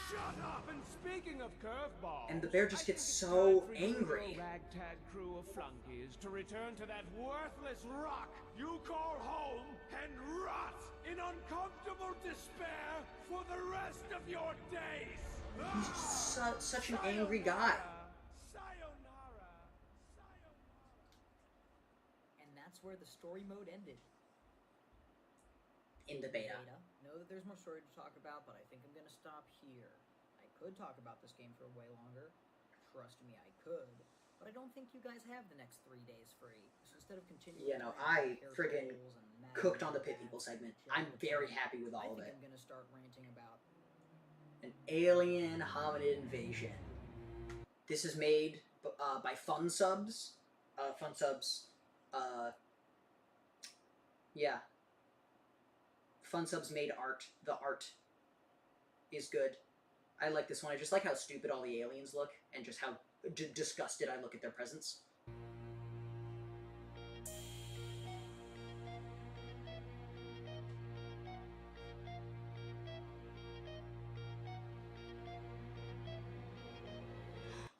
Shut up! And speaking of curveballs... And the bear just gets so angry. Ragtag crew of flunkies to return to that worthless rock you call home and rot in uncomfortable despair for the rest of your days. He's such an angry guy. And that's where the story mode ended. In the beta. Know that there's more story to talk about, but I think I'm gonna stop here. I could talk about this game for way longer. Trust me, I could. But I don't think you guys have the next 3 days free. So instead of continuing... You know, I friggin' cooked on the Pit People segment. I'm very happy with all of it. I'm gonna start ranting about... An alien hominid invasion. This is made by Fun Subs. Yeah. Fun Subs made art. The art is good. I like this one. I just like how stupid all the aliens look, and just how disgusted I look at their presence.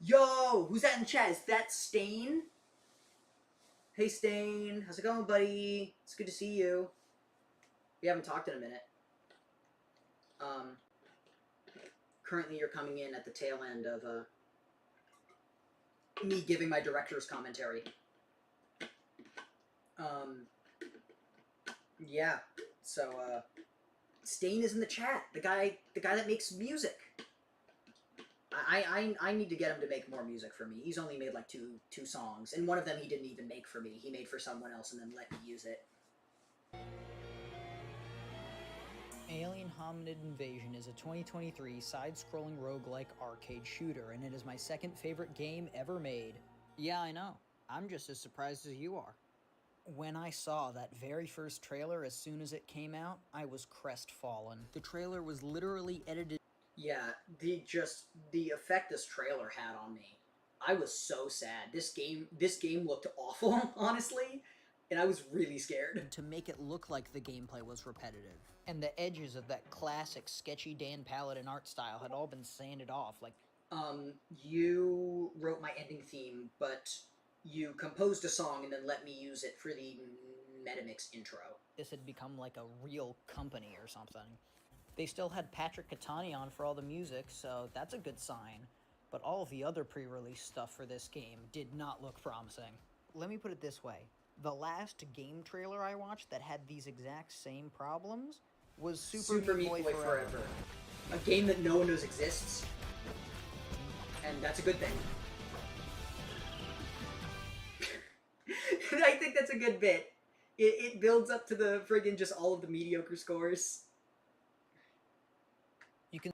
Yo! Who's that in chat? Is that Stain? Hey Stain, how's it going, buddy? It's good to see you. We haven't talked in a minute. Currently you're coming in at the tail end of, me giving my director's commentary. Yeah, so, Stain is in the chat. The guy that makes music. I need to get him to make more music for me. He's only made like two songs, and one of them he didn't even make for me. He made for someone else and then let me use it. Alien Hominid Invasion is a 2023 side-scrolling roguelike arcade shooter, and it is my second favorite game ever made. Yeah, I know. I'm just as surprised as you are. When I saw that very first trailer as soon as it came out, I was crestfallen. The trailer was literally edited. Yeah, the effect this trailer had on me. I was so sad. This game looked awful, honestly, and I was really scared. To make it look like the gameplay was repetitive. And the edges of that classic sketchy Dan Paladin art style had all been sanded off, like... You wrote my ending theme, but you composed a song and then let me use it for the Metamix intro. This had become like a real company or something. They still had Patrick Catani on for all the music, so that's a good sign. But all of the other pre-release stuff for this game did not look promising. Let me put it this way. The last game trailer I watched that had these exact same problems was Super Meat Boy Forever. A game that no one knows exists. And that's a good thing. I think that's a good bit. It builds up to the friggin' just all of the mediocre scores. You can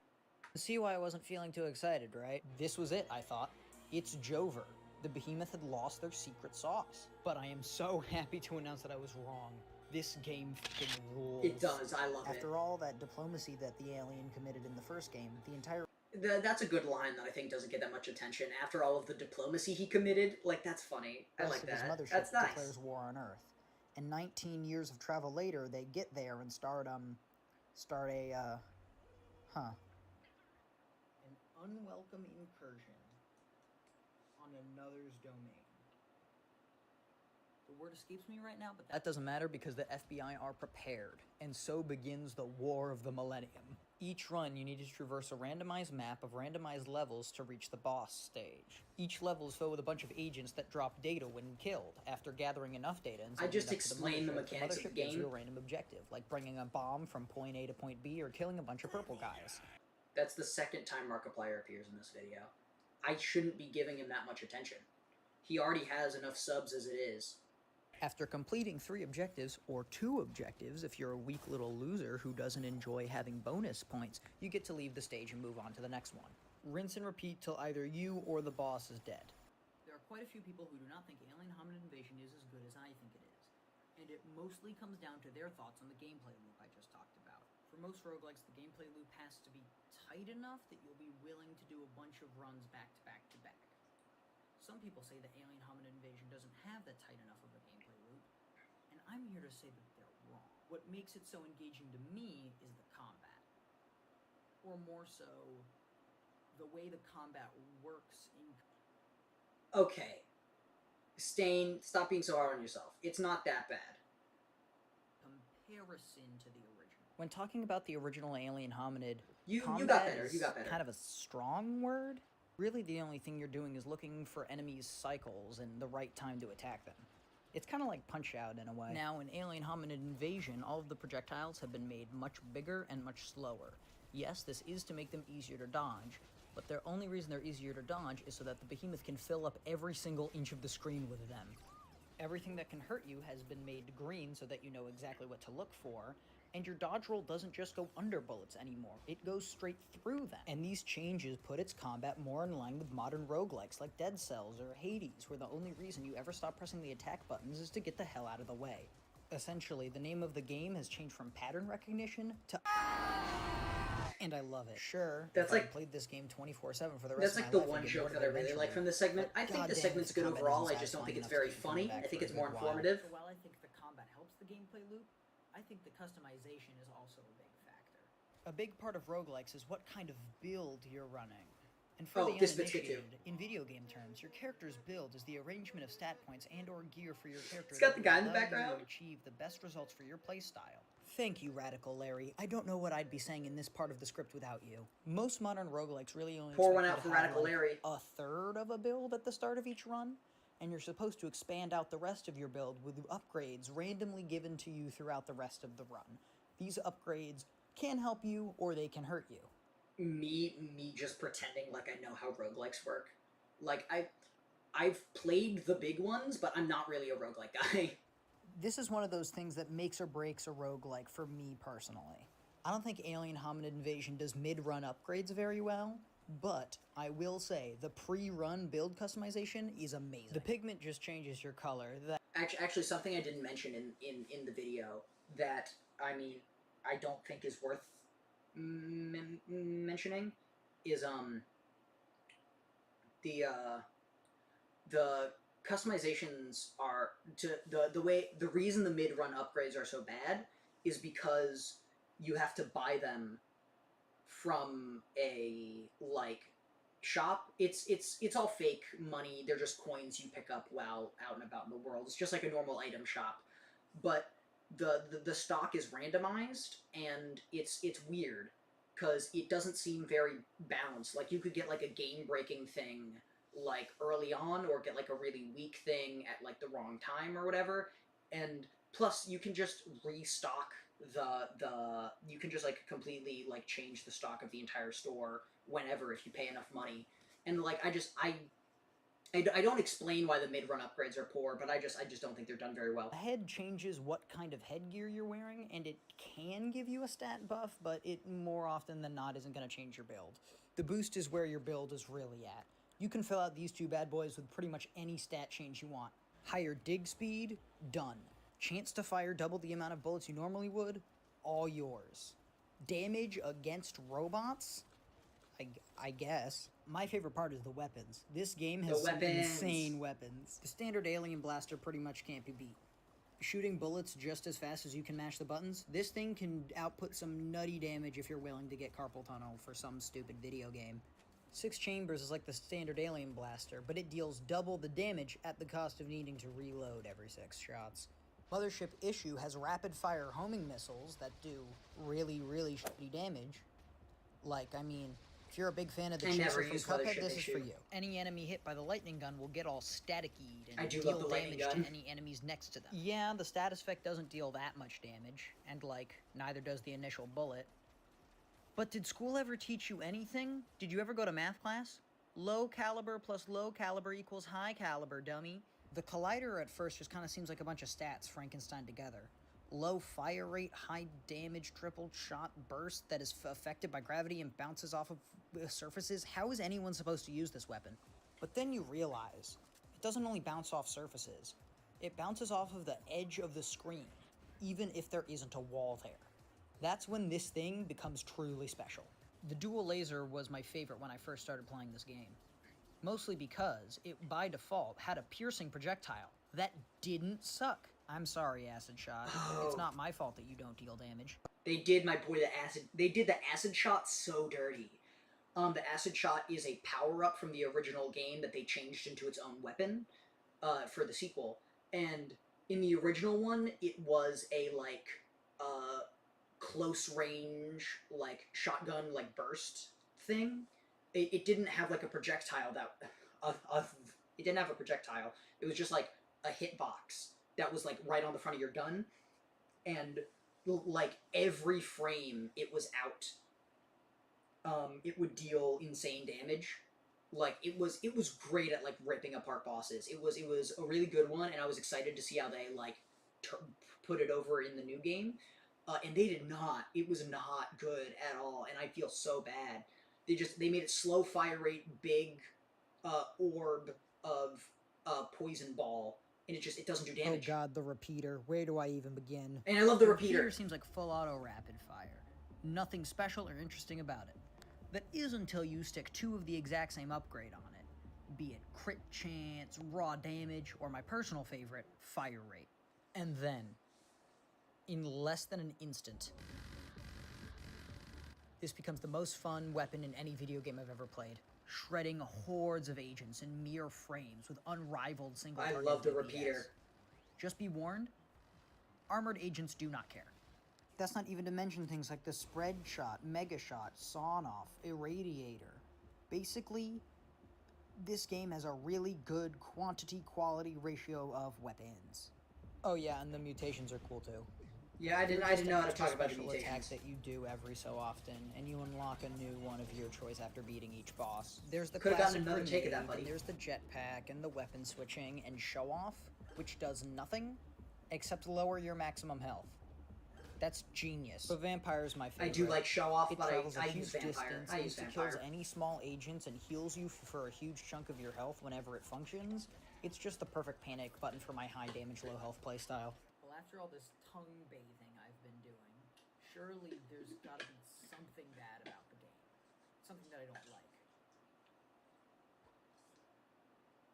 see why I wasn't feeling too excited, right? This was it, I thought. It's Jover. The Behemoth had lost their secret sauce. But I am so happy to announce that I was wrong. This game fucking rules. It does, I love it. After all that diplomacy that the alien committed in the first game, the entire... That's a good line that I think doesn't get that much attention. After all of the diplomacy he committed, like, that's funny. I like that. His mothership That's nice. declares war on Earth. And 19 years of travel later, they get there and start a, An unwelcome incursion on another's domain. The word escapes me right now, but that doesn't matter because the FBI are prepared, and so begins the War of the Millennium. Each run, you need to traverse a randomized map of randomized levels to reach the boss stage. Each level is filled with a bunch of agents that drop data when killed, after gathering enough data. And I just explained the mechanics of the game. Gives you a random objective, like bringing a bomb from point A to point B or killing a bunch of purple guys. That's the second time Markiplier appears in this video. I shouldn't be giving him that much attention. He already has enough subs as it is. After completing 3 objectives, or 2 objectives if you're a weak little loser who doesn't enjoy having bonus points, you get to leave the stage and move on to the next one. Rinse and repeat till either you or the boss is dead. There are quite a few people who do not think Alien Hominid Invasion is as good as I think it is, and it mostly comes down to their thoughts on the gameplay loop I just talked about. For most roguelikes, the gameplay loop has to be tight enough that you'll be willing to do a bunch of runs back to back to back. Some people say that Alien Hominid Invasion doesn't have that tight enough of a gameplay loop, and I'm here to say that they're wrong. What makes it so engaging to me is the combat. Or more so, the way the combat works in... Okay. Stain, stop being so hard on yourself. It's not that bad. Comparison to the original. When talking about the original Alien Hominid, you got better. You got better. Kind of a strong word. Really, the only thing you're doing is looking for enemies' cycles and the right time to attack them. It's kind of like Punch-Out in a way. Now, in Alien Hominid Invasion, all of the projectiles have been made much bigger and much slower. Yes, this is to make them easier to dodge, but the only reason they're easier to dodge is so that the Behemoth can fill up every single inch of the screen with them. Everything that can hurt you has been made green so that you know exactly what to look for, and your dodge roll doesn't just go under bullets anymore, it goes straight through them. And these changes put its combat more in line with modern roguelikes like Dead Cells or Hades, where the only reason you ever stop pressing the attack buttons is to get the hell out of the way. Essentially, the name of the game has changed from pattern recognition to... And I love it. Sure, that's like, I played this game 24/7 for the rest of my life. That's like the one joke that I really like from this segment. I think the segment's good overall, I just don't think it's very funny. I think it's more informative. So while I think the combat helps the gameplay loop, I think the customization is also a big factor. A big part of roguelikes is what kind of build you're running. And for the uninitiated, in video game terms, your character's build is the arrangement of stat points and or gear for your character. It's got the guy in the background. To achieve the best results for your playstyle. Thank you, Radical Larry. I don't know what I'd be saying in this part of the script without you. Most modern roguelikes really only pour one out for Radical Larry. A third of a build at the start of each run, and you're supposed to expand out the rest of your build with upgrades randomly given to you throughout the rest of the run. These upgrades can help you or they can hurt you. me just pretending like I know how roguelikes work. Like, I've played the big ones, but I'm not really a roguelike guy. This is one of those things that makes or breaks a roguelike for me personally. I don't think Alien Hominid Invasion does mid-run upgrades very well, but I will say the pre-run build customization is amazing. The pigment just changes your color. Actually, something I didn't mention in the video that, I mean, I don't think is worth mentioning is the customizations are the reason the mid-run upgrades are so bad is because you have to buy them from a shop. It's all fake money. They're just coins you pick up while out and about in the world. It's just like a normal item shop, but the stock is randomized, and it's weird because it doesn't seem very balanced. Like, you could get like a game-breaking thing like early on, or get like a really weak thing at like the wrong time or whatever, and plus you can just restock you can just like completely like change the stock of the entire store whenever if you pay enough money. And like I don't explain why the mid-run upgrades are poor, but I just don't think they're done very well. The head changes what kind of headgear you're wearing, and it can give you a stat buff, but it more often than not isn't going to change your build. The boost is where your build is really at. You can fill out these two bad boys with pretty much any stat change you want. Higher dig speed, done. Chance to fire double the amount of bullets you normally would, all yours. Damage against robots? I guess. My favorite part is the weapons. This game has some insane weapons. The standard alien blaster pretty much can't be beat. Shooting bullets just as fast as you can mash the buttons, this thing can output some nutty damage if you're willing to get carpal tunnel for some stupid video game. 6 chambers is like the standard alien blaster, but it deals double the damage at the cost of needing to reload every 6 shots. Mothership Issue has rapid-fire homing missiles that do really, really shitty damage. Like, I mean, if you're a big fan of the chaser from Cuphead, this is for you. Any enemy hit by the lightning gun will get all static-y'd and deal damage to any enemies next to them. Yeah, the status effect doesn't deal that much damage, and like, neither does the initial bullet. But did school ever teach you anything? Did you ever go to math class? Low caliber plus low caliber equals high caliber, dummy. The collider at first just kind of seems like a bunch of stats Frankenstein together. Low fire rate, high damage, triple shot burst that is affected by gravity and bounces off of surfaces. How is anyone supposed to use this weapon? But then you realize, it doesn't only bounce off surfaces. It bounces off of the edge of the screen, even if there isn't a wall there. That's when this thing becomes truly special. The dual laser was my favorite when I first started playing this game. Mostly because it, by default, had a piercing projectile that didn't suck. I'm sorry, Acid Shot. It's not my fault that you don't deal damage. They did they did the acid shot so dirty. The acid shot is a power-up from the original game that they changed into its own weapon, for the sequel. And in the original one, it was a, close range, shotgun, burst thing. It didn't have, a projectile that... it didn't have a projectile. It was just, a hitbox that was, right on the front of your gun. And, every frame it was out, it would deal insane damage. It was great at, ripping apart bosses. It was a really good one, and I was excited to see how they, put it over in the new game. And they did not. It was not good at all, and I feel so bad. They made it slow fire rate, big orb of poison ball, and it doesn't do damage. Oh god, the repeater. Where do I even begin? And I love the repeater. The repeater seems like full auto rapid fire. Nothing special or interesting about it. That is until you stick 2 of the exact same upgrade on it. Be it crit chance, raw damage, or my personal favorite, fire rate. And then, in less than an instant, this becomes the most fun weapon in any video game I've ever played. Shredding hordes of agents in mere frames with unrivaled single target I love the DPS. repeater. Just be warned, armored agents do not care. That's not even to mention things like the spread shot, mega shot, sawn-off, irradiator. Basically, this game has a really good quantity-quality ratio of weapons. Oh yeah, and the mutations are cool too. Yeah, I didn't know how to talk about the special attack mutations. that you do every so often, and you unlock a new one of your choice after beating each boss. There's the Could've gotten classic another take of that, grenade, buddy. and there's the jetpack, and the weapon switching, and show off, which does nothing except lower your maximum health. That's genius. But Vampire's my favorite. I do like show off, it but travels I a huge use Vampire. distance, I use insta-kills Vampire. any small agents, and heals you for a huge chunk of your health whenever it functions. It's just the perfect panic button for my high damage, low health playstyle. Well, after all this tongue bathing I've been doing, surely there's gotta be something bad about the game. Something that I don't like.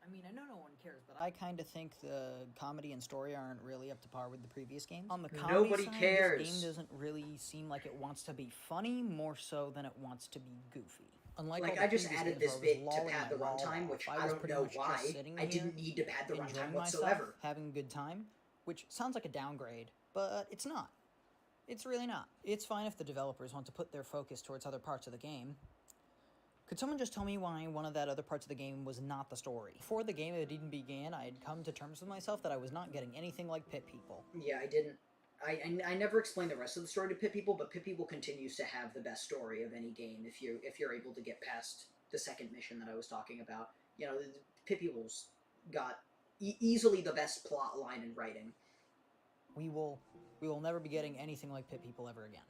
I mean, I know no one cares, but I kind of think the comedy and story aren't really up to par with the previous games. On the Nobody comedy side, cares. this game doesn't really seem like it wants to be funny, more so than it wants to be goofy. Unlike Like, all the I just previous added games this where I was bit to lolling pad the my wall runtime, off, which I I was don't pretty know much why. just sitting I here, didn't need to pad the runtime enjoying myself, whatsoever. having a good time, which sounds like a downgrade, but it's not. It's really not. It's fine if the developers want to put their focus towards other parts of the game. Could someone just tell me why one of that other parts of the game was not the story? Before the game had even began, I had come to terms with myself that I was not getting anything like Pit People. Yeah, I didn't. I never explained the rest of the story to Pit People, but Pit People continues to have the best story of any game if you're able to get past the second mission that I was talking about. You know, Pit People's got easily the best plot line and writing. We will never be getting anything like Pit People ever again.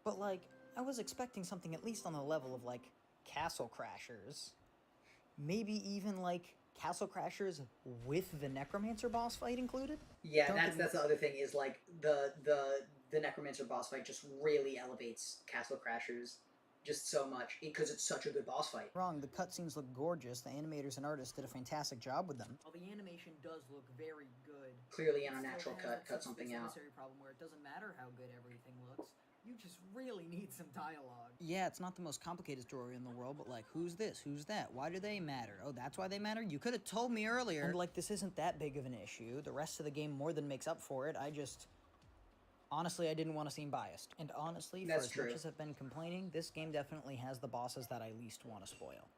But like, I was expecting something at least on the level of like Castle Crashers. Maybe even like Castle Crashers with the Necromancer boss fight included? Yeah, that's the other thing is like the Necromancer boss fight just really elevates Castle Crashers just so much because it's such a good boss fight. Wrong, the cutscenes look gorgeous. The animators and artists did a fantastic job with them. While the animation does look very good, Clearly it on a still natural has cut something out. necessary problem where it doesn't matter how good everything looks. You just really need some dialogue. Yeah, it's not the most complicated story in the world, but like, who's this? Who's that? Why do they matter? Oh, that's why they matter? You could have told me earlier. And like, this isn't that big of an issue. The rest of the game more than makes up for it. Honestly, I didn't want to seem biased. And honestly, for as much as I've been complaining, this game definitely has the bosses that I least want to spoil.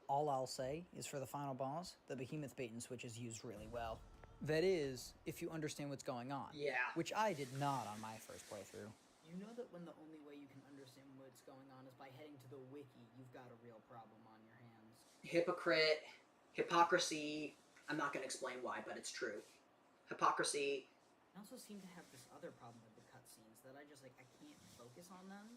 All I'll say is for the final boss, the Behemoth bait and switch is used really well. That is, if you understand what's going on. Yeah. Which I did not on my first playthrough. You know that when the only way you can understand what's going on is by heading to the wiki, you've got a real problem on your hands. Hypocrite, hypocrisy. I'm not going to explain why, but it's true. Hypocrisy. I also seem to have this other problem with the cutscenes that I just, like, I can't focus on them.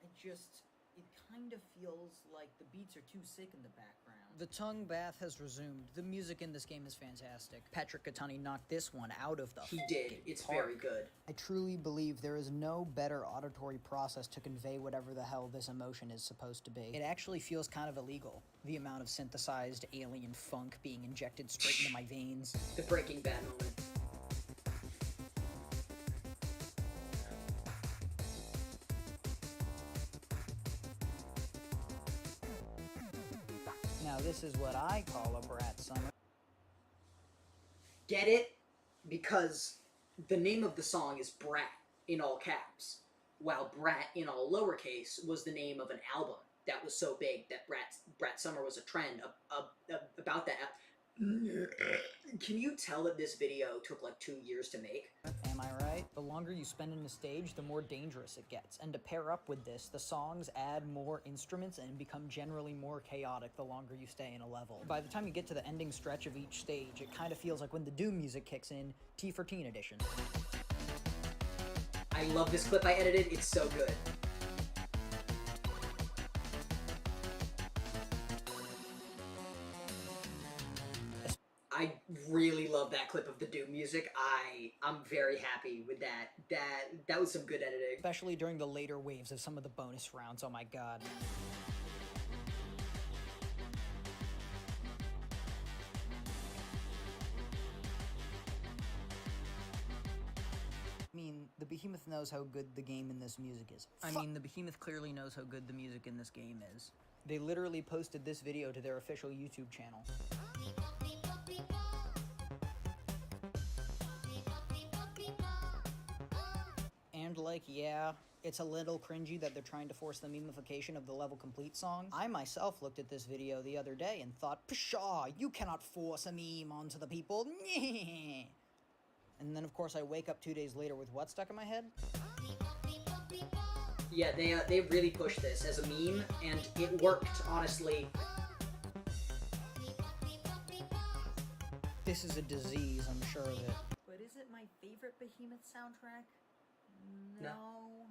It kind of feels like the beats are too sick in the background. The tongue bath has resumed. The music in this game is fantastic. Patrick Catani knocked this one out of the He did. It's very good. I truly believe there is no better auditory process to convey whatever the hell this emotion is supposed to be. It actually feels kind of illegal. The amount of synthesized alien funk being injected straight into my veins. The Breaking Bad moment. Now this is what I call a brat summer. Get it? Because the name of the song is Brat in all caps, while Brat in all lowercase was the name of an album that was so big that Brat Summer was a trend about that. Can you tell that this video took like 2 years to make? Am I right? The longer you spend in a stage, the more dangerous it gets. And to pair up with this, the songs add more instruments and become generally more chaotic the longer you stay in a level. By the time you get to the ending stretch of each stage, it kind of feels like when the Doom music kicks in, T for Teen edition. I love this clip I edited, it's so good. I really love that clip of the Doom music. I'm very happy with that. That was some good editing. Especially during the later waves of some of the bonus rounds, oh my god. I mean, the Behemoth knows how good the game in this music is. The Behemoth clearly knows how good the music in this game is. They literally posted this video to their official YouTube channel. And like, yeah, it's a little cringy that they're trying to force the memification of the level complete song. I myself looked at this video the other day and thought, pshaw, you cannot force a meme onto the people. And then, of course, I wake up 2 days later with what stuck in my head? Yeah, they really pushed this as a meme, and it worked, honestly. This is a disease, I'm sure of it. But is it my favorite Behemoth soundtrack? No.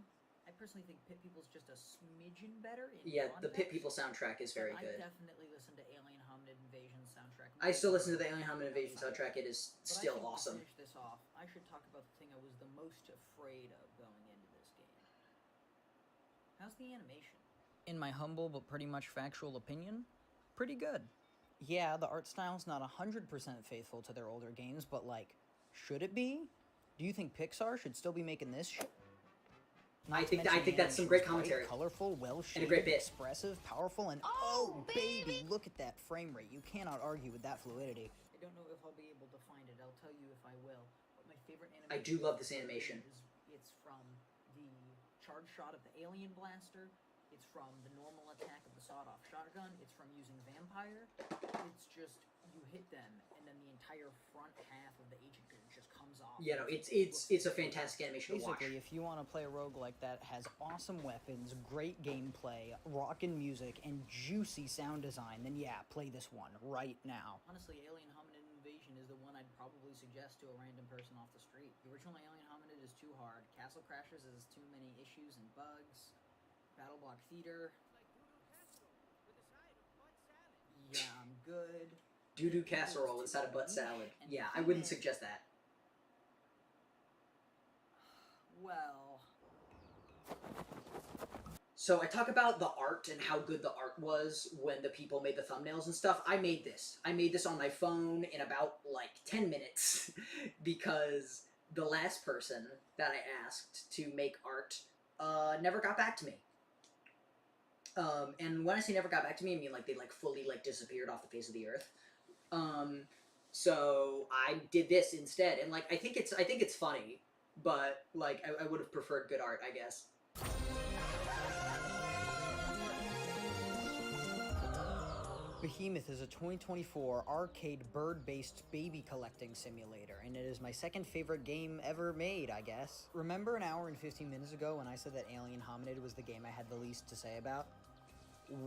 I personally think Pit People's just a smidgen better. Yeah, the Pit People soundtrack is very good. I definitely listen to Alien Hominid Invasion soundtrack. I still listen to the Alien Hominid Invasion soundtrack. It is still awesome. To finish this off, I should talk about the thing I was the most afraid of going into this game. How's the animation? In my humble but pretty much factual opinion, pretty good. Yeah, the art style's not 100% faithful to their older games, but like, should it be? Do you think Pixar should still be making this shit? I think that's some great commentary. Bright, colorful, well-shaped, and a great bit. Expressive, powerful, and oh baby, look at that frame rate. You cannot argue with that fluidity. I don't know if I'll be able to find it. I'll tell you if I will. But my favorite animation. I do love this animation. It's from the charge shot of the alien blaster. It's from the normal attack of the sawed-off shotgun. It's from using Vampire. It's just you hit them, and then the entire front half of the agent gun just comes off. Yeah, no, it's a fantastic animation to watch. Basically, if you want to play a roguelike that has awesome weapons, great gameplay, rockin' music, and juicy sound design, then yeah, play this one right now. Honestly, Alien Hominid Invasion is the one I'd probably suggest to a random person off the street. The original Alien Hominid is too hard. Castle Crashers is too many issues and bugs. Battle Block Theater. Yeah, I'm good. Doo-doo casserole inside a butt salad. Yeah, I wouldn't suggest that. Well. So I talk about the art and how good the art was when the people made the thumbnails and stuff. I made this. I made this on my phone in about like 10 minutes because the last person that I asked to make art never got back to me. And when I say never got back to me, I mean like they like fully like disappeared off the face of the earth. So I did this instead, and like I think it's funny, but like I would have preferred good art, I guess. Behemoth is a 2024 arcade bird-based baby collecting simulator, and it is my second favorite game ever made, I guess. Remember an hour and 15 minutes ago when I said that Alien Hominid was the game I had the least to say about?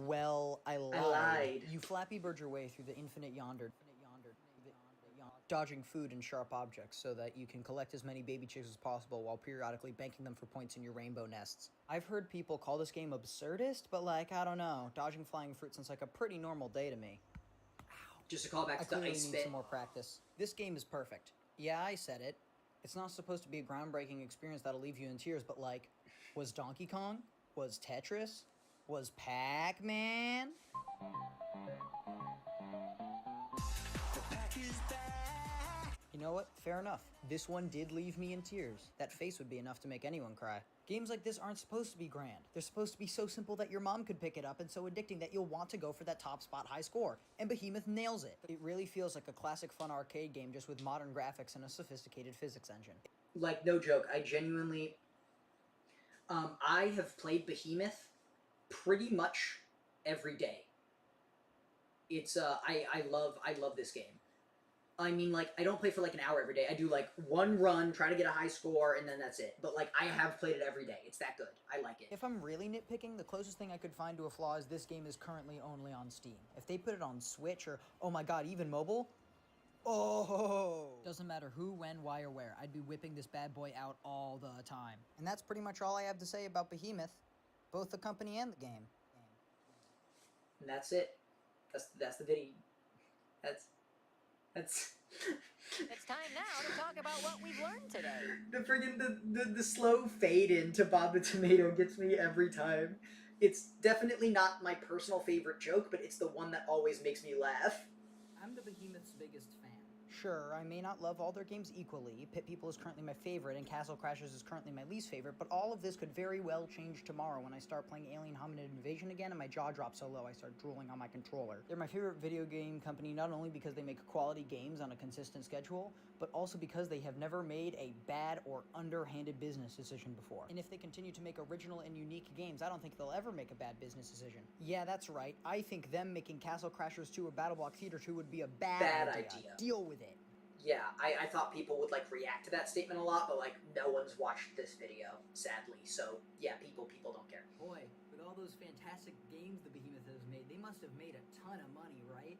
Well, I lied. You Flappy Bird your way through the infinite yonder, dodging food and sharp objects so that you can collect as many baby chicks as possible while periodically banking them for points in your rainbow nests. I've heard people call this game absurdist, but like, I don't know. Dodging flying fruit sounds like a pretty normal day to me. Just a callback to the ice need spit. Some more practice. This game is perfect. Yeah, I said it. It's not supposed to be a groundbreaking experience that'll leave you in tears, but like, was Donkey Kong? Was Tetris? Was Pac-Man? You know what? Fair enough. This one did leave me in tears. That face would be enough to make anyone cry. Games like this aren't supposed to be grand. They're supposed to be so simple that your mom could pick it up and so addicting that you'll want to go for that top spot high score. And Behemoth nails it. It really feels like a classic fun arcade game just with modern graphics and a sophisticated physics engine. Like, no joke, I genuinely... I have played Behemoth pretty much every day. It's, I love this game. I mean, like, I don't play for like an hour every day. I do like one run, try to get a high score, and then that's it. But like, I have played it every day. It's that good. I like it. If I'm really nitpicking, the closest thing I could find to a flaw is this game is currently only on Steam. If they put it on Switch or, oh my god, even mobile, oh! Doesn't matter who, when, why, or where. I'd be whipping this bad boy out all the time. And that's pretty much all I have to say about Behemoth. Both the company and the game. And that's it. That's the video. That's... It's time now to talk about what we've learned today. The friggin' the slow fade into Bob the Tomato gets me every time. It's definitely not my personal favorite joke, but it's the one that always makes me laugh. I'm the Behemoth's biggest fan. Sure, I may not love all their games equally. Pit People is currently my favorite, and Castle Crashers is currently my least favorite, but all of this could very well change tomorrow when I start playing Alien Hominid Invasion again and my jaw drops so low I start drooling on my controller. They're my favorite video game company not only because they make quality games on a consistent schedule, but also because they have never made a bad or underhanded business decision before. And if they continue to make original and unique games, I don't think they'll ever make a bad business decision. Yeah, that's right. I think them making Castle Crashers 2 or Battle Block Theater 2 would be a bad idea. Deal with it. Yeah, I thought people would like react to that statement a lot, but like no one's watched this video, sadly. So yeah, people don't care. Boy, with all those fantastic games the Behemoth has made, they must have made a ton of money, right?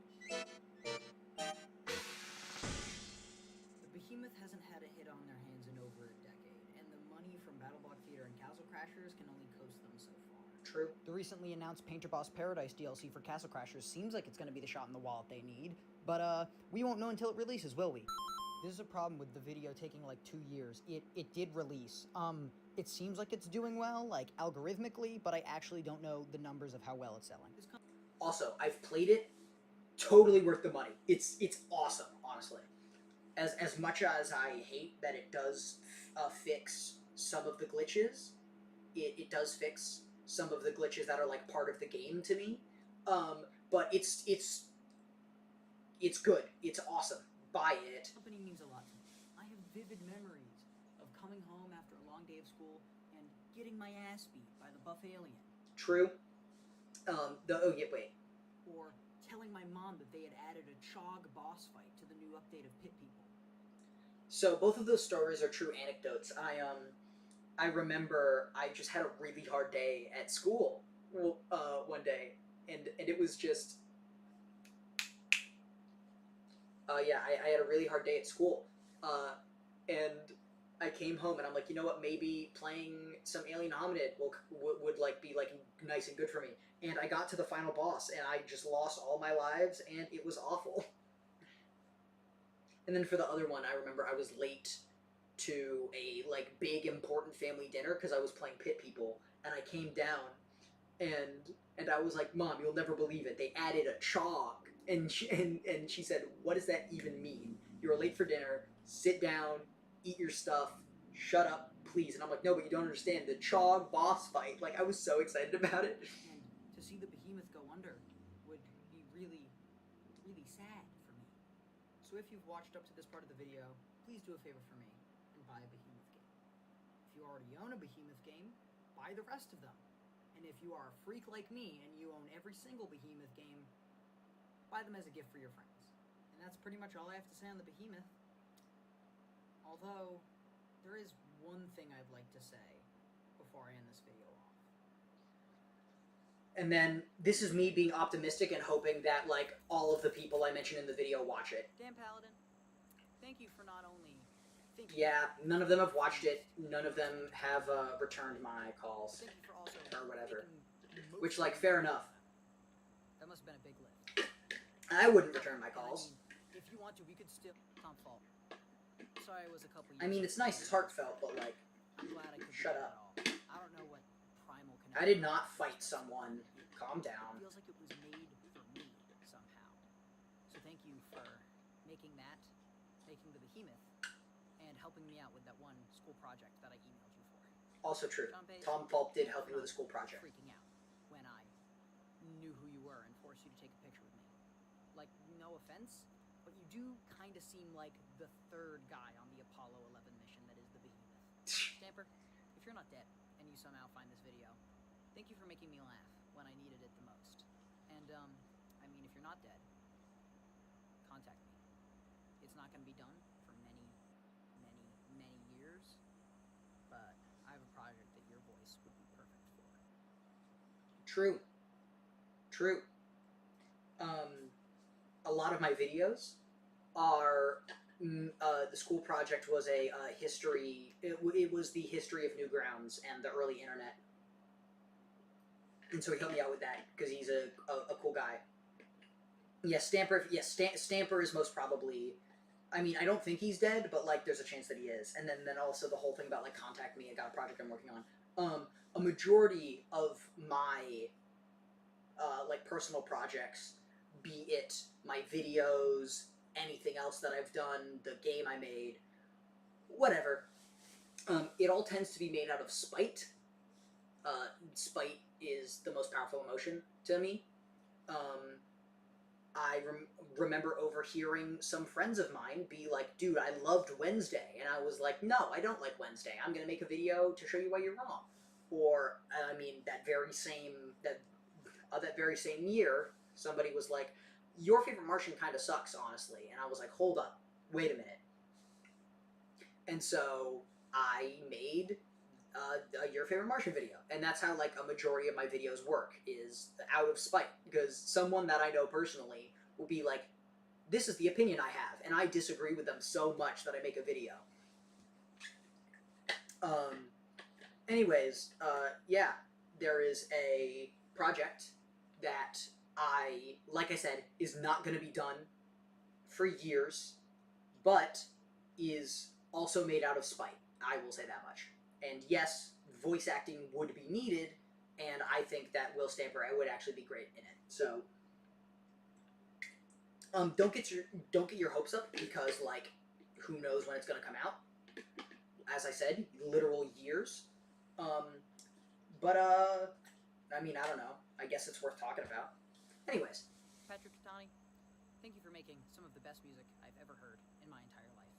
The Behemoth hasn't had a hit on their hands in over a decade, and the money from BattleBlock Theater and Castle Crashers can only coast them so far. True. The recently announced Painter Boss Paradise DLC for Castle Crashers seems like it's going to be the shot in the wallet they need, but we won't know until it releases, will we? This is a problem with the video taking like 2 years. It did release. It seems like it's doing well, like algorithmically, but I actually don't know the numbers of how well it's selling. Also, I've played it. Totally worth the money. It's awesome, honestly. As much as I hate that it does fix some of the glitches, it does fix some of the glitches that are like part of the game to me. But it's good. It's awesome. Buy it. The company means a lot to me. I have vivid memories of coming home after a long day of school and getting my ass beat by the buff alien. True. Wait. Or telling my mom that they had added a Chog boss fight to the new update of Pit People. So both of those stories are true anecdotes. I remember I just had a really hard day at school one day, and it was just I had a really hard day at school, and I came home and I'm like, you know what, maybe playing some Alien Hominid would like be like nice and good for me. And I got to the final boss and I just lost all my lives and it was awful. And then for the other one, I remember I was late to a like big important family dinner because I was playing Pit People, and I came down and I was like, Mom, you'll never believe it. They added a Chog. And she said, what does that even mean? You're late for dinner, sit down, eat your stuff, shut up, please. And I'm like, no, but you don't understand, the Chog boss fight. Like, I was so excited about it. And to see the Behemoth go under would be really, really sad for me. So if you've watched up to this part of the video, please do a favor for me and buy a Behemoth game. If you already own a Behemoth game, buy the rest of them. And if you are a freak like me and you own every single Behemoth game, buy them as a gift for your friends. And that's pretty much all I have to say on the Behemoth. Although, there is one thing I'd like to say before I end this video off. And then, this is me being optimistic and hoping that, like, all of the people I mentioned in the video watch it. Dan Paladin, thank you for not only thinking... Yeah, none of them have watched it. None of them have returned my calls. Thank you for also or whatever. Which, like, fair enough. That must have been a big lift. I wouldn't return my calls. I mean, if you want to, we could still... Tom Fault. Sorry, it was a couple years I mean, it's nice, it's heartfelt, but like... I'm glad I could shut do up. that at all. I don't know what primal connection... I did not fight someone. Calm down. It feels like it was made for me, somehow. So thank you for making that, making the Behemoth, and helping me out with that one school project that I emailed you for. Also true. Tom Fulp did help me with a school project. Freaking out when I knew who you were and forced you to take a picture with me. Like, no offense, but you do kind of seem like the third guy on the Apollo 11 mission that is the Behemoth. Stamper, if you're not dead and you somehow find this video, thank you for making me laugh when I needed it the most. And, I mean, if you're not dead, contact me. It's not going to be done for many, many, many years, but I have a project that your voice would be perfect for. True. True. A lot of my videos are... the school project was a history... It was the history of Newgrounds and the early internet. And so he helped me out with that, because he's a cool guy. Yes, Stamper... Yes, Stamper is most probably... I mean, I don't think he's dead, but, like, there's a chance that he is. And then also the whole thing about, like, contact me, I got a project I'm working on. A majority of my, like, personal projects, be it my videos, anything else that I've done, the game I made, whatever, it all tends to be made out of spite. Spite is the most powerful emotion to me. I remember overhearing some friends of mine be like, dude, I loved Wednesday. And I was like, no, I don't like Wednesday. I'm going to make a video to show you why you're wrong. Or, I mean, that very same year, somebody was like, your favorite Martian kind of sucks, honestly. And I was like, hold up. wait a minute. And so I made your favorite Martian video, and that's how like a majority of my videos work, is out of spite, because someone that I know personally will be like, this is the opinion I have, and I disagree with them so much that I make a video. Anyways, yeah, there is a project that like I said, is not going to be done for years, but is also made out of spite. I will say that much. And yes, voice acting would be needed, and I think that Will Stamper would actually be great in it. So, don't get your hopes up, because like, who knows when it's gonna come out? As I said, literal years. I mean, I don't know. I guess it's worth talking about. Anyways, Patrick Catani, thank you for making some of the best music I've ever heard in my entire life.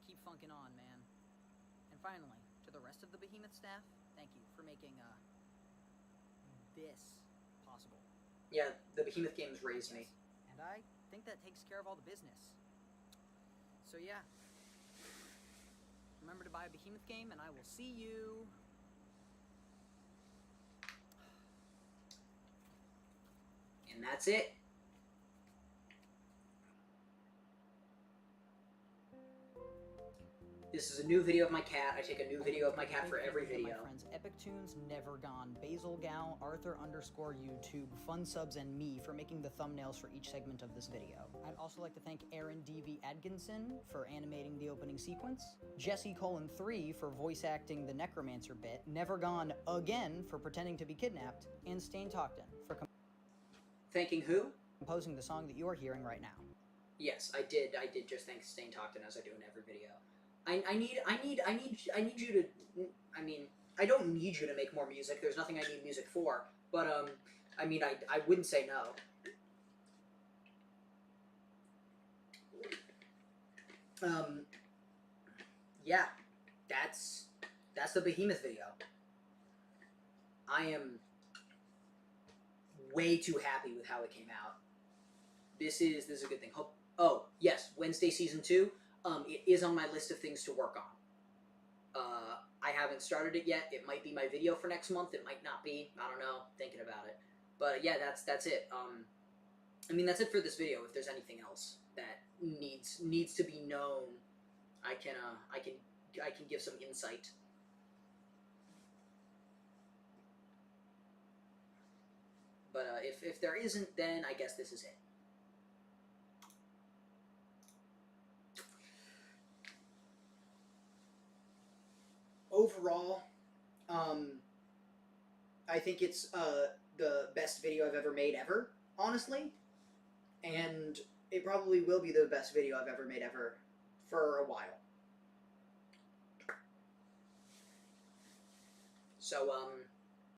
Keep funking on, man. And finally, to the rest of the Behemoth staff, thank you for making this possible. Yeah, the Behemoth games raised me. And I think that takes care of all the business. So yeah, remember to buy a Behemoth game, and I will see you... And that's it. This is a new video of my cat. I take a new video of my cat for every video. My friends Epic Tunes, Never Gone, Basil Gal, Arthur_YouTube, Fun Subs, and me for making the thumbnails for each segment of this video. I'd also like to thank Aaron D.V. Adkinson for animating the opening sequence, Jesse:3 for voice acting the Necromancer bit, Never Gone again for pretending to be kidnapped, and Stain Talkton for thanking who? Composing the song that you are hearing right now. Yes, I did just thank Stain Talkton, as I do in every video. I need you to, I mean, I don't need you to make more music. There's nothing I need music for. But, I mean, I wouldn't say no. Yeah, that's the Behemoth video. I am way too happy with how it came out. This is a good thing. Oh, yes, Wednesday Season 2. It is on my list of things to work on. I haven't started it yet. It might be my video for next month. It might not be. I don't know. Thinking about it. But yeah, that's it. I mean, that's it for this video. If there's anything else that needs to be known, I can give some insight. But if there isn't, then I guess this is it. Overall, I think it's the best video I've ever made ever, honestly. And it probably will be the best video I've ever made ever for a while. So,